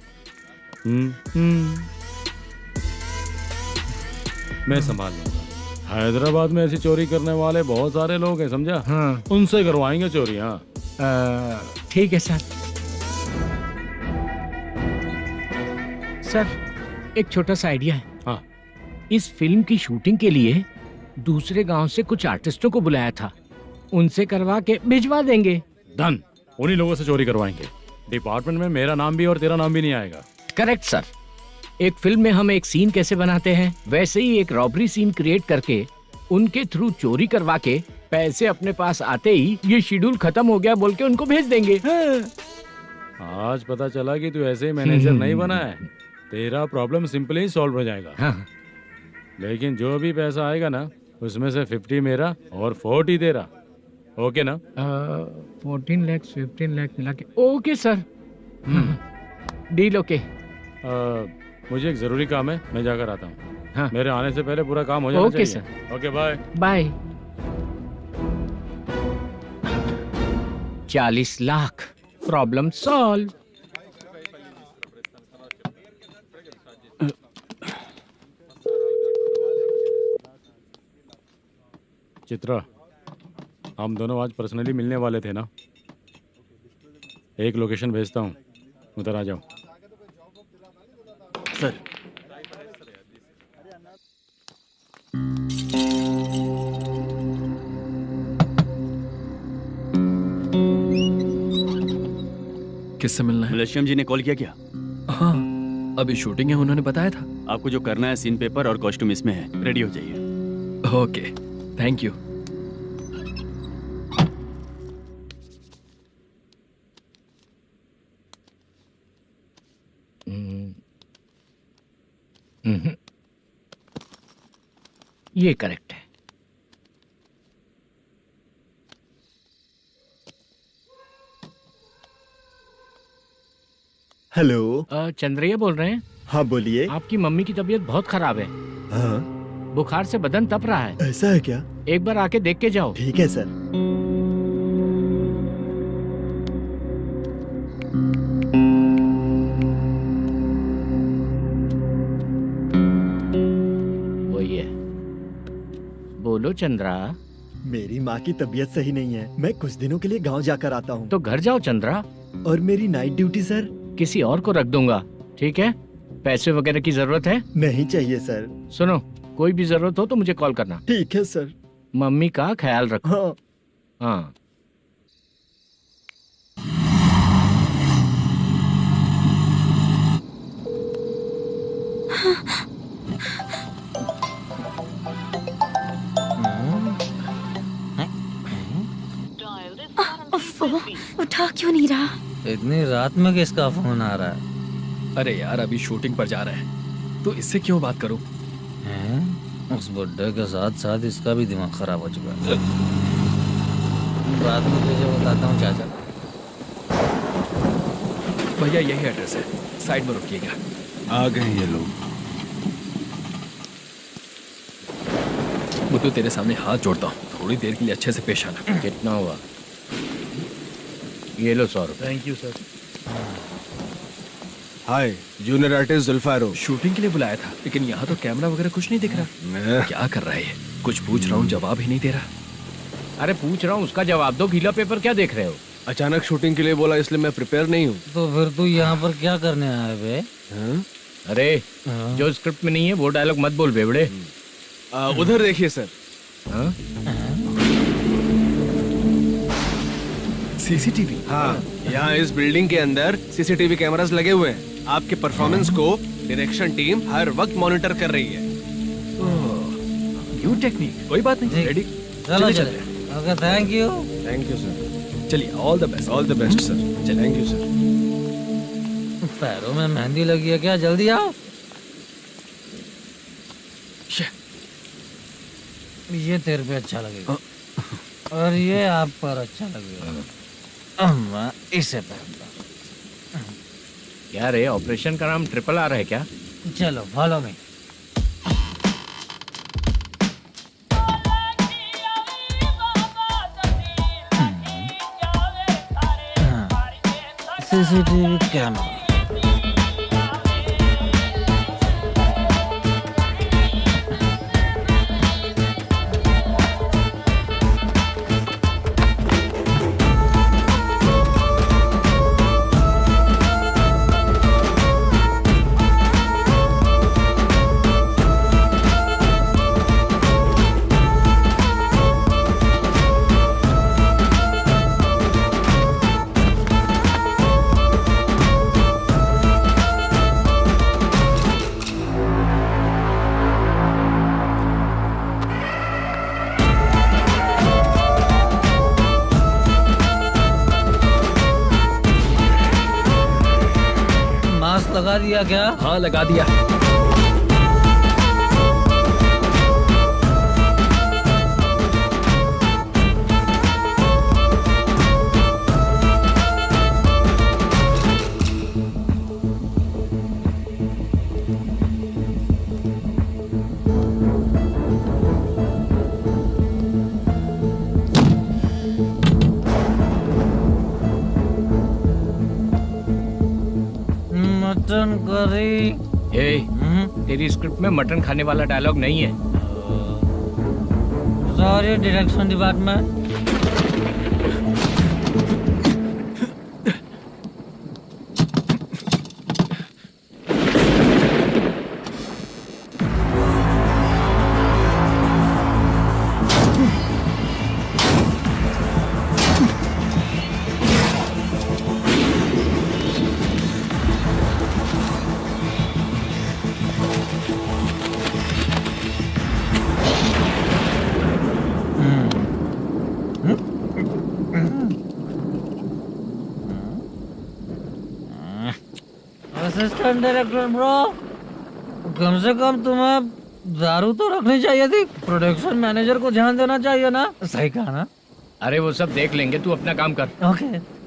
[SPEAKER 3] मैं संभाल लूंगा। हैदराबाद में ऐसी चोरी करने वाले बहुत सारे लोग हैं, समझा?
[SPEAKER 1] हाँ।
[SPEAKER 3] उनसे करवाएंगे चोरी। हाँ
[SPEAKER 1] ठीक है सर। सर एक छोटा सा आइडिया है।
[SPEAKER 3] हाँ।
[SPEAKER 1] इस फिल्म की शूटिंग के लिए दूसरे गांव से कुछ आर्टिस्टों को बुलाया था, उनसे करवा के भिजवा देंगे।
[SPEAKER 3] डन, उन्हीं लोगों से चोरी करवाएंगे। डिपार्टमेंट में मेरा नाम भी और तेरा नाम भी नहीं आएगा।
[SPEAKER 1] Correct sir. एक फिल्म में हम एक सीन कैसे बनाते हैं वैसे ही एक रॉबरी सीन क्रिएट करके उनके थ्रू चोरी करवा के पैसे अपने पास आते ही ये शेड्यूल खत्म हो गया बोल के उनको भेज देंगे।
[SPEAKER 3] आज पता चला कि तू ऐसे ही मैनेजर नहीं बना है। तेरा प्रॉब्लम सिंपली ही सॉल्व हो जाएगा।
[SPEAKER 1] हाँ।
[SPEAKER 3] लेकिन जो भी पैसा आएगा ना उसमें से 50 मेरा और 40 तेरा। ओके ना?
[SPEAKER 1] 14 लाख 15 लाख मिला के। Okay sir. Deal okay.
[SPEAKER 3] मुझे एक जरूरी काम है, मैं जाकर आता हूँ।
[SPEAKER 1] हाँ।
[SPEAKER 3] मेरे आने से पहले पूरा काम हो जाना
[SPEAKER 1] ओके
[SPEAKER 3] चाहिए।
[SPEAKER 1] Sir.
[SPEAKER 3] Okay bye.
[SPEAKER 1] Bye. 40 lakh, problem solve.
[SPEAKER 3] Chitra, हम दोनों आज पर्सनली मिलने वाले थे ना? एक लोकेशन भेजता हूँ, उधर आ जाओ।
[SPEAKER 2] सर।
[SPEAKER 7] किससे मिलना है?
[SPEAKER 2] मलेशियम जी ने कॉल किया क्या?
[SPEAKER 7] हाँ, अभी शूटिंग है, उन्होंने बताया था।
[SPEAKER 2] आपको जो करना है सीन पेपर और कॉस्ट्यूम इसमें है, रेडी हो जाइए।
[SPEAKER 7] Okay, thank you.
[SPEAKER 1] ये करेक्ट है।
[SPEAKER 13] हेलो।
[SPEAKER 1] चंद्रैया बोल रहे हैं?
[SPEAKER 13] हाँ बोलिए।
[SPEAKER 1] आपकी मम्मी की तबीयत बहुत खराब है।
[SPEAKER 13] हाँ।
[SPEAKER 1] बुखार से बदन तप रहा है।
[SPEAKER 13] ऐसा है क्या?
[SPEAKER 1] एक बार आके देख के जाओ।
[SPEAKER 13] ठीक है सर।
[SPEAKER 1] वही है। बोलो चंद्रा।
[SPEAKER 13] मेरी माँ की तबीयत सही नहीं है, मैं कुछ दिनों के लिए गांव जाकर आता हूँ।
[SPEAKER 1] तो घर जाओ चंद्रा।
[SPEAKER 13] और मेरी नाइट ड्यूटी सर?
[SPEAKER 1] किसी और को रख दूंगा, ठीक है? पैसे वगैरह की जरूरत है?
[SPEAKER 13] नहीं चाहिए सर।
[SPEAKER 1] सुनो, कोई भी जरूरत हो तो मुझे कॉल करना।
[SPEAKER 13] ठीक है सर।
[SPEAKER 1] मम्मी का ख्याल रखो।
[SPEAKER 13] हाँ।
[SPEAKER 1] हाँ।
[SPEAKER 8] उठा क्यों नहीं रहा?
[SPEAKER 6] इतनी रात में किसका फोन आ रहा है?
[SPEAKER 7] अरे यार, अभी शूटिंग पर जा रहे हैं तो इससे क्यों बात करूं?
[SPEAKER 6] उस बुड्ढे के साथ साथ इसका भी दिमाग खराब हो चुका है। रात में तुझे बताता हूँ चाचा।
[SPEAKER 7] भैया यही एड्रेस है, साइड में रुकिएगा।
[SPEAKER 15] आ गए ये लोग।
[SPEAKER 7] बुद्धू, तेरे सामने हाथ जोड़ता हूँ, थोड़ी देर के लिए अच्छे से पेश आना।
[SPEAKER 1] कितना हुआ? ये लो 100 रुपए।
[SPEAKER 9] Thank you sir.
[SPEAKER 11] Hi, junior artist Zulfar हूँ।
[SPEAKER 7] शूटिंग के लिए बुलाया था, लेकिन यहाँ तो कैमरा वगैरह कुछ नहीं दिख रहा। क्या कर रहा है ये? कुछ पूछ रहा हूँ, जवाब ही नहीं दे रहा।
[SPEAKER 1] अरे पूछ रहा हूँ, उसका जवाब दो। गीला पेपर क्या देख रहे हो?
[SPEAKER 11] अचानक शूटिंग के लिए बोला, इसलिए मैं प्रिपेयर नहीं हूँ।
[SPEAKER 6] तो फिर तू यहाँ पर क्या करने आया बे?
[SPEAKER 1] अरे जो स्क्रिप्ट में नहीं है वो डायलॉग मत बोल बेवड़े।
[SPEAKER 11] उधर देखिए सर।
[SPEAKER 7] सीसीटीवी?
[SPEAKER 11] हाँ, यहाँ इस बिल्डिंग के अंदर सीसीटीवी कैमरास लगे हुए हैं। आपके परफॉर्मेंस को डायरेक्शन टीम हर वक्त मॉनिटर कर रही है।
[SPEAKER 7] न्यू टेक्निक, कोई बात नहीं। रेडी?
[SPEAKER 6] चलो चले। Okay, thank you.
[SPEAKER 11] Thank you sir.
[SPEAKER 7] चलिए, all the best.
[SPEAKER 11] All the best sir. Thank you sir.
[SPEAKER 6] पैरों में मेहंदी लगी है क्या? जल्दी आओ। ये तेरे पे अच्छा लगेगा और ये आप पर अच्छा लगेगा। मैं इसे पहनता।
[SPEAKER 1] क्या रे, ऑपरेशन का नाम ट्रिपल आर है क्या?
[SPEAKER 6] चलो फॉलो मी। CCTV camera. लगा दिया क्या?
[SPEAKER 7] हाँ, लगा दिया।
[SPEAKER 6] Mutton curry.
[SPEAKER 1] तेरी स्क्रिप्ट में मटन खाने वाला डायलॉग नहीं है।
[SPEAKER 6] Sorry direction department. Assistant director bro, कम से कम तुम्हें दारू तो रखनी चाहिए थी। प्रोडक्शन मैनेजर को ध्यान देना चाहिए ना। सही कहा ना?
[SPEAKER 1] अरे वो सब देख लेंगे, तू अपना काम कर।
[SPEAKER 6] ओके।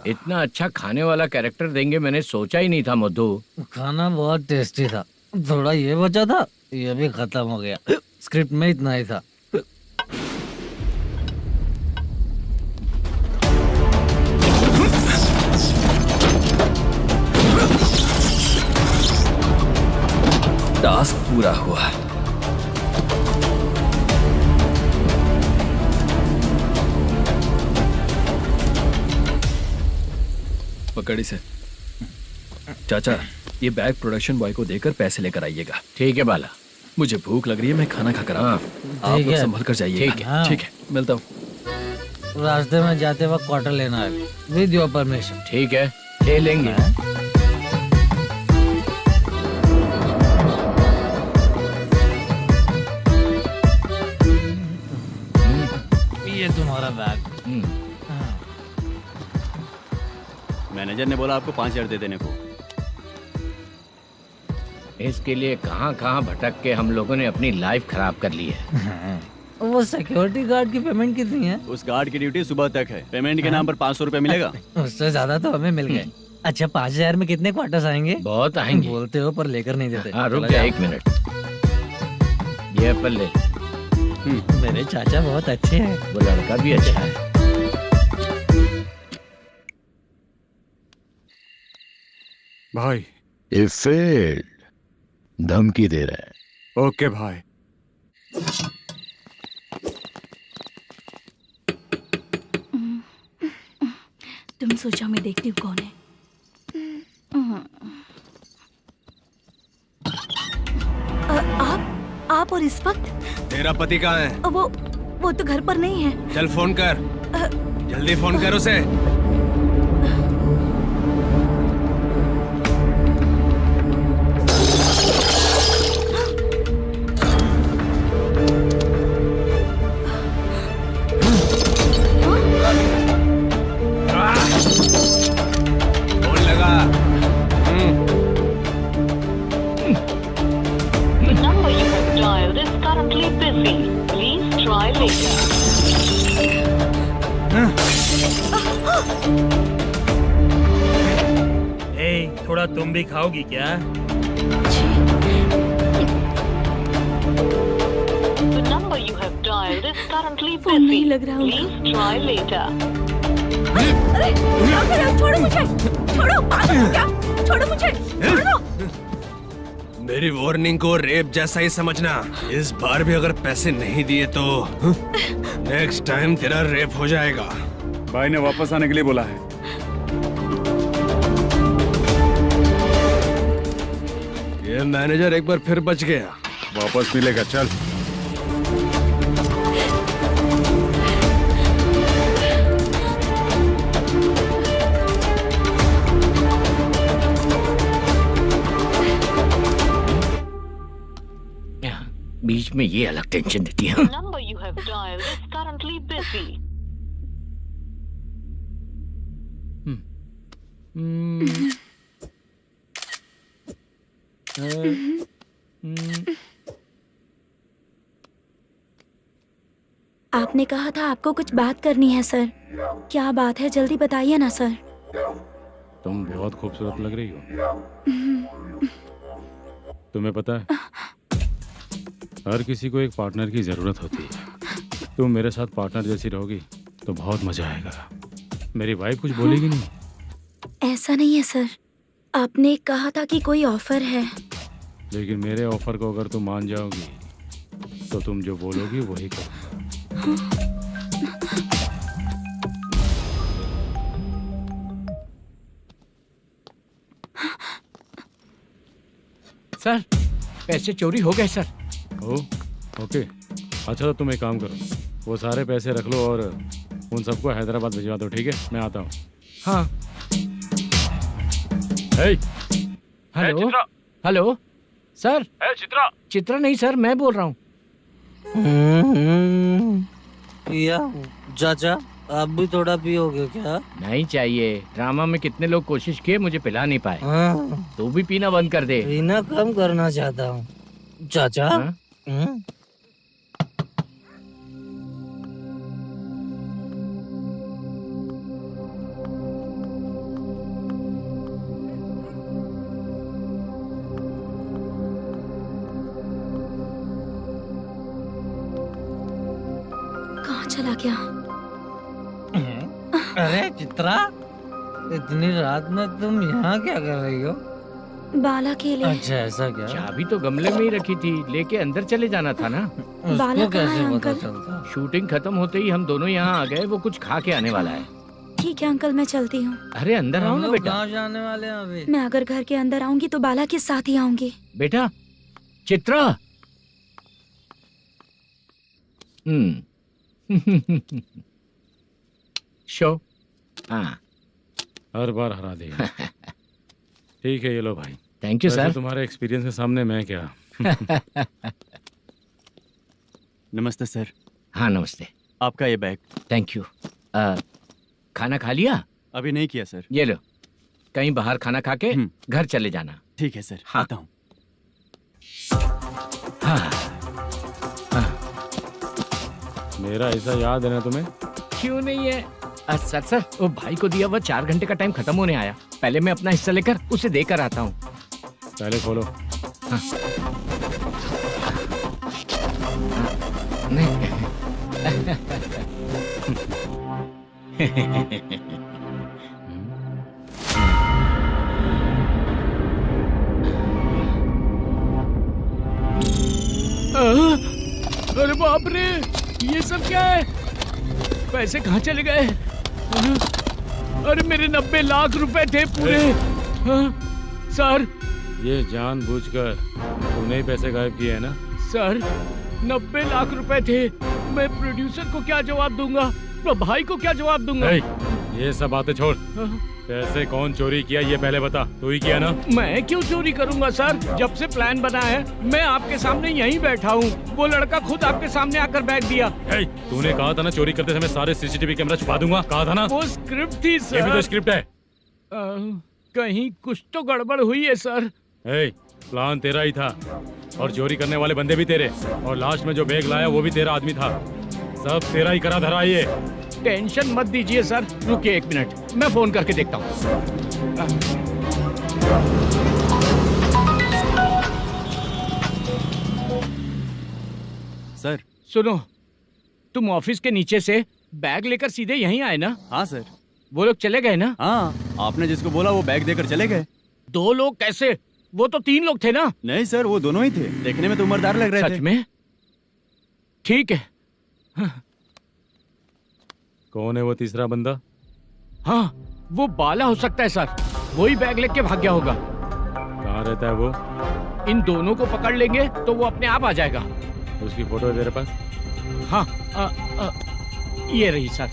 [SPEAKER 1] इतना अच्छा खाने वाला कैरेक्टर देंगे मैंने सोचा ही नहीं था मधु।
[SPEAKER 6] खाना बहुत टेस्टी था। थोड़ा ये बचा था, ये भी खत्म हो गया। स्क्रिप्ट में इतना ही था।
[SPEAKER 7] टास्क पूरा हुआ। पकड़ी से। चाचा, ये बैग प्रोडक्शन बॉय को देकर पैसे लेकर आइएगा।
[SPEAKER 1] ठीक है बाला।
[SPEAKER 7] मुझे भूख लग रही है, मैं खाना खाकर आता हूँ। आप लोग संभल कर जाइए।
[SPEAKER 1] ठीक है।
[SPEAKER 7] ठीक है, मिलता हूँ।
[SPEAKER 6] रास्ते में जाते वक्त क्वार्टर लेना है, विद योर परमिशन।
[SPEAKER 1] ठीक है, ले लेंगे।
[SPEAKER 6] ये तुम्हारा बैग।
[SPEAKER 2] मैनेजर ने बोला आपको 5,000 दे देने को।
[SPEAKER 1] इसके लिए कहाँ कहाँ भटक के हम लोगों ने अपनी लाइफ खराब कर ली है।
[SPEAKER 6] वो सिक्योरिटी गार्ड की पेमेंट कितनी है?
[SPEAKER 2] उस गार्ड की ड्यूटी सुबह तक है। पेमेंट के नाम पर 500 रुपए मिलेगा।
[SPEAKER 6] उससे ज्यादा तो हमें मिल गए। अच्छा 5000 में कितने क्वार्टर्स आएंगे?
[SPEAKER 1] बहुत आएंगे।
[SPEAKER 6] बोलते हो पर लेकर नहीं देते।
[SPEAKER 1] हाँ रुक जा 1 मिनट, ये एप्पल ले।
[SPEAKER 6] मेरे चाचा बहुत अच्छे हैं।
[SPEAKER 1] वो लड़का भी अच्छा है।
[SPEAKER 5] भाई
[SPEAKER 15] ये फेल्ड धमकी दे रहा है।
[SPEAKER 5] ओके भाई।
[SPEAKER 4] तुम सोचो मैं देखती हूँ कौन है। आप और इस वक्त
[SPEAKER 11] तेरा पति कहाँ है?
[SPEAKER 4] वो तो घर पर नहीं है।
[SPEAKER 11] चल फोन कर, जल्दी फोन कर उसे। फोन लगा।
[SPEAKER 16] number you have dialed is currently busy. Please try later.
[SPEAKER 9] थोड़ा तुम भी खाओगी क्या?
[SPEAKER 16] The number you have dialed is currently
[SPEAKER 4] phone नहीं
[SPEAKER 16] busy.
[SPEAKER 4] लग रहा होगा।
[SPEAKER 16] Please try later.
[SPEAKER 4] अरे क्या कर रहे हो? छोड़ो मुझे, छोड़ो, पागल हो क्या? छोड़ो मुझे, छोड़ो।
[SPEAKER 11] मेरी वार्निंग को रेप जैसा ही समझना। इस बार भी अगर पैसे नहीं दिए तो नेक्स्ट टाइम तेरा रेप हो जाएगा।
[SPEAKER 5] भाई ने वापस आने के लिए बोला है।
[SPEAKER 11] ये मैनेजर एक बार फिर बच गया।
[SPEAKER 5] वापस मिलेगा, चल।
[SPEAKER 1] बीच में ये अलग टेंशन देती है।
[SPEAKER 16] The number you have dialed is currently busy.
[SPEAKER 8] आपने कहा था आपको कुछ बात करनी है सर। क्या बात है, जल्दी बताइए ना सर।
[SPEAKER 3] तुम बहुत खूबसूरत लग रही हो। तुम्हें पता है हर किसी को एक पार्टनर की जरूरत होती है। तुम मेरे साथ पार्टनर जैसी रहोगी तो बहुत मजा आएगा। मेरी वाइफ कुछ बोलेगी नहीं?
[SPEAKER 8] ऐसा नहीं है सर, आपने कहा था कि कोई ऑफर है।
[SPEAKER 3] लेकिन मेरे ऑफर को अगर तुम मान जाओगी तो तुम जो बोलोगी वही करो।
[SPEAKER 1] सर पैसे चोरी हो गए सर।
[SPEAKER 3] ओके अच्छा तो तुम एक काम करो, वो सारे पैसे रख लो और उन सबको हैदराबाद भिजवा दो, ठीक है? मैं आता हूँ।
[SPEAKER 1] हाँ। Hello hello sir.
[SPEAKER 12] Chitra
[SPEAKER 1] Chitra नहीं सर, मैं बोल रहा हूँ।
[SPEAKER 6] या चाचा आप भी थोड़ा पियोगे क्या?
[SPEAKER 1] नहीं चाहिए। ड्रामा में कितने लोग कोशिश किए, मुझे पिला नहीं पाए। तू भी पीना बंद कर दे।
[SPEAKER 6] पीना कम करना चाहता हूँ चाचा।
[SPEAKER 8] कहाँ चला गया?
[SPEAKER 6] अरे चित्रा, इतनी रात में तुम यहाँ क्या कर रही हो?
[SPEAKER 8] बाला के लिए।
[SPEAKER 6] अच्छा ऐसा क्या?
[SPEAKER 1] चाबी तो गमले में ही रखी थी, लेके अंदर चले जाना था ना।
[SPEAKER 8] बाला
[SPEAKER 6] उसको
[SPEAKER 8] कहाँ है
[SPEAKER 6] कैसे पता
[SPEAKER 8] अंकल?
[SPEAKER 6] चलता?
[SPEAKER 1] शूटिंग खत्म होते ही हम दोनों यहाँ आ गए। वो कुछ खा के आने वाला है।
[SPEAKER 8] ठीक है अंकल, मैं चलती हूँ।
[SPEAKER 1] अरे अंदर आओ
[SPEAKER 6] हम
[SPEAKER 1] ना
[SPEAKER 6] लोग
[SPEAKER 1] बेटा।
[SPEAKER 6] कहाँ जाने वाले हैं अभी?
[SPEAKER 8] मैं अगर घर के अंदर आऊंगी तो बाला के साथ ही आऊंगी।
[SPEAKER 1] बेटा चित्रा। शो। हाँ
[SPEAKER 3] हर बार हरा देगा। ठीक है ये लो भाई।
[SPEAKER 1] थैंक यू
[SPEAKER 3] वैसे
[SPEAKER 1] सर।
[SPEAKER 3] तुम्हारे एक्सपीरियंस के सामने मैं क्या।
[SPEAKER 2] नमस्ते सर।
[SPEAKER 1] हाँ नमस्ते।
[SPEAKER 2] आपका ये बैग।
[SPEAKER 1] Thank you. खाना खा लिया?
[SPEAKER 2] अभी नहीं किया सर।
[SPEAKER 1] ये लो, कहीं बाहर खाना खा के घर चले जाना।
[SPEAKER 2] ठीक है सर।
[SPEAKER 1] हाँ।
[SPEAKER 2] आता हूँ।
[SPEAKER 3] मेरा ऐसा याद है ना तुम्हें?
[SPEAKER 1] क्यों नहीं है? सर वो भाई को दिया हुआ 4 घंटे का टाइम खत्म होने आया। पहले मैं अपना हिस्सा लेकर उसे देकर आता हूँ।
[SPEAKER 3] पहले खोलो।
[SPEAKER 1] हाँ। अरे बाप रे, ये सब क्या है? पैसे कहाँ चले गए? अरे मेरे 90 लाख रुपए थे पूरे। सर,
[SPEAKER 3] ये जानबूझकर तूने ही पैसे गायब किए हैं ना?
[SPEAKER 1] सर 90 लाख रुपए थे। मैं प्रोड्यूसर को क्या जवाब दूंगा? तो भाई को क्या जवाब दूंगा?
[SPEAKER 3] ये सब बातें छोड़। पैसे कौन चोरी किया ये पहले बता। तू ही किया ना?
[SPEAKER 1] मैं क्यों चोरी करूंगा सर? जब से प्लान बना है मैं आपके सामने यहीं बैठा हूँ। वो लड़का खुद आपके सामने आकर बैग दिया।
[SPEAKER 3] तूने कहा था ना चोरी करते समय सारे सीसीटीवी कैमरा छुपा दूंगा, कहा था ना?
[SPEAKER 1] वो स्क्रिप्ट थी सर।
[SPEAKER 3] ये भी तो स्क्रिप्ट है।
[SPEAKER 1] कहीं कुछ तो गड़बड़ हुई है सर।
[SPEAKER 3] प्लान तेरा ही था और चोरी करने वाले बंदे भी तेरे, और लास्ट में जो बैग लाया वो भी तेरा आदमी था। सब तेरा ही करा धरा ये।
[SPEAKER 1] टेंशन मत दीजिए सर, रुकिए 1 मिनट, मैं फोन करके देखता हूँ।
[SPEAKER 2] सर
[SPEAKER 1] सुनो, तुम ऑफिस के नीचे से बैग लेकर सीधे यहीं आए ना?
[SPEAKER 2] हाँ सर।
[SPEAKER 1] वो लोग चले गए ना?
[SPEAKER 2] हाँ, आपने जिसको बोला वो बैग देकर चले गए।
[SPEAKER 1] 2 लोग कैसे? वो तो 3 लोग थे ना?
[SPEAKER 2] नहीं सर, वो दोनों ही थे। देखने में तो उम्रदार लग रहे थे।
[SPEAKER 1] सच में? ठीक है।
[SPEAKER 3] कौन है वो तीसरा बंदा?
[SPEAKER 1] हाँ, वो बाला हो सकता है सर। वही बैग लेके भाग गया होगा।
[SPEAKER 3] कहाँ रहता है वो?
[SPEAKER 1] इन दोनों को पकड़ लेंगे तो वो अपने आप आ जाएगा।
[SPEAKER 3] उसकी फोटो है तेरे पास?
[SPEAKER 1] हाँ, ये रही सर।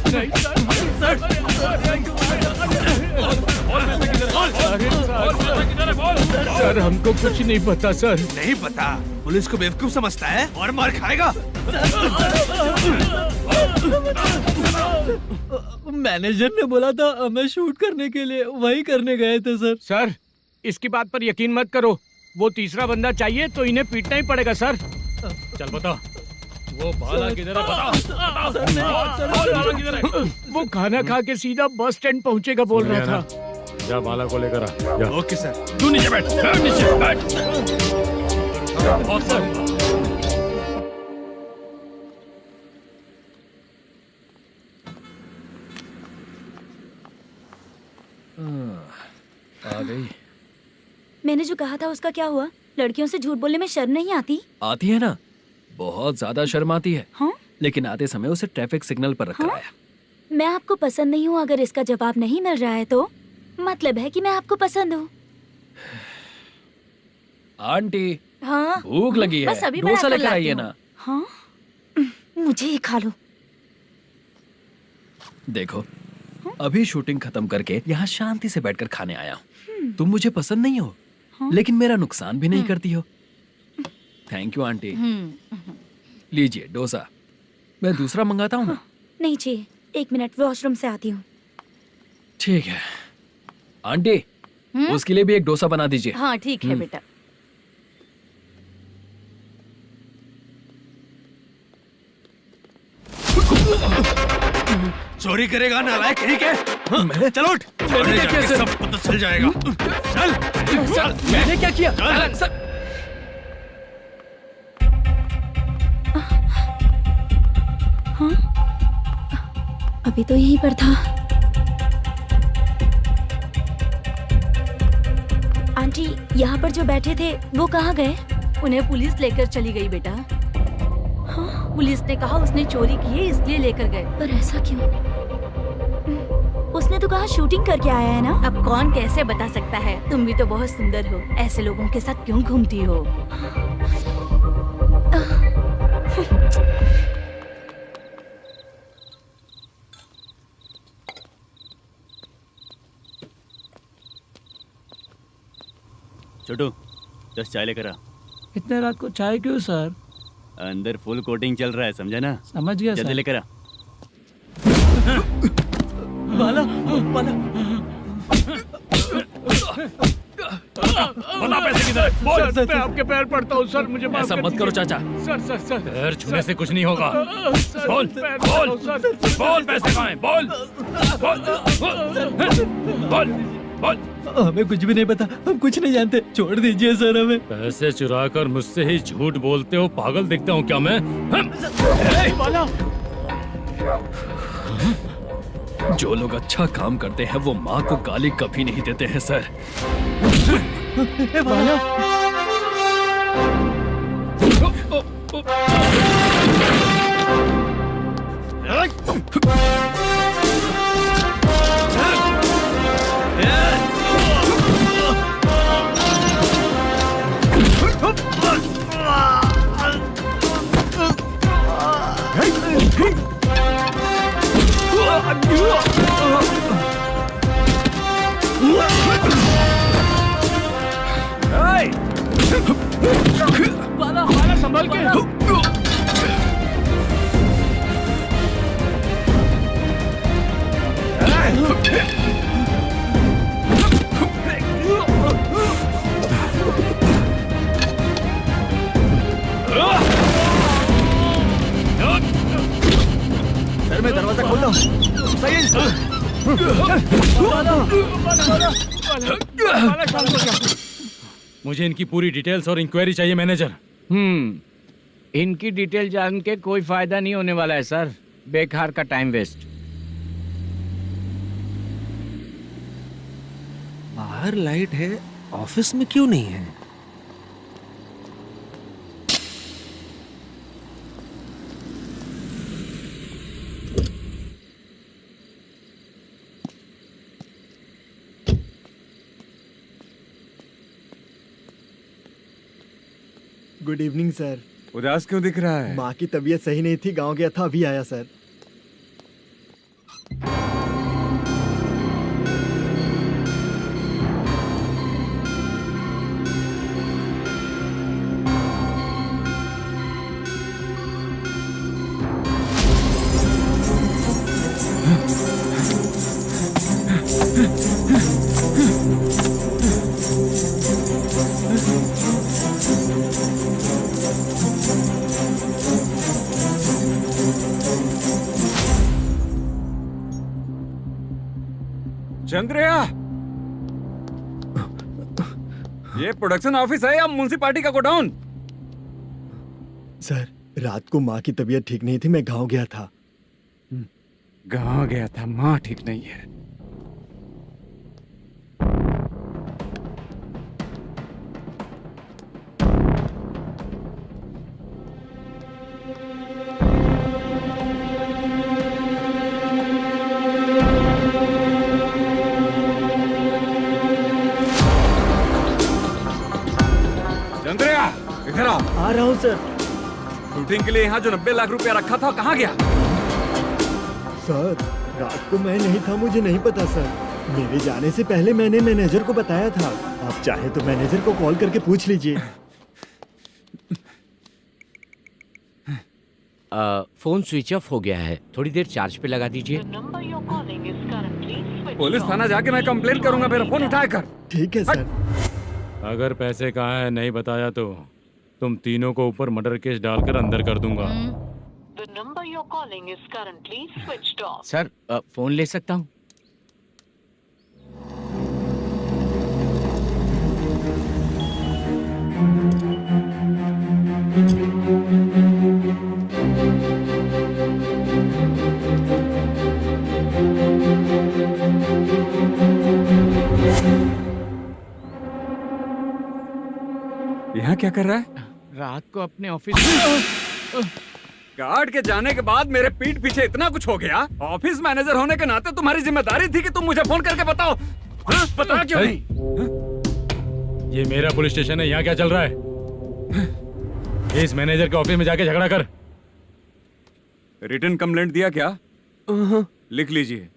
[SPEAKER 1] नहीं सर, हमको कुछ नहीं पता सर।
[SPEAKER 11] नहीं पता? पुलिस को बेवकूफ समझता है और मार खाएगा।
[SPEAKER 6] मैनेजर ने बोला था हमें शूट करने के लिए, वही करने गए थे सर।
[SPEAKER 1] सर, इसकी बात पर यकीन मत करो। वो तीसरा बंदा चाहिए तो इन्हें पीटना ही पड़ेगा सर।
[SPEAKER 3] चल बता, वो बाला किधर है? बता।
[SPEAKER 1] वो खाना खा के सीधा बस स्टैंड पहुंचेगा बोल रहा था।
[SPEAKER 3] जा बाला को लेकर आ। जा।
[SPEAKER 11] Okay sir.
[SPEAKER 3] तू नीचे बैठ। नीचे बैठ।
[SPEAKER 7] आ गई।
[SPEAKER 8] मैंने जो कहा था उसका क्या हुआ? लड़कियों से झूठ बोलने में शर्म नहीं आती?
[SPEAKER 7] आती है ना, बहुत ज्यादा शर्म आती है।
[SPEAKER 8] हाँ?
[SPEAKER 7] लेकिन आते समय उसे ट्रैफिक सिग्नल पर रखा है।
[SPEAKER 8] मैं आपको पसंद नहीं हूँ अगर इसका जवाब नहीं मिल रहा है तो मतलब है कि मैं आपको पसंद हूँ।
[SPEAKER 7] आंटी,
[SPEAKER 8] हाँ?
[SPEAKER 7] भूख लगी है,
[SPEAKER 8] बस अभी
[SPEAKER 7] डोसा
[SPEAKER 8] बना कर
[SPEAKER 7] लेकर आइए
[SPEAKER 8] लाती
[SPEAKER 7] ना।
[SPEAKER 8] हूँ। हाँ? मुझे ही खा लो।
[SPEAKER 7] देखो, अभी शूटिंग खत्म करके यहाँ शांति से बैठकर खाने आया हूँ। तुम मुझे पसंद नहीं हो, लेकिन मेरा नुकसान भी नहीं करती हो। Thank you aunty. लीजिए डोसा। मैं दूसरा मंगाता हूँ ना?
[SPEAKER 8] नहीं चाहिए, 1 मिनट, वॉशरूम से आती हूँ।
[SPEAKER 7] ठीक है आंटी, उसके लिए भी एक डोसा बना दीजिए।
[SPEAKER 4] हाँ ठीक है बेटा।
[SPEAKER 11] चोरी करेगा नालायक, ठीक है? चलो उठ।
[SPEAKER 7] मैंने क्या किया सर?
[SPEAKER 11] सब पता चल जाएगा। चल।
[SPEAKER 7] सर, मैंने क्या किया? सर,
[SPEAKER 8] हाँ? अभी तो यहीं पर था। आंटी, यहाँ पर जो बैठे थे वो कहाँ गए?
[SPEAKER 4] उन्हें पुलिस लेकर चली गई बेटा।
[SPEAKER 8] हाँ?
[SPEAKER 4] पुलिस ने कहा उसने चोरी की है इसलिए लेकर गए।
[SPEAKER 8] पर ऐसा क्यों? उसने तो कहा शूटिंग करके आया है ना।
[SPEAKER 4] अब कौन कैसे बता सकता है? तुम भी तो बहुत सुंदर हो, ऐसे लोगों के साथ क्यों घूमती हो?
[SPEAKER 2] छोटू 10 चाय लेकर आ।
[SPEAKER 6] इतने रात को चाय क्यों सर?
[SPEAKER 2] अंदर फुल कोटिंग चल रहा है, समझा ना?
[SPEAKER 6] समझ गया
[SPEAKER 2] जल्दी
[SPEAKER 6] सर।
[SPEAKER 2] लेकर आ।
[SPEAKER 6] बाला, बाला।
[SPEAKER 3] बता पैसे किधर है? बोल।
[SPEAKER 1] सर, मैं आपके पैर पड़ता हूँ सर, मुझे माफ
[SPEAKER 7] ऐसा
[SPEAKER 1] कर
[SPEAKER 7] मत करो
[SPEAKER 1] दीजिए।
[SPEAKER 7] चाचा।
[SPEAKER 1] सर
[SPEAKER 3] पैर छूने से कुछ नहीं होगा।
[SPEAKER 1] सर,
[SPEAKER 3] बोल
[SPEAKER 1] पैर
[SPEAKER 3] बोल
[SPEAKER 1] पड़ता हूँ, सर।
[SPEAKER 3] बोल, पैसे कहाँ हैं? बोल बोल बोल बोल।
[SPEAKER 6] हमें कुछ भी नहीं पता, हम कुछ नहीं जानते, छोड़ दीजिए सर हमें।
[SPEAKER 3] पैसे चुरा कर मुझसे ही झूठ बोलते हो, पागल दिखता हूँ क्या मैं?
[SPEAKER 7] जो लोग अच्छा काम करते हैं वो माँ को गाली कभी नहीं देते हैं सर।
[SPEAKER 1] बाला संभाल के।
[SPEAKER 13] सर मैं दरवाजा खोलता हूँ। सही है
[SPEAKER 3] मुझे इनकी पूरी डिटेल्स और इंक्वायरी चाहिए मैनेजर।
[SPEAKER 1] इनकी डिटेल जान के कोई फायदा नहीं होने वाला है सर, बेकार का टाइम वेस्ट।
[SPEAKER 11] बाहर लाइट है, ऑफिस में क्यों नहीं है?
[SPEAKER 13] Good evening sir.
[SPEAKER 5] उदास क्यों दिख रहा है?
[SPEAKER 13] माँ की तबीयत सही नहीं थी, गांव गया था, अभी आया सर।
[SPEAKER 5] चंद्रया, ये प्रोडक्शन ऑफिस है या म्युनिसिपालिटी का गोडाउन?
[SPEAKER 13] सर रात को माँ की तबीयत ठीक नहीं थी, मैं गांव गया था।
[SPEAKER 5] गांव गया था, माँ ठीक नहीं है। चंद्रया, इधर आओ।
[SPEAKER 13] आ रहा हूँ सर।
[SPEAKER 5] शूटिंग के लिए यहाँ जो 90 लाख रुपया रखा था, कहाँ गया?
[SPEAKER 13] सर रात को मैं नहीं था, मुझे नहीं पता सर। मेरे जाने से पहले मैंने मैनेजर को बताया था। आप चाहे तो मैनेजर को कॉल करके पूछ लीजिए।
[SPEAKER 1] फोन स्विच ऑफ हो गया है, थोड़ी देर चार्ज पे लगा दीजिए।
[SPEAKER 5] पुलिस थाना जाके मैं कंप्लेंट करूंगा, मेरा फोन उठाया कर।
[SPEAKER 13] ठीक है सर।
[SPEAKER 3] अगर पैसे कहाँ है नहीं बताया तो तुम तीनों को ऊपर मर्डर केस डालकर अंदर कर दूंगा।
[SPEAKER 16] The number you're calling is currently switched off.
[SPEAKER 1] Sir phone ले सकता हूँ?
[SPEAKER 5] यहाँ क्या कर रहा है?
[SPEAKER 1] रात को अपने ऑफिस
[SPEAKER 5] गार्ड के जाने के बाद मेरे पीठ पीछे इतना कुछ हो गया। ऑफिस मैनेजर होने के नाते तुम्हारी जिम्मेदारी थी कि तुम मुझे फोन करके बताओ। हाँ? बता क्यों नहीं?
[SPEAKER 3] ये मेरा पुलिस स्टेशन है, यहाँ क्या चल रहा है? इस मैनेजर के ऑफिस में जाके झगड़ा कर।
[SPEAKER 5] रिटन कंप्लेंट दिया क्या? लिख लीजिए।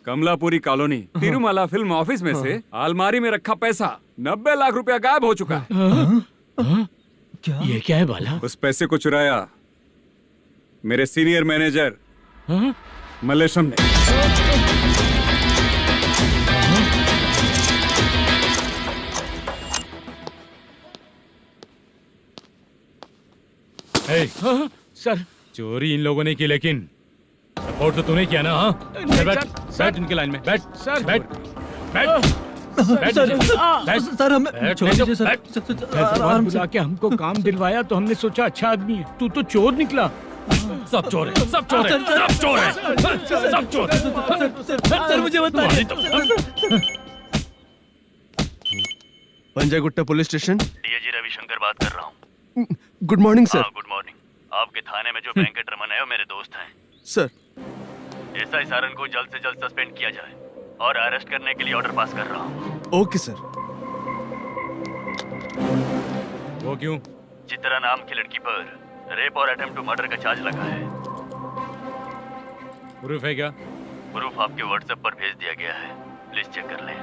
[SPEAKER 5] Kamalapuri colony, Tirumala film office में से अलमारी में रखा पैसा 90 लाख रुपया गायब हो चुका है।
[SPEAKER 1] क्या? ये क्या है बाला?
[SPEAKER 5] उस पैसे को चुराया मेरे सीनियर मैनेजर मल्लेशम ने।
[SPEAKER 3] हे,
[SPEAKER 1] सर
[SPEAKER 3] चोरी इन लोगों ने की, लेकिन सपोर्ट तो तूने किया ना? हाँ, चल बैठ, बैठ इनके लाइन में, बैठ,
[SPEAKER 1] सर
[SPEAKER 3] बैठ, बैठ, बैठ, बैठ,
[SPEAKER 6] सर हमें
[SPEAKER 3] बैठ,
[SPEAKER 6] छोड़
[SPEAKER 3] नहीं तो
[SPEAKER 6] दीजिए सर।
[SPEAKER 3] बैठ।
[SPEAKER 1] हैदराबाद बुला के हमको काम दिलवाया तो हमने सोचा अच्छा आदमी है, तू तो चोर निकला।
[SPEAKER 3] सब चोर है, सब चोर है, सब चोर है, सब चोर है।
[SPEAKER 6] सर मुझे बताइए।
[SPEAKER 11] Panjagutta police station.
[SPEAKER 2] DIG Ravishankar बात कर रहा हूँ।
[SPEAKER 11] Good morning sir.
[SPEAKER 2] Good morning. आपके थाने में जो वेंकट रमन है वो मेरे दोस्त हैं।
[SPEAKER 11] सर
[SPEAKER 2] एसआई सारन को जल्द से जल्द सस्पेंड किया जाए और अरेस्ट करने के लिए ऑर्डर पास कर रहा हूँ।
[SPEAKER 11] Okay sir.
[SPEAKER 3] वो क्यों?
[SPEAKER 2] चित्रा नाम की लड़की पर रेप और अटेम्प्ट टू मर्डर का चार्ज लगा है।
[SPEAKER 3] प्रूफ है क्या?
[SPEAKER 2] प्रूफ आपके व्हाट्सएप पर भेज दिया गया है, प्लीज चेक कर लें।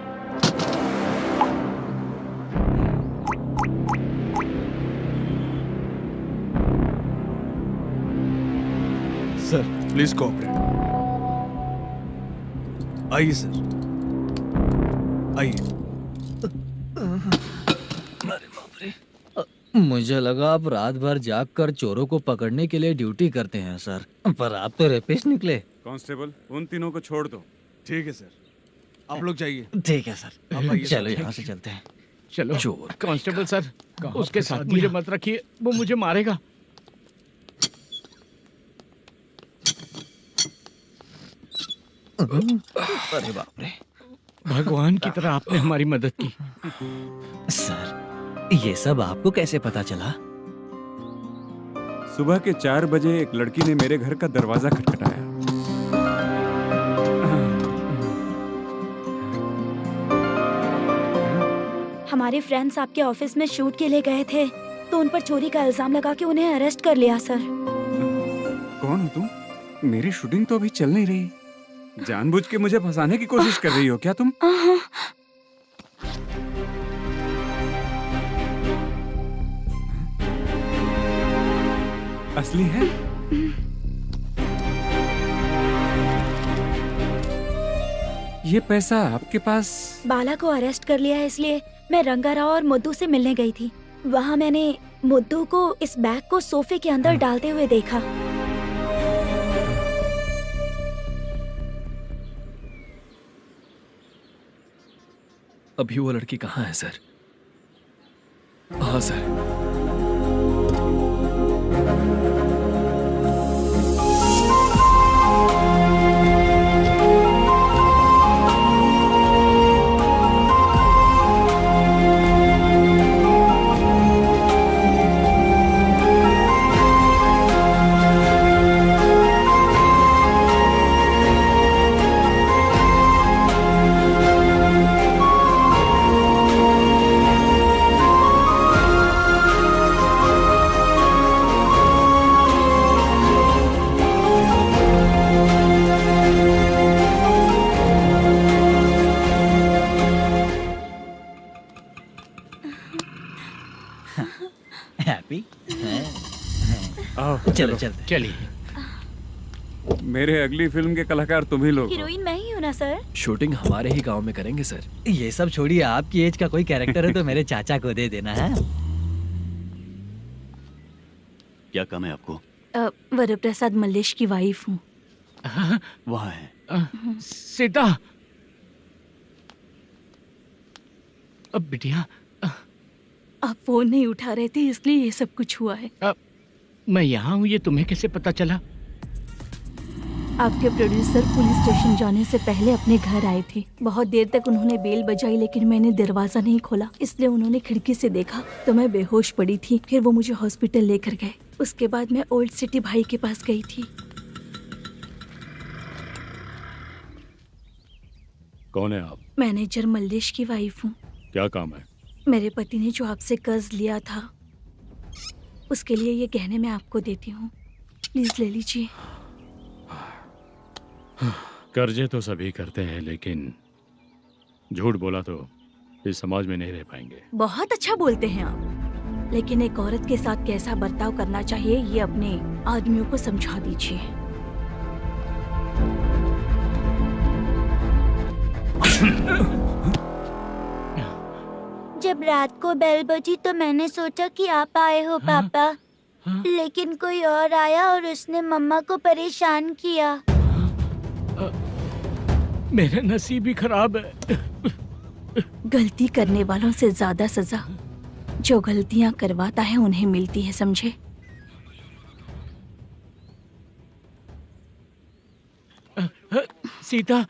[SPEAKER 11] Sir please cooperate. आइए सर, आइए।
[SPEAKER 6] मुझे लगा आप रात भर जाग कर चोरों को पकड़ने के लिए ड्यूटी करते हैं सर, पर आप तो रेपिस्ट निकले।
[SPEAKER 5] कांस्टेबल उन तीनों को छोड़ दो।
[SPEAKER 11] ठीक है सर, आप लोग जाइए।
[SPEAKER 6] ठीक है सर,
[SPEAKER 11] आप आइए
[SPEAKER 6] चलो
[SPEAKER 11] सर।
[SPEAKER 6] यहाँ से चलते हैं।
[SPEAKER 1] चलो
[SPEAKER 6] चोर
[SPEAKER 1] कांस्टेबल सर, उसके साथ मुझे मत रखिए, वो मुझे मारेगा।
[SPEAKER 6] अरे बाप रे,
[SPEAKER 1] भगवान की तरह आपने हमारी मदद की।
[SPEAKER 6] सर ये सब आपको कैसे पता चला?
[SPEAKER 5] सुबह के 4 बजे एक लड़की ने मेरे घर का दरवाजा खटखटाया।
[SPEAKER 8] हमारे फ्रेंड्स आपके ऑफिस में शूट के लिए गए थे, तो उन पर चोरी का इल्जाम लगा के उन्हें अरेस्ट कर लिया सर।
[SPEAKER 5] कौन हो तुम? मेरी शूटिंग तो अभी चल नहीं रही। जानबूझ के मुझे फंसाने की कोशिश कर रही हो क्या तुम? असली है? ये पैसा आपके पास?
[SPEAKER 8] बाला को अरेस्ट कर लिया है, इसलिए मैं रंगाराव और मुद्दू से मिलने गई थी। वहाँ मैंने मुद्दू को इस बैग को सोफे के अंदर डालते हुए देखा।
[SPEAKER 7] अभी वो लड़की कहाँ है सर? हाँ सर।
[SPEAKER 6] हैप्पी?
[SPEAKER 5] आओ
[SPEAKER 6] चलो चलते।
[SPEAKER 1] चलिए।
[SPEAKER 5] मेरे अगली फिल्म के कलाकार तुम ही लोग हो।
[SPEAKER 8] हीरोइन मैं ही हूँ ना सर?
[SPEAKER 7] शूटिंग हमारे ही गांव में करेंगे सर।
[SPEAKER 6] ये सब छोड़िए, आपकी एज का कोई कैरेक्टर है तो मेरे चाचा को दे देना है।
[SPEAKER 2] क्या काम है आपको?
[SPEAKER 4] वरप्रसाद मल्लेश की वाइफ हूँ।
[SPEAKER 2] वहाँ है।
[SPEAKER 1] सीता। अब बिटिया,
[SPEAKER 4] आप फोन नहीं उठा रहे थे, इसलिए ये सब कुछ हुआ है।
[SPEAKER 1] मैं यहाँ हूँ, ये तुम्हें कैसे पता चला?
[SPEAKER 4] आपके प्रोड्यूसर पुलिस स्टेशन जाने से पहले अपने घर आए थे। बहुत देर तक उन्होंने बेल बजाई, लेकिन मैंने दरवाजा नहीं खोला, इसलिए उन्होंने खिड़की से देखा तो मैं बेहोश पड़ी थी। फिर वो मुझे हॉस्पिटल लेकर गए। उसके बाद मैं ओल्ड सिटी भाई के पास गई थी।
[SPEAKER 3] कौन है आप?
[SPEAKER 4] मैनेजर मल्लेश की वाइफ हूँ।
[SPEAKER 3] क्या काम है?
[SPEAKER 4] मेरे पति ने जो आपसे कर्ज लिया था, उसके लिए ये गहने मैं आपको देती हूँ, प्लीज ले लीजिए।
[SPEAKER 3] कर्जे तो सभी करते हैं, लेकिन झूठ बोला तो इस समाज में नहीं रह पाएंगे।
[SPEAKER 4] बहुत अच्छा बोलते हैं आप, लेकिन एक औरत के साथ कैसा बर्ताव करना चाहिए ये अपने आदमियों को समझा दीजिए।
[SPEAKER 8] जब रात को बेल बजी तो मैंने सोचा कि आप आए हो पापा। लेकिन कोई और आया और उसने मम्मा को परेशान किया।
[SPEAKER 1] मेरा नसीब ही खराब है।
[SPEAKER 4] गलती करने वालों से ज्यादा सजा जो गलतियां करवाता है उन्हें मिलती है, समझे?
[SPEAKER 1] सीता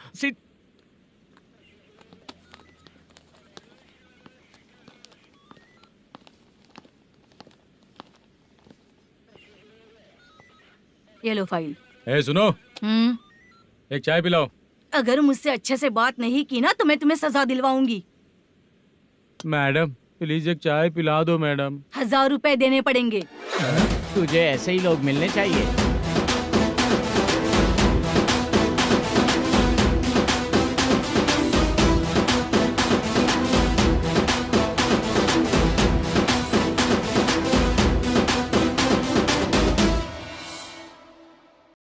[SPEAKER 4] ये लो फाइल।
[SPEAKER 3] ए सुनो, एक चाय पिलाओ।
[SPEAKER 4] अगर मुझसे अच्छे से बात नहीं की ना तो मैं तुम्हें सजा दिलवाऊंगी।
[SPEAKER 3] मैडम प्लीज एक चाय पिला दो मैडम।
[SPEAKER 4] 1000 रुपए देने पड़ेंगे।
[SPEAKER 1] तुझे ऐसे ही लोग मिलने चाहिए।